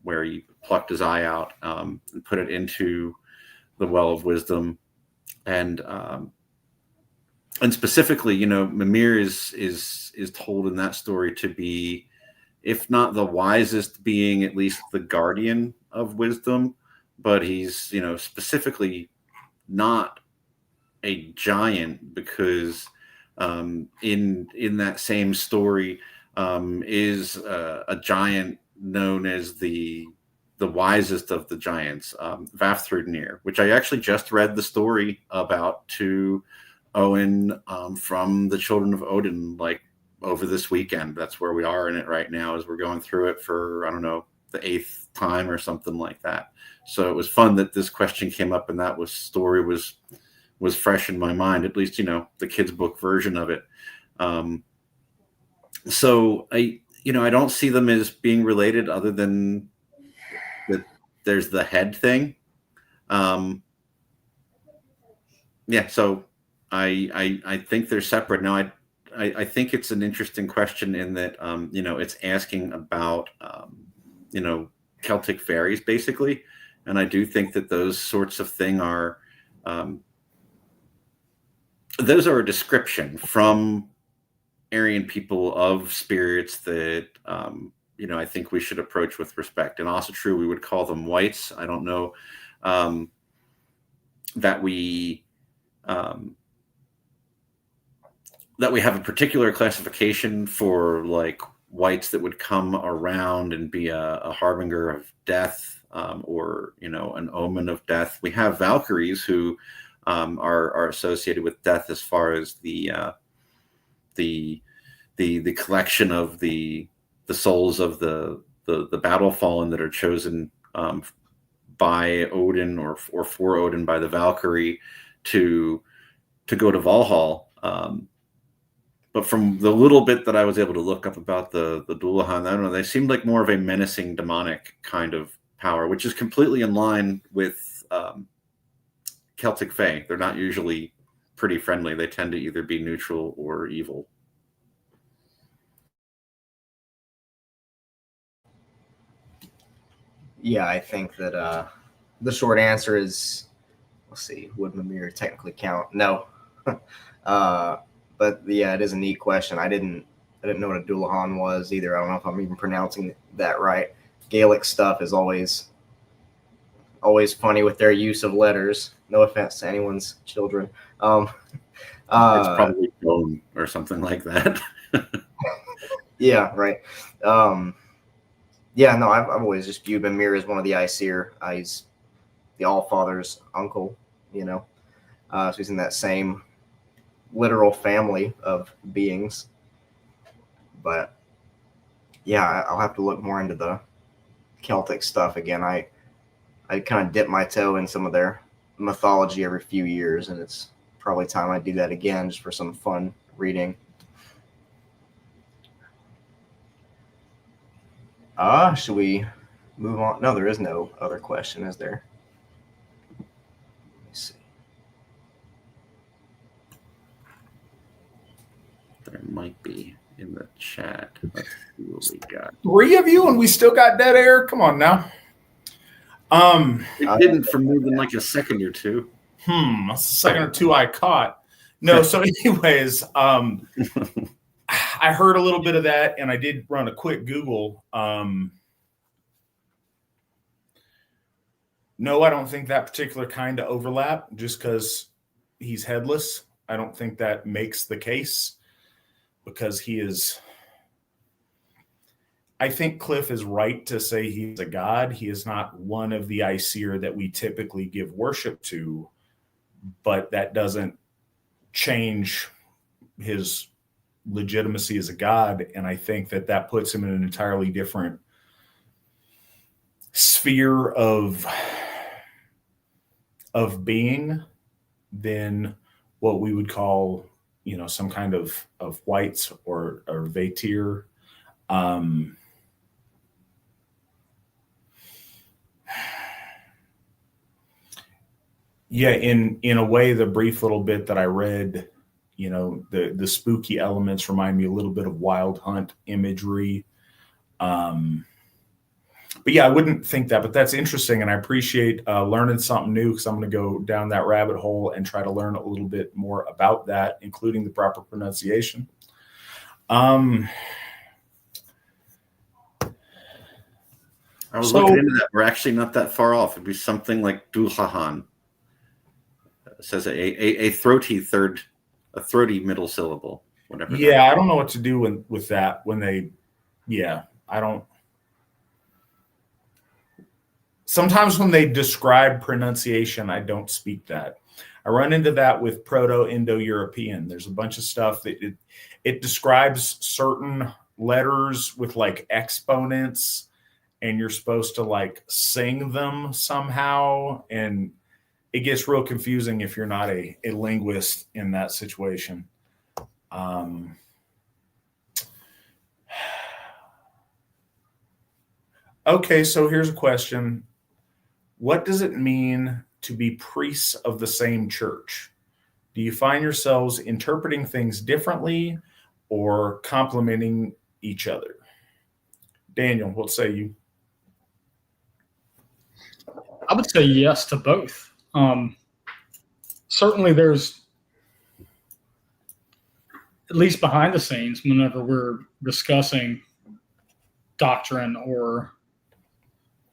Speaker 4: where he plucked his eye out and put it into the well of wisdom. And specifically, Mimir is told in that story to be, if not the wisest being, at least the guardian of wisdom. But he's, specifically not a giant, because in that same story is a giant known as the wisest of the giants, Vafthrudnir, which I actually just read the story about to Owen from the Children of Odin, like over this weekend. That's where we are in it right now, as we're going through it for, I don't know, the 8th time or something like that. So it was fun that this question came up, and that story was fresh in my mind, at least, the kids' book version of it. So I don't see them as being related, other than that there's the head thing. So I think they're separate. Now, I think it's an interesting question in that, it's asking about, Celtic fairies, basically. And I do think that those sorts of thing are, those are a description from Aryan people of spirits that, I think we should approach with respect. In Asatru, we would call them whites. I don't know that we have a particular classification for, like, whites that would come around and be a harbinger of death, or an omen of death. We have Valkyries who are associated with death, as far as the collection of the souls of the battle fallen that are chosen by Odin or for Odin by the Valkyrie to go to Valhall. But from the little bit that I was able to look up about the Dullahan, I don't know, they seemed like more of a menacing demonic kind of power, which is completely in line with Celtic Fae. They're not usually pretty friendly. They tend to either be neutral or evil.
Speaker 2: Yeah, I think that the short answer is, let's see, would Mimir technically count? No. But yeah, it is a neat question. I didn't know what a Dullahan was either. I don't know if I'm even pronouncing that right. Gaelic stuff is always funny with their use of letters. No offense to anyone's children.
Speaker 4: It's probably bone or something like that.
Speaker 2: Yeah, right. Yeah, no, I've always just viewed Mimir as one of the Aesir. He's the Allfather's uncle, so he's in that same literal family of beings. But yeah, I'll have to look more into the Celtic stuff again. I kind of dip my toe in some of their mythology every few years, and it's probably time I do that again just for some fun reading. Should we move on? No, there is no other question, is there? Let me see.
Speaker 4: There might be in the chat. Let's see what we got.
Speaker 1: 3 of you, and we still got dead air. Come on now.
Speaker 4: It didn't for more than like a second or two.
Speaker 1: That's the second or two I caught. No, so anyways, I heard a little bit of that, and I did run a quick Google. No, I don't think that particular kind of overlap, just because he's headless. I don't think that makes the case, because he is. I think Cliff is right to say he's a god. He is not one of the Aesir that we typically give worship to, but that doesn't change his legitimacy as a god. And I think that puts him in an entirely different sphere of being than what we would call, some kind of whites or Vatir. Yeah, in a way, the brief little bit that I read, the spooky elements remind me a little bit of Wild Hunt imagery. But yeah, I wouldn't think that, but that's interesting. And I appreciate learning something new, because I'm going to go down that rabbit hole and try to learn a little bit more about that, including the proper pronunciation.
Speaker 4: I was looking into that. We're actually not that far off. It'd be something like Dullahan. It says a throaty middle syllable, whatever.
Speaker 1: Yeah, I don't know what to do with that when they. Yeah, I don't. Sometimes when they describe pronunciation, I don't speak that. I run into that with Proto-Indo-European. There's a bunch of stuff that it describes certain letters with like exponents, and you're supposed to like sing them somehow, and it gets real confusing if you're not a linguist in that situation. Okay, so here's a question. What does it mean to be priests of the same church? Do you find yourselves interpreting things differently or complementing each other? Daniel, what say you?
Speaker 3: I would say yes to both. Certainly there's, at least behind the scenes, whenever we're discussing doctrine or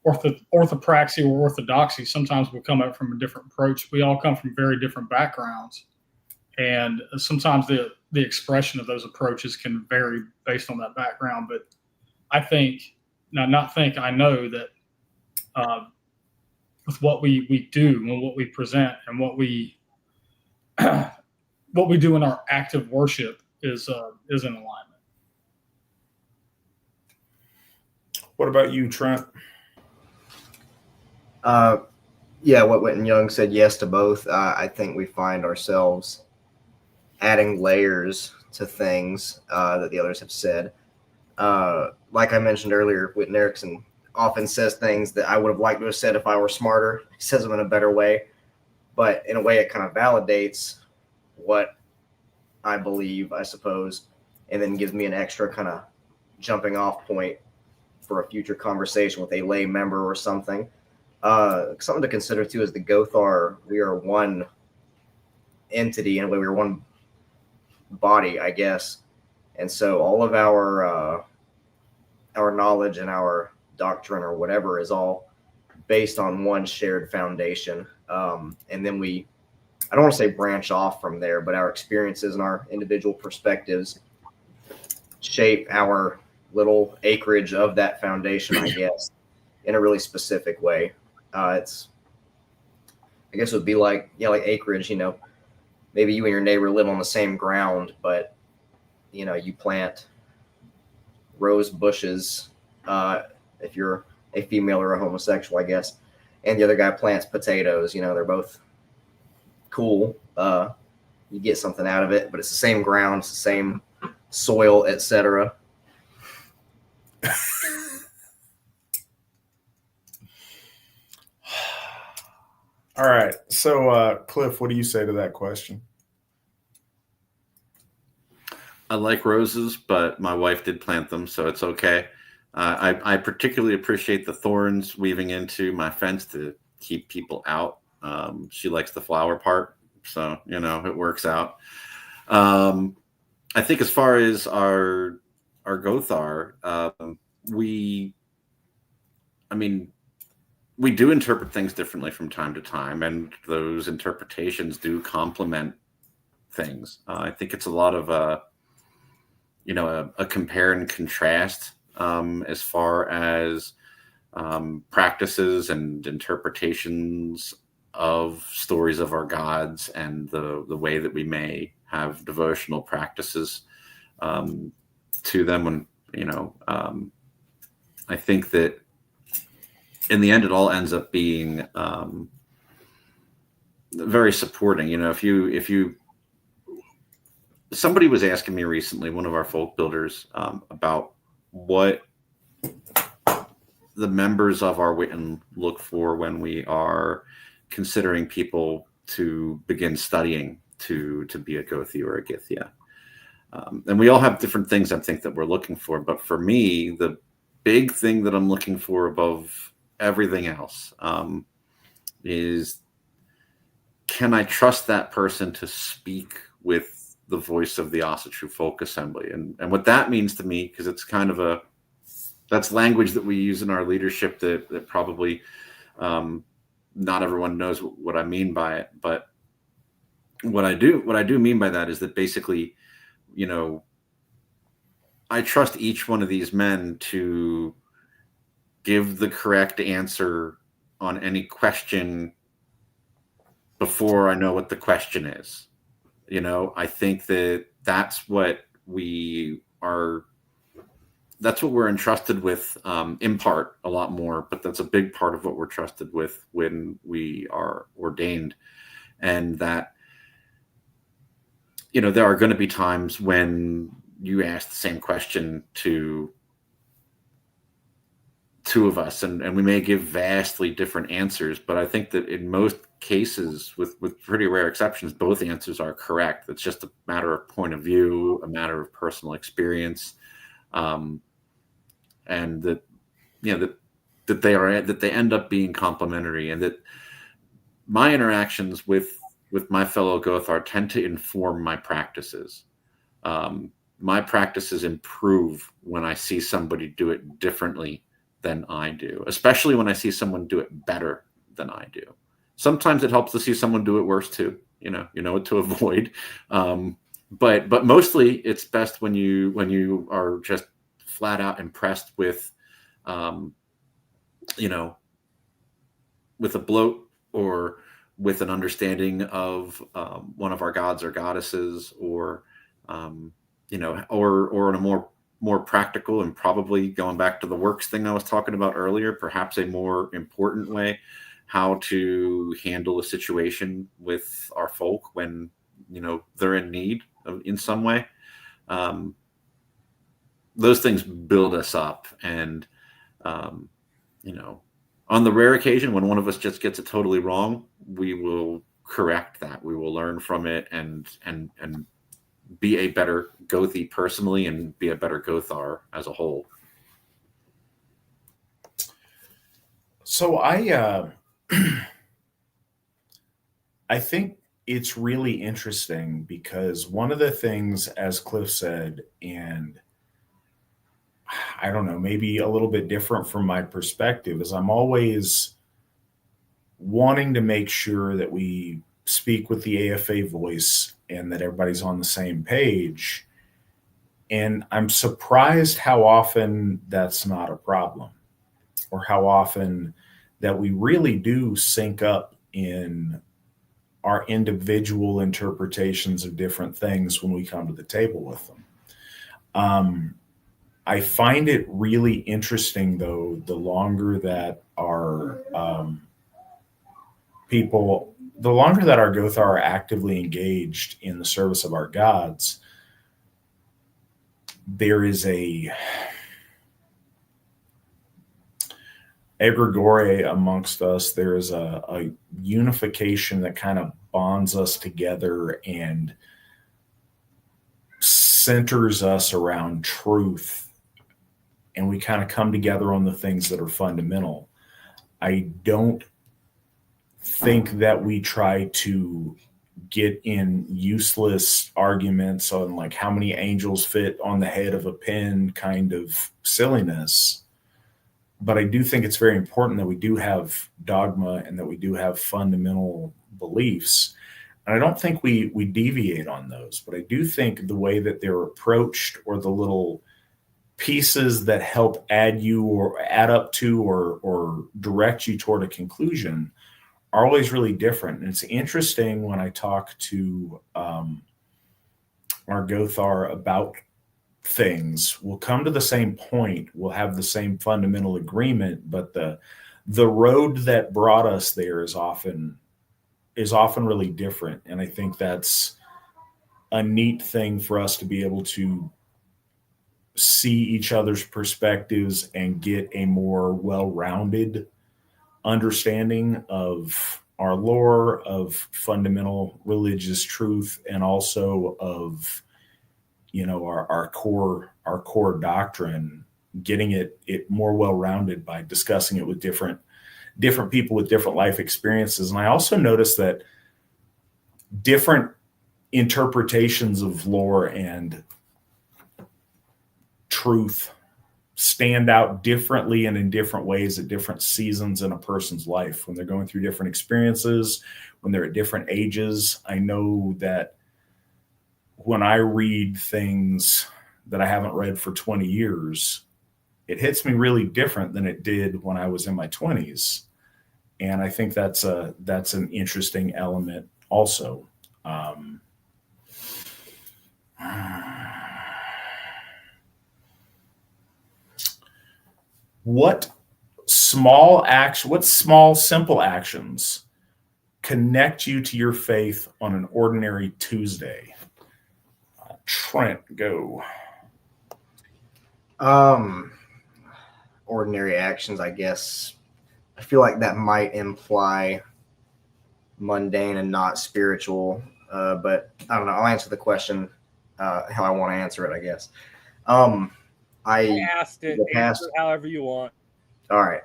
Speaker 3: orthopraxy or orthodoxy, sometimes we come at it from a different approach. We all come from very different backgrounds, and sometimes the expression of those approaches can vary based on that background. But I know that with what we do and what we present and what we do in our active worship is in alignment.
Speaker 1: What about you, Trent?
Speaker 2: Yeah, what Witans Young said, yes to both. I think we find ourselves adding layers to things that the others have said. Like I mentioned earlier, Wittan Erickson often says things that I would have liked to have said if I were smarter. He says them in a better way. but in a way it kind of validates what I believe, I suppose, and then gives me an extra kind of jumping off point for a future conversation with a lay member or something. Something to consider too is the Gothar. We are one entity in a way. We're one body, I guess, and so all of our knowledge and our doctrine or whatever is all based on one shared foundation. And then I don't want to say branch off from there, but our experiences and our individual perspectives shape our little acreage of that foundation, I guess, in a really specific way. I guess it would be like acreage, maybe you and your neighbor live on the same ground, but, you plant rose bushes, if you're a female or a homosexual, I guess, and the other guy plants potatoes, they're both cool. You get something out of it, but it's the same ground, it's the same soil, etc.
Speaker 1: All right. So, Cliff, what do you say to that question?
Speaker 4: I like roses, but my wife did plant them, so it's okay. I particularly appreciate the thorns weaving into my fence to keep people out. She likes the flower part, so it works out. I think as far as our Gothar, we do interpret things differently from time to time, and those interpretations do complement things. I think it's a lot of a compare and contrast as far as practices and interpretations of stories of our gods, and the way that we may have devotional practices to them. And I think that in the end, it all ends up being very supporting. If somebody was asking me recently, one of our folk builders, about what the members of our Witan look for when we are considering people to begin studying to be a Gothi or a Githya. And we all have different things, I think, that we're looking for. But for me, the big thing that I'm looking for above everything else is, can I trust that person to speak with the voice of the Asatru Folk Assembly? And what that means to me, because it's kind of that's language that we use in our leadership that probably not everyone knows what I mean by it. But what I do mean by that is that basically, I trust each one of these men to give the correct answer on any question before I know what the question is. I think that's what we're entrusted with, in part a lot more, but that's a big part of what we're trusted with when we are ordained. And that, there are going to be times when you ask the same question to two of us, and we may give vastly different answers, but I think that in most cases, with pretty rare exceptions, both answers are correct. It's just a matter of point of view, a matter of personal experience, and that that they end up being complementary, and that my interactions with my fellow Gothar tend to inform my practices. My practices improve when I see somebody do it differently than I do, especially when I see someone do it better than I do. Sometimes it helps to see someone do it worse too. You know what to avoid. But mostly it's best when you are just flat out impressed with, with a bloat, or with an understanding of one of our gods or goddesses, or or in a more practical, and probably going back to the works thing I was talking about earlier, perhaps a more important way, how to handle a situation with our folk when they're in need in some way. Those things build us up, and on the rare occasion when one of us just gets it totally wrong, we will correct that. We will learn from it and be a better Gothi personally and be a better Gothar as a whole.
Speaker 1: So I think it's really interesting because one of the things, as Cliff said, and I don't know, maybe a little bit different from my perspective, is I'm always wanting to make sure that we speak with the AFA voice and that everybody's on the same page. And I'm surprised how often that's not a problem, or how often that we really do sync up in our individual interpretations of different things when we come to the table with them. I find it really interesting, though, the longer that our the longer that our Gothar are actively engaged in the service of our gods, there is a egregore amongst us. There is a unification that kind of bonds us together and centers us around truth. And we kind of come together on the things that are fundamental. I don't think that we try to get in useless arguments on like how many angels fit on the head of a pin kind of silliness. But I do think it's very important that we do have dogma and that we do have fundamental beliefs. And I don't think we deviate on those, but I do think the way that they're approached, or the little pieces that help add you or add up to or direct you toward a conclusion, are always really different. And it's interesting when I talk to our Gothar about things, we'll come to the same point, we'll have the same fundamental agreement, but the road that brought us there is often really different. And I think that's a neat thing for us to be able to see each other's perspectives and get a more well-rounded understanding of our lore, of fundamental religious truth, and also of, you know, our core doctrine, getting it more well-rounded by discussing it with different people with different life experiences. And I also noticed that different interpretations of lore and truth stand out differently and in different ways at different seasons in a person's life, when they're going through different experiences, when they're at different ages. I know that when I read things that I haven't read for 20 years, it hits me really different than it did when I was in my 20s. And I think that's an interesting element also. What small, simple actions connect you to your faith on an ordinary Tuesday? Trent, go.
Speaker 2: Ordinary actions, I guess. I feel like that might imply mundane and not spiritual, but I don't know. I'll answer the question how I want to answer it, I guess. I
Speaker 5: asked it. Answer however you want.
Speaker 2: All right.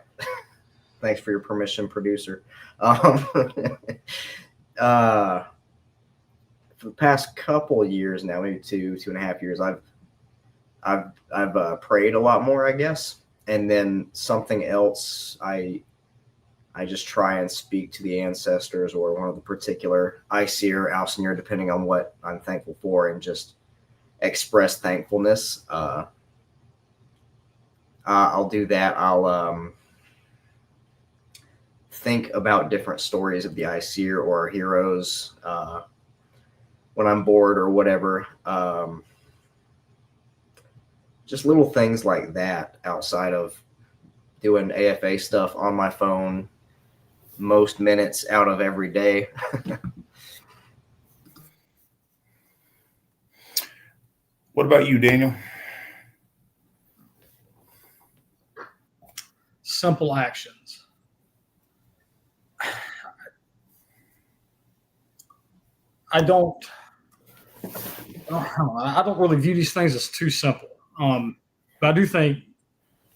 Speaker 2: Thanks for your permission, producer. For the past couple of years now, maybe 2.5 years, I've prayed a lot more, I guess. And then something else, I just try and speak to the ancestors or one of the particular Aesir or Alcynor, depending on what I'm thankful for, and just express thankfulness. I'll do that. I'll think about different stories of the Aesir or our heroes when I'm bored or whatever. Just little things like that outside of doing AFA stuff on my phone most minutes out of every day.
Speaker 1: What about you, Daniel?
Speaker 3: Simple actions. I don't really view these things as too simple. But I do think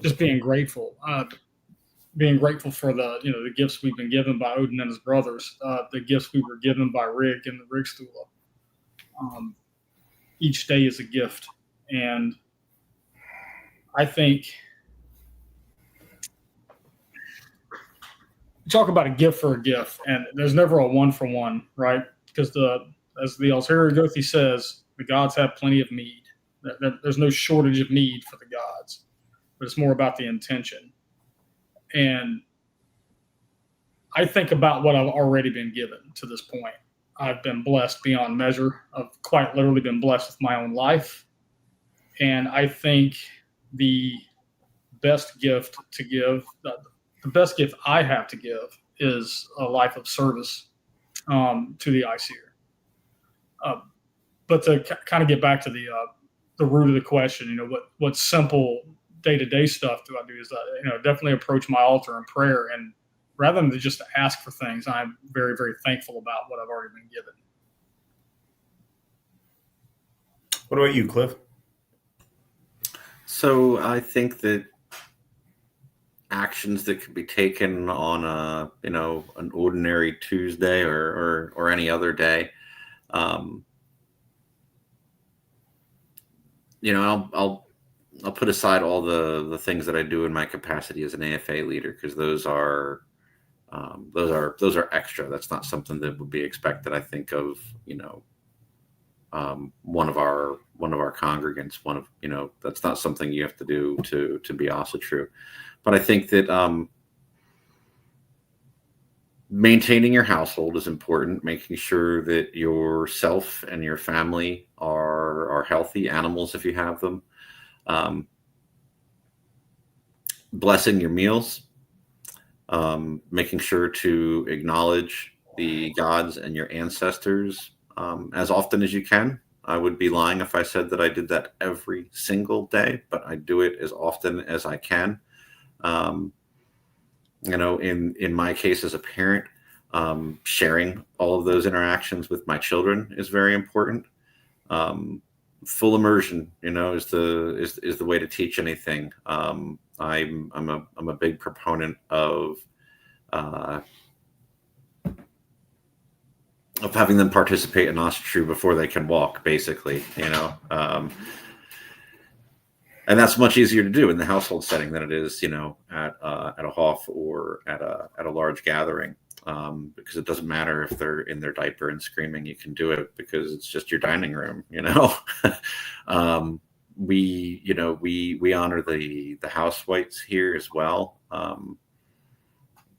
Speaker 3: just being grateful for the gifts we've been given by Odin and his brothers, the gifts we were given by Rick and the Rickstula. Each day is a gift, and I think talk about a gift for a gift, and there's never a one for one, right? Because as the Altair Gothi says, the gods have plenty of need. There's no shortage of need for the gods, but it's more about the intention. And I think about what I've already been given to this point. I've been blessed beyond measure. I've quite literally been blessed with my own life. And I think the best gift to give, the best gift I have to give is a life of service to the ICER. But to kind of get back to the root of the question, what simple day-to-day stuff do I do is definitely approach my altar in prayer, and rather than just to ask for things, I'm very, very thankful about what I've already been given.
Speaker 1: What about you, Cliff?
Speaker 4: So I think that actions that could be taken on an ordinary Tuesday or any other day, I'll put aside all the things that I do in my capacity as an AFA leader, because those are extra. That's not something that would be expected, I think, of one of our congregants. That's not something you have to do to be Asatru. But I think that maintaining your household is important, making sure that yourself and your family are healthy, animals if you have them, blessing your meals, making sure to acknowledge the gods and your ancestors as often as you can. I would be lying if I said that I did that every single day, but I do it as often as I can. In my case as a parent, sharing all of those interactions with my children is very important. Full immersion, is the way to teach anything. I'm a big proponent of having them participate in Asatru before they can walk, basically, and that's much easier to do in the household setting than it is, at a Hof or at a large gathering, because it doesn't matter if they're in their diaper and screaming. You can do it because it's just your dining room, We honor the house whites here as well.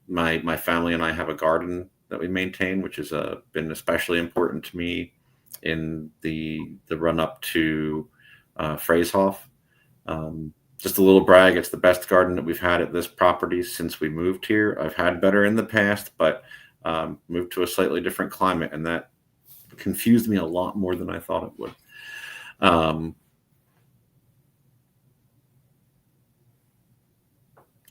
Speaker 4: My family and I have a garden that we maintain, which has been especially important to me in the run up to Freyshof. Just a little brag, it's the best garden that we've had at this property since we moved here. I've had better in the past, but moved to a slightly different climate, and that confused me a lot more than I thought it would.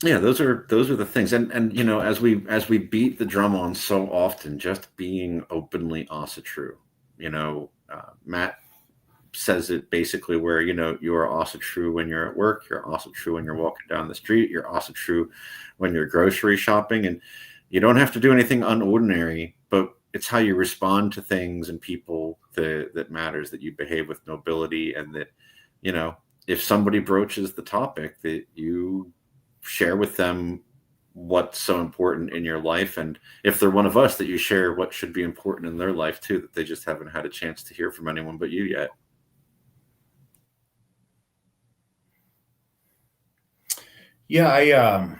Speaker 4: Those are the things, and as we beat the drum on so often, just being openly Asatru. Matt says it basically where you are Asatru when you're at work, you're Asatru when you're walking down the street, you're Asatru when you're grocery shopping, and you don't have to do anything unordinary, but it's how you respond to things and people that matters, that you behave with nobility, and that if somebody broaches the topic, that you share with them what's so important in your life, and if they're one of us, that you share what should be important in their life too, that they just haven't had a chance to hear from anyone but you yet.
Speaker 1: Yeah,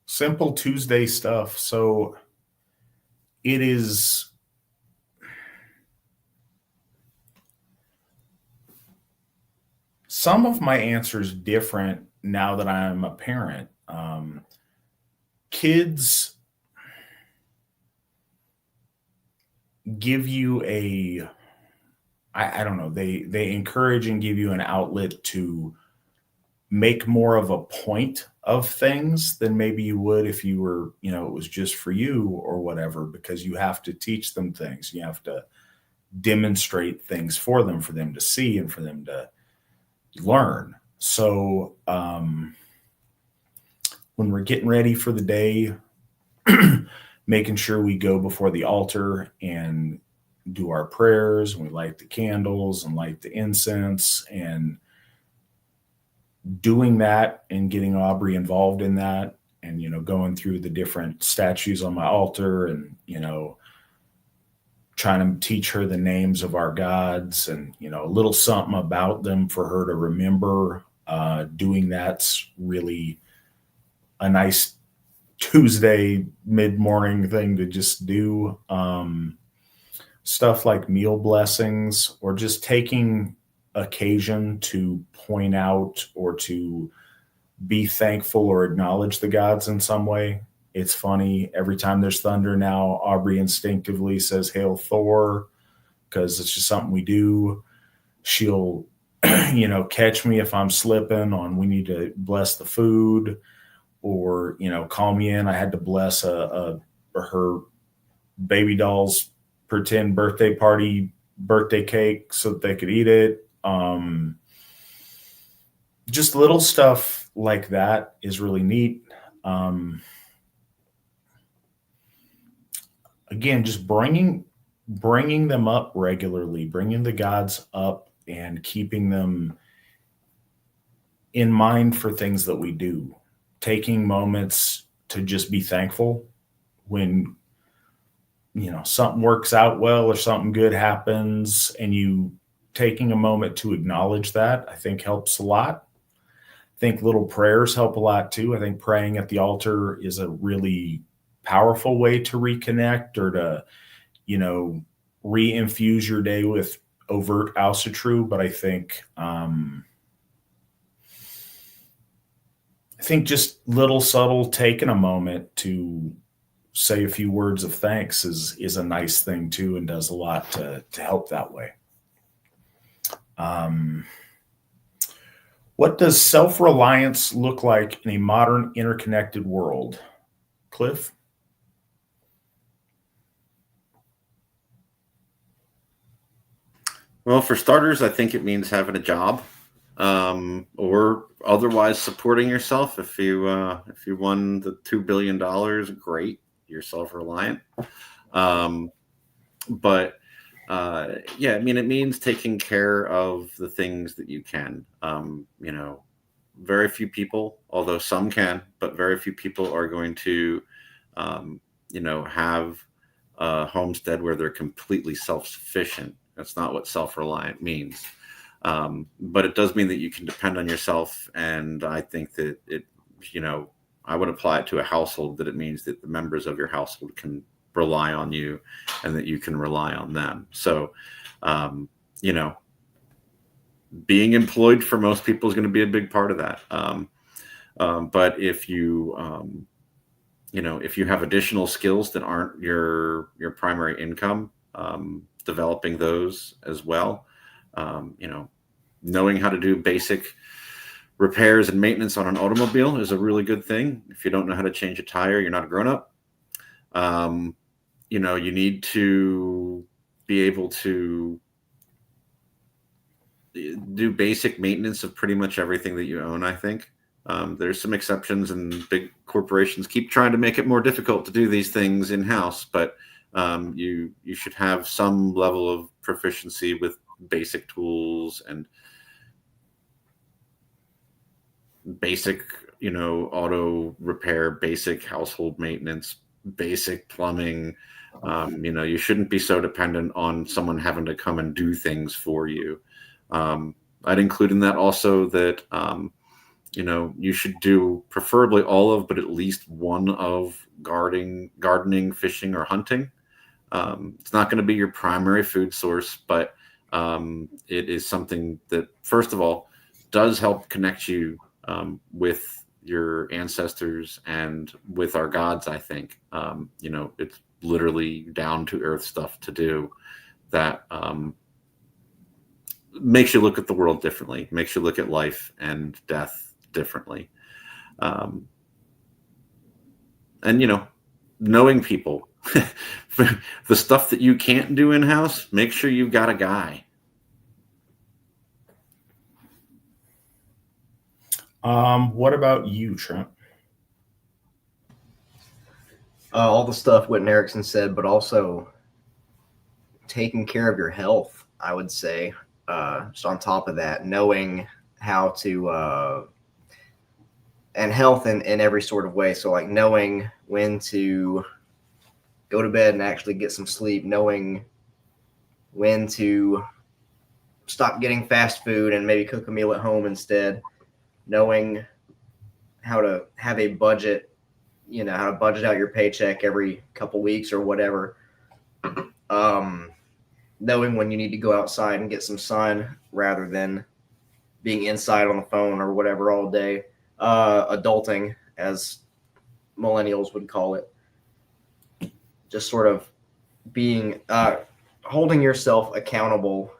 Speaker 1: simple Tuesday stuff. So it is some of my answers different now that I'm a parent. Kids give you I don't know, they encourage and give you an outlet to make more of a point of things than maybe you would if you were, you know, it was just for you or whatever, because you have to teach them things. You have to demonstrate things for them to see and for them to learn. So when we're getting ready for the day, making sure we go before the altar and do our prayers, and we light the candles and light the incense, and doing that and getting Aubrey involved in that, and, you know, going through the different statues on my altar, and, you know, trying to teach her the names of our gods, and, you know, a little something about them for her to remember. Doing that's really a nice Tuesday mid-morning thing to just do. Stuff like meal blessings, or just taking occasion to point out or to be thankful or acknowledge the gods in some way. It's funny, every time there's thunder now, Aubrey instinctively says, "Hail Thor," because it's just something we do. She'll, you know, catch me if I'm slipping on, we need to bless the food, or, you know, call me in. I had to bless her baby doll's pretend birthday cake so that they could eat it. Just little stuff like that is really neat. Again, just bringing them up regularly, bringing the gods up and keeping them in mind for things that we do. Taking moments to just be thankful when, you know, something works out well or something good happens, and you taking a moment to acknowledge that, I think helps a lot. I think little prayers help a lot too. I think praying at the altar is a really powerful way to reconnect, or to, you know, re-infuse your day with overt Asatru. But I think just little subtle taking a moment to say a few words of thanks is a nice thing too, and does a lot to help that way. What does self-reliance look like in a modern interconnected world? Cliff?
Speaker 4: Well, for starters, I think it means having a job, or otherwise supporting yourself. If you won the $2 billion, great, you're self-reliant. But yeah, I mean, it means taking care of the things that you can. You know, very few people, although some can, but very few people are going to, you know, have a homestead where they're completely self-sufficient. That's not what self-reliant means. But it does mean that you can depend on yourself. And I think that it, you know, I would apply it to a household, that it means that the members of your household can rely on you and that you can rely on them. So, you know, being employed for most people is going to be a big part of that. But if you, you know, if you have additional skills that aren't your primary income, developing those as well, you know, knowing how to do basic repairs and maintenance on an automobile is a really good thing. If you don't know how to change a tire, you're not a grown-up. You know, you need to be able to do basic maintenance of pretty much everything that you own, I think. There's some exceptions, and big corporations keep trying to make it more difficult to do these things in-house, but you should have some level of proficiency with basic tools and basic, you know, auto repair, basic household maintenance, basic plumbing. You know, you shouldn't be so dependent on someone having to come and do things for you. I'd include in that also that, you know, you should do preferably all of, but at least one of gardening, fishing, or hunting. It's not going to be your primary food source, but it is something that, first of all, does help connect you with your ancestors and with our gods, I think. You know, it's literally down to earth stuff to do that makes you look at the world differently, makes you look at life and death differently. And, you know, knowing people, the stuff that you can't do in-house, make sure you've got a guy.
Speaker 1: What about you, Trent?
Speaker 2: All the stuff what Erickson said, but also taking care of your health, I would say. Just on top of that, knowing how to and health in every sort of way. So like knowing when to go to bed and actually get some sleep, knowing when to stop getting fast food and maybe cook a meal at home instead, knowing how to have a budget, you know, how to budget out your paycheck every couple weeks or whatever. Knowing when you need to go outside and get some sun rather than being inside on the phone or whatever all day. Adulting, as millennials would call it. Just sort of being, holding yourself accountable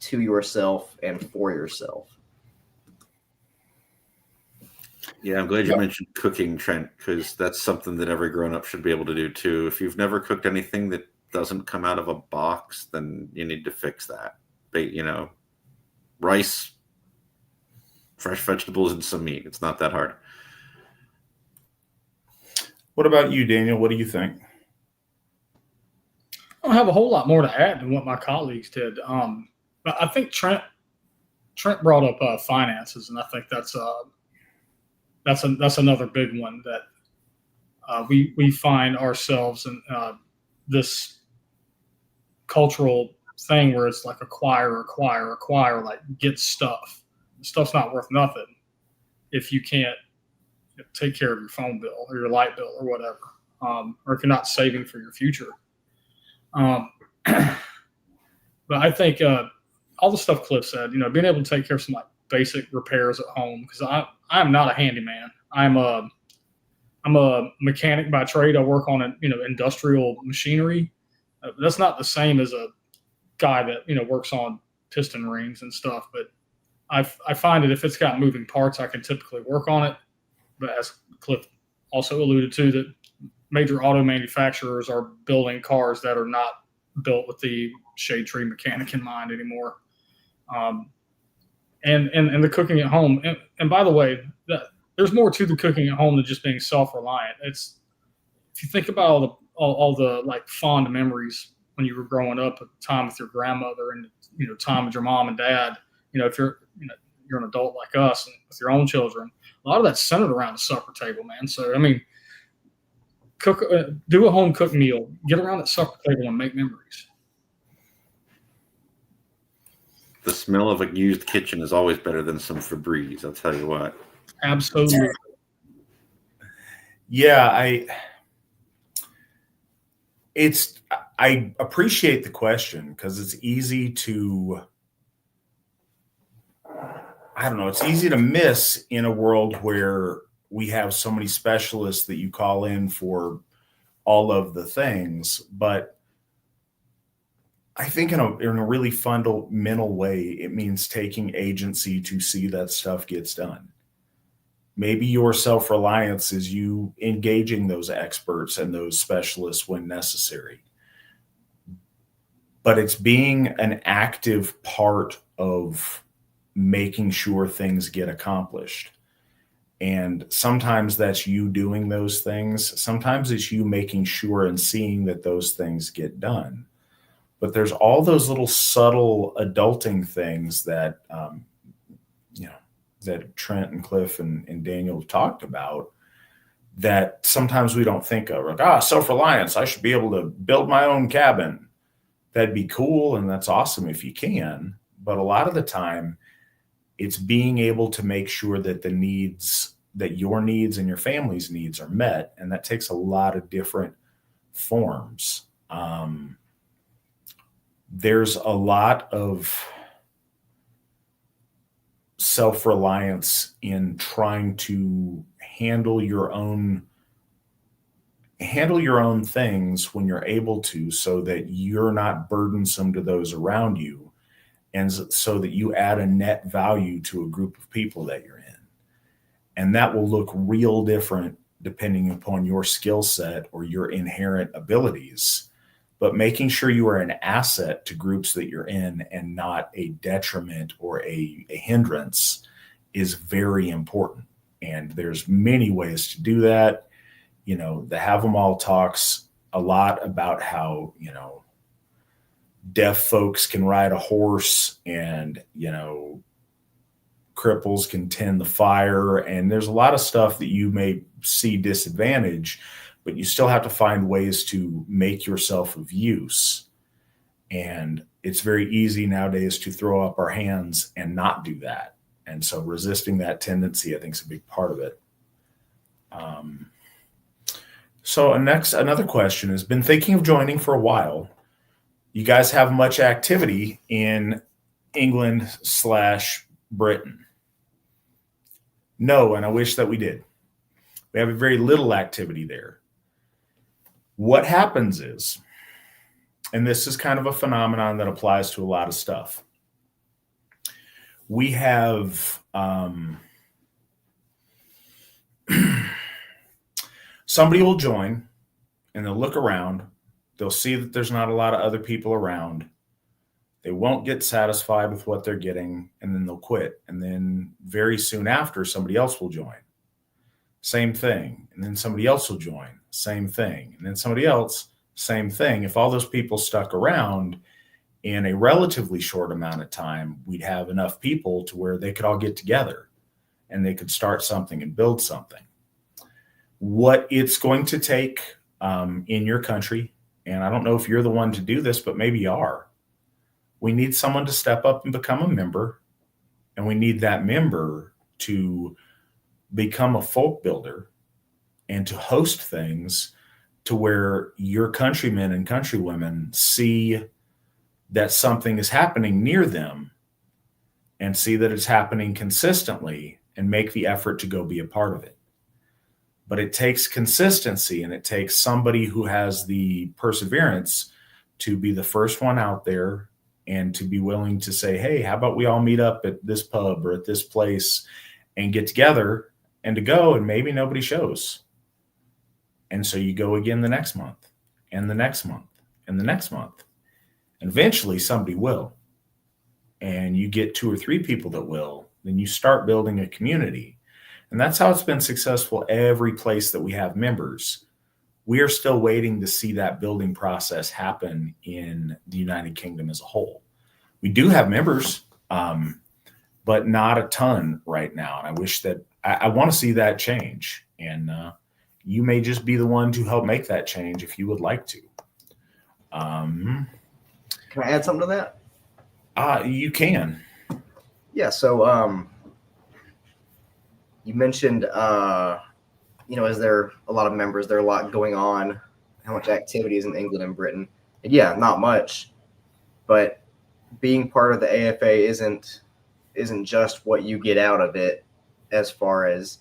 Speaker 2: to yourself and for yourself.
Speaker 4: Yeah, I'm glad you mentioned cooking, Trent, because that's something that every grown-up should be able to do too. If you've never cooked anything that doesn't come out of a box, then you need to fix that. But, you know, rice, fresh vegetables, and some meat. It's not that hard.
Speaker 1: What about you, Daniel? What do you think?
Speaker 3: I don't have a whole lot more to add than what my colleagues did. But I think Trent brought up finances, and I think that's another big one that we find ourselves in this cultural thing where it's like acquire, like get stuff. Stuff's not worth nothing if you can't take care of your phone bill or your light bill or whatever, or if you're not saving for your future. But I think all the stuff Cliff said, you know, being able to take care of some like basic repairs at home, because I'm not a handyman. I'm a mechanic by trade. I work on industrial machinery. That's not the same as a guy that, you know, works on piston rings and stuff. But I find that if it's got moving parts, I can typically work on it. But as Cliff also alluded to, that major auto manufacturers are building cars that are not built with the shade tree mechanic in mind anymore. And the cooking at home. And by the way, there's more to the cooking at home than just being self-reliant. It's, if you think about all the like fond memories when you were growing up, at the time with your grandmother and, you know, time with your mom and dad, you know, if you're an adult like us and with your own children, a lot of that's centered around the supper table, man. So, I mean, do a home cooked meal, get around that supper table and make memories.
Speaker 4: The smell of a used kitchen is always better than some Febreze, I'll tell you what.
Speaker 3: Absolutely.
Speaker 1: Yeah, I appreciate the question because it's easy to, I don't know, it's easy to miss in a world where we have so many specialists that you call in for all of the things. But I think in a really fundamental way, it means taking agency to see that stuff gets done. Maybe your self-reliance is you engaging those experts and those specialists when necessary. But it's being an active part of making sure things get accomplished. And sometimes that's you doing those things. Sometimes it's you making sure and seeing that those things get done. But there's all those little subtle adulting things that, that Trent and Cliff and Daniel talked about that sometimes we don't think of. Like, self-reliance, I should be able to build my own cabin. That'd be cool, and that's awesome if you can. But a lot of the time, it's being able to make sure that that your needs and your family's needs are met. And that takes a lot of different forms. There's a lot of self-reliance in trying to handle your own things when you're able to, so that you're not burdensome to those around you, and so that you add a net value to a group of people that you're in. And that will look real different depending upon your skill set or your inherent abilities. But making sure you are an asset to groups that you're in and not a detriment or a hindrance is very important. And there's many ways to do that. You know, the Have 'em All talks a lot about how, you know, deaf folks can ride a horse and, you know, cripples can tend the fire. And there's a lot of stuff that you may see disadvantage, but you still have to find ways to make yourself of use. And it's very easy nowadays to throw up our hands and not do that. And so resisting that tendency, I think, is a big part of it. So another question has been thinking of joining for a while. You guys have much activity in England/Britain? No, and I wish that we did. We have very little activity there. What happens is, and this is kind of a phenomenon that applies to a lot of stuff. We have somebody will join and they'll look around. They'll see that there's not a lot of other people around. They won't get satisfied with what they're getting, and then they'll quit. And then very soon after, somebody else will join. Same thing. And then somebody else will join. Same thing. And then somebody else, same thing. If all those people stuck around in a relatively short amount of time, we'd have enough people to where they could all get together and they could start something and build something. What it's going to take in your country, and I don't know if you're the one to do this, but maybe you are. We need someone to step up and become a member, and we need that member to become a folk builder and to host things to where your countrymen and countrywomen see that something is happening near them and see that it's happening consistently and make the effort to go be a part of it. But it takes consistency, and it takes somebody who has the perseverance to be the first one out there and to be willing to say, hey, how about we all meet up at this pub or at this place and get together, and to go, and maybe nobody shows. And so you go again the next month and the next month and the next month. And eventually somebody will. And you get 2 or 3 people that will, then you start building a community. And that's how it's been successful every place that we have members. We are still waiting to see that building process happen in the United Kingdom as a whole. We do have members, but not a ton right now. And I wish that I want to see that change. And you may just be the one to help make that change if you would like to.
Speaker 2: Can I add something to that?
Speaker 1: You can.
Speaker 2: Yeah. So you mentioned, is there a lot of members? There are a lot going on. How much activity is in England and Britain? And yeah, not much. But being part of the AFA isn't just what you get out of it as far as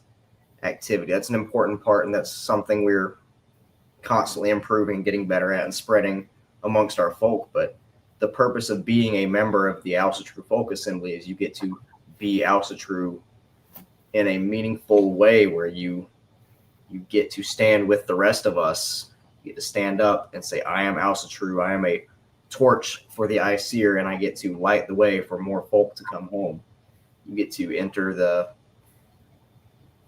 Speaker 2: activity. That's an important part, and that's something we're constantly improving, getting better at, and spreading amongst our folk. But the purpose of being a member of the Asatru Folk Assembly is you get to be Asatru in a meaningful way, where you get to stand with the rest of us. You get to stand up and say, I am Asatru. I am a torch for the Aesir, and I get to light the way for more folk to come home. You get to enter the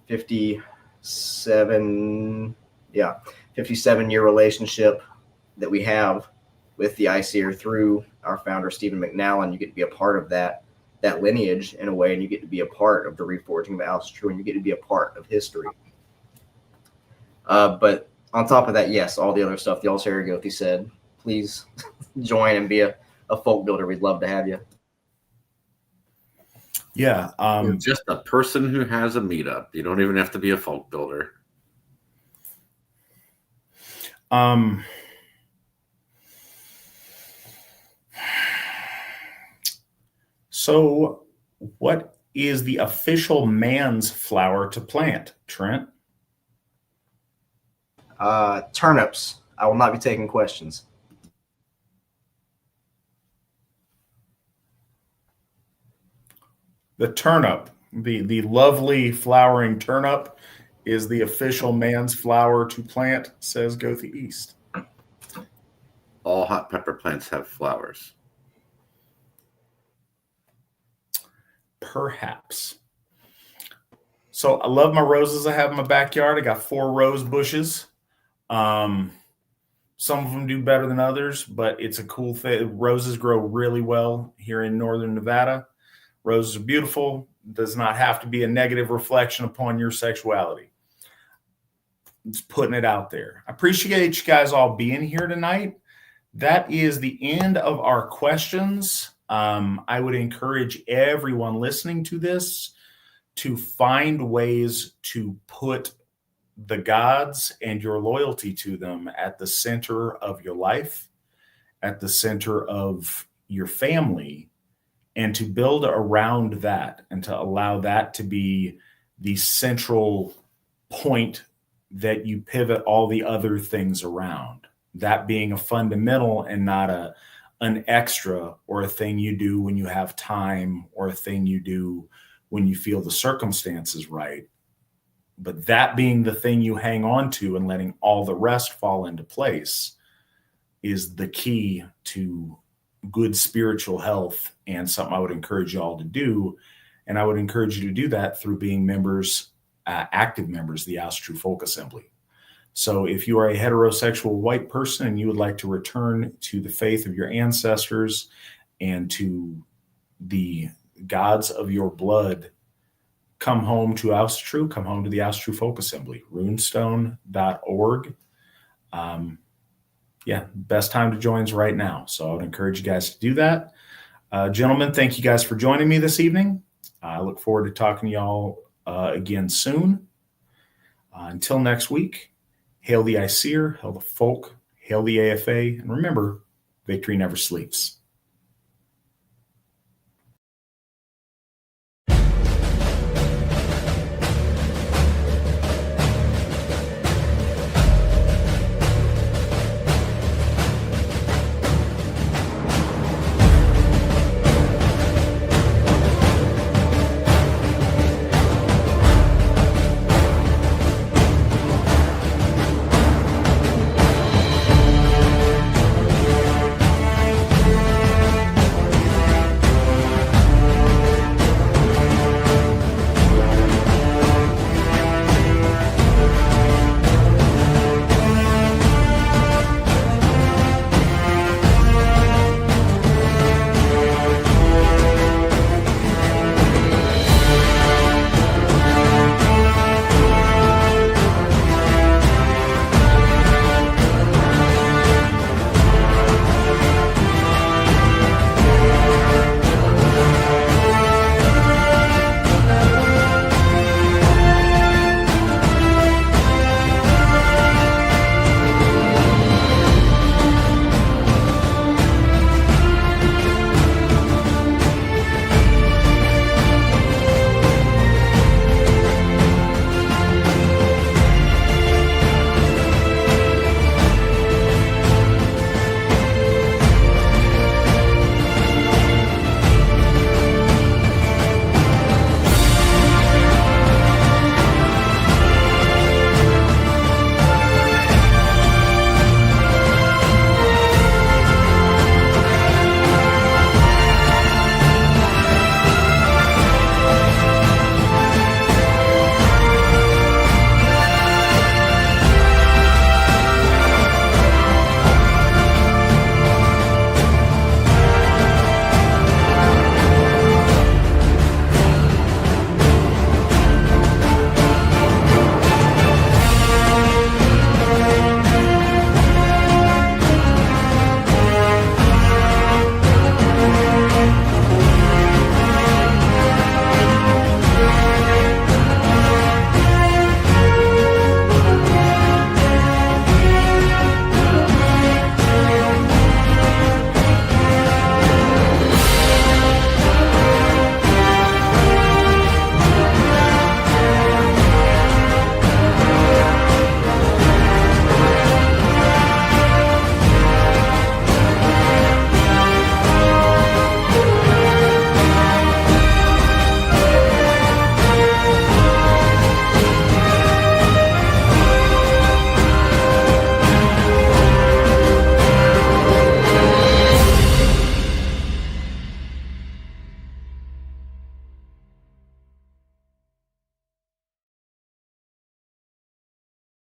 Speaker 2: 57-year relationship that we have with the Aesir through our founder, Stephen McNallen. You get to be a part of that lineage in a way, and you get to be a part of the reforging of Asatru, and you get to be a part of history. But on top of that, yes, all the other stuff the Alsarigothi said, please join and be a folk builder. We'd love to have you.
Speaker 1: Yeah.
Speaker 4: You're just a person who has a meetup. You don't even have to be a folk builder.
Speaker 1: So what is the official man's flower to plant, Trent?
Speaker 2: Turnips. I will not be taking questions.
Speaker 1: The turnip. The lovely flowering turnip is the official man's flower to plant, says Go the East.
Speaker 4: All hot pepper plants have flowers.
Speaker 1: Perhaps. So I love my roses I have in my backyard. I got 4 rose bushes. Some of them do better than others, but it's a cool thing. Roses grow really well here in northern Nevada. Roses are beautiful. Does not have to be a negative reflection upon your sexuality. Just putting it out there. I appreciate you guys all being here tonight. That is the end of our questions. I would encourage everyone listening to this to find ways to put the gods and your loyalty to them at the center of your life, at the center of your family, and to build around that and to allow that to be the central point that you pivot all the other things around. That being a fundamental and not an extra or a thing you do when you have time or a thing you do when you feel the circumstances right. But that being the thing you hang on to and letting all the rest fall into place is the key to good spiritual health and something I would encourage you all to do. And I would encourage you to do that through being members, active members of the Asatru Folk Assembly. So if you are a heterosexual white person and you would like to return to the faith of your ancestors and to the gods of your blood, come home to Asatru, come home to the Asatru Folk Assembly, runestone.org. Best time to join is right now. So I would encourage you guys to do that. Gentlemen, thank you guys for joining me this evening. I look forward to talking to y'all again soon. Until next week, hail the Iseer, hail the folk, hail the AFA, and remember, victory never sleeps.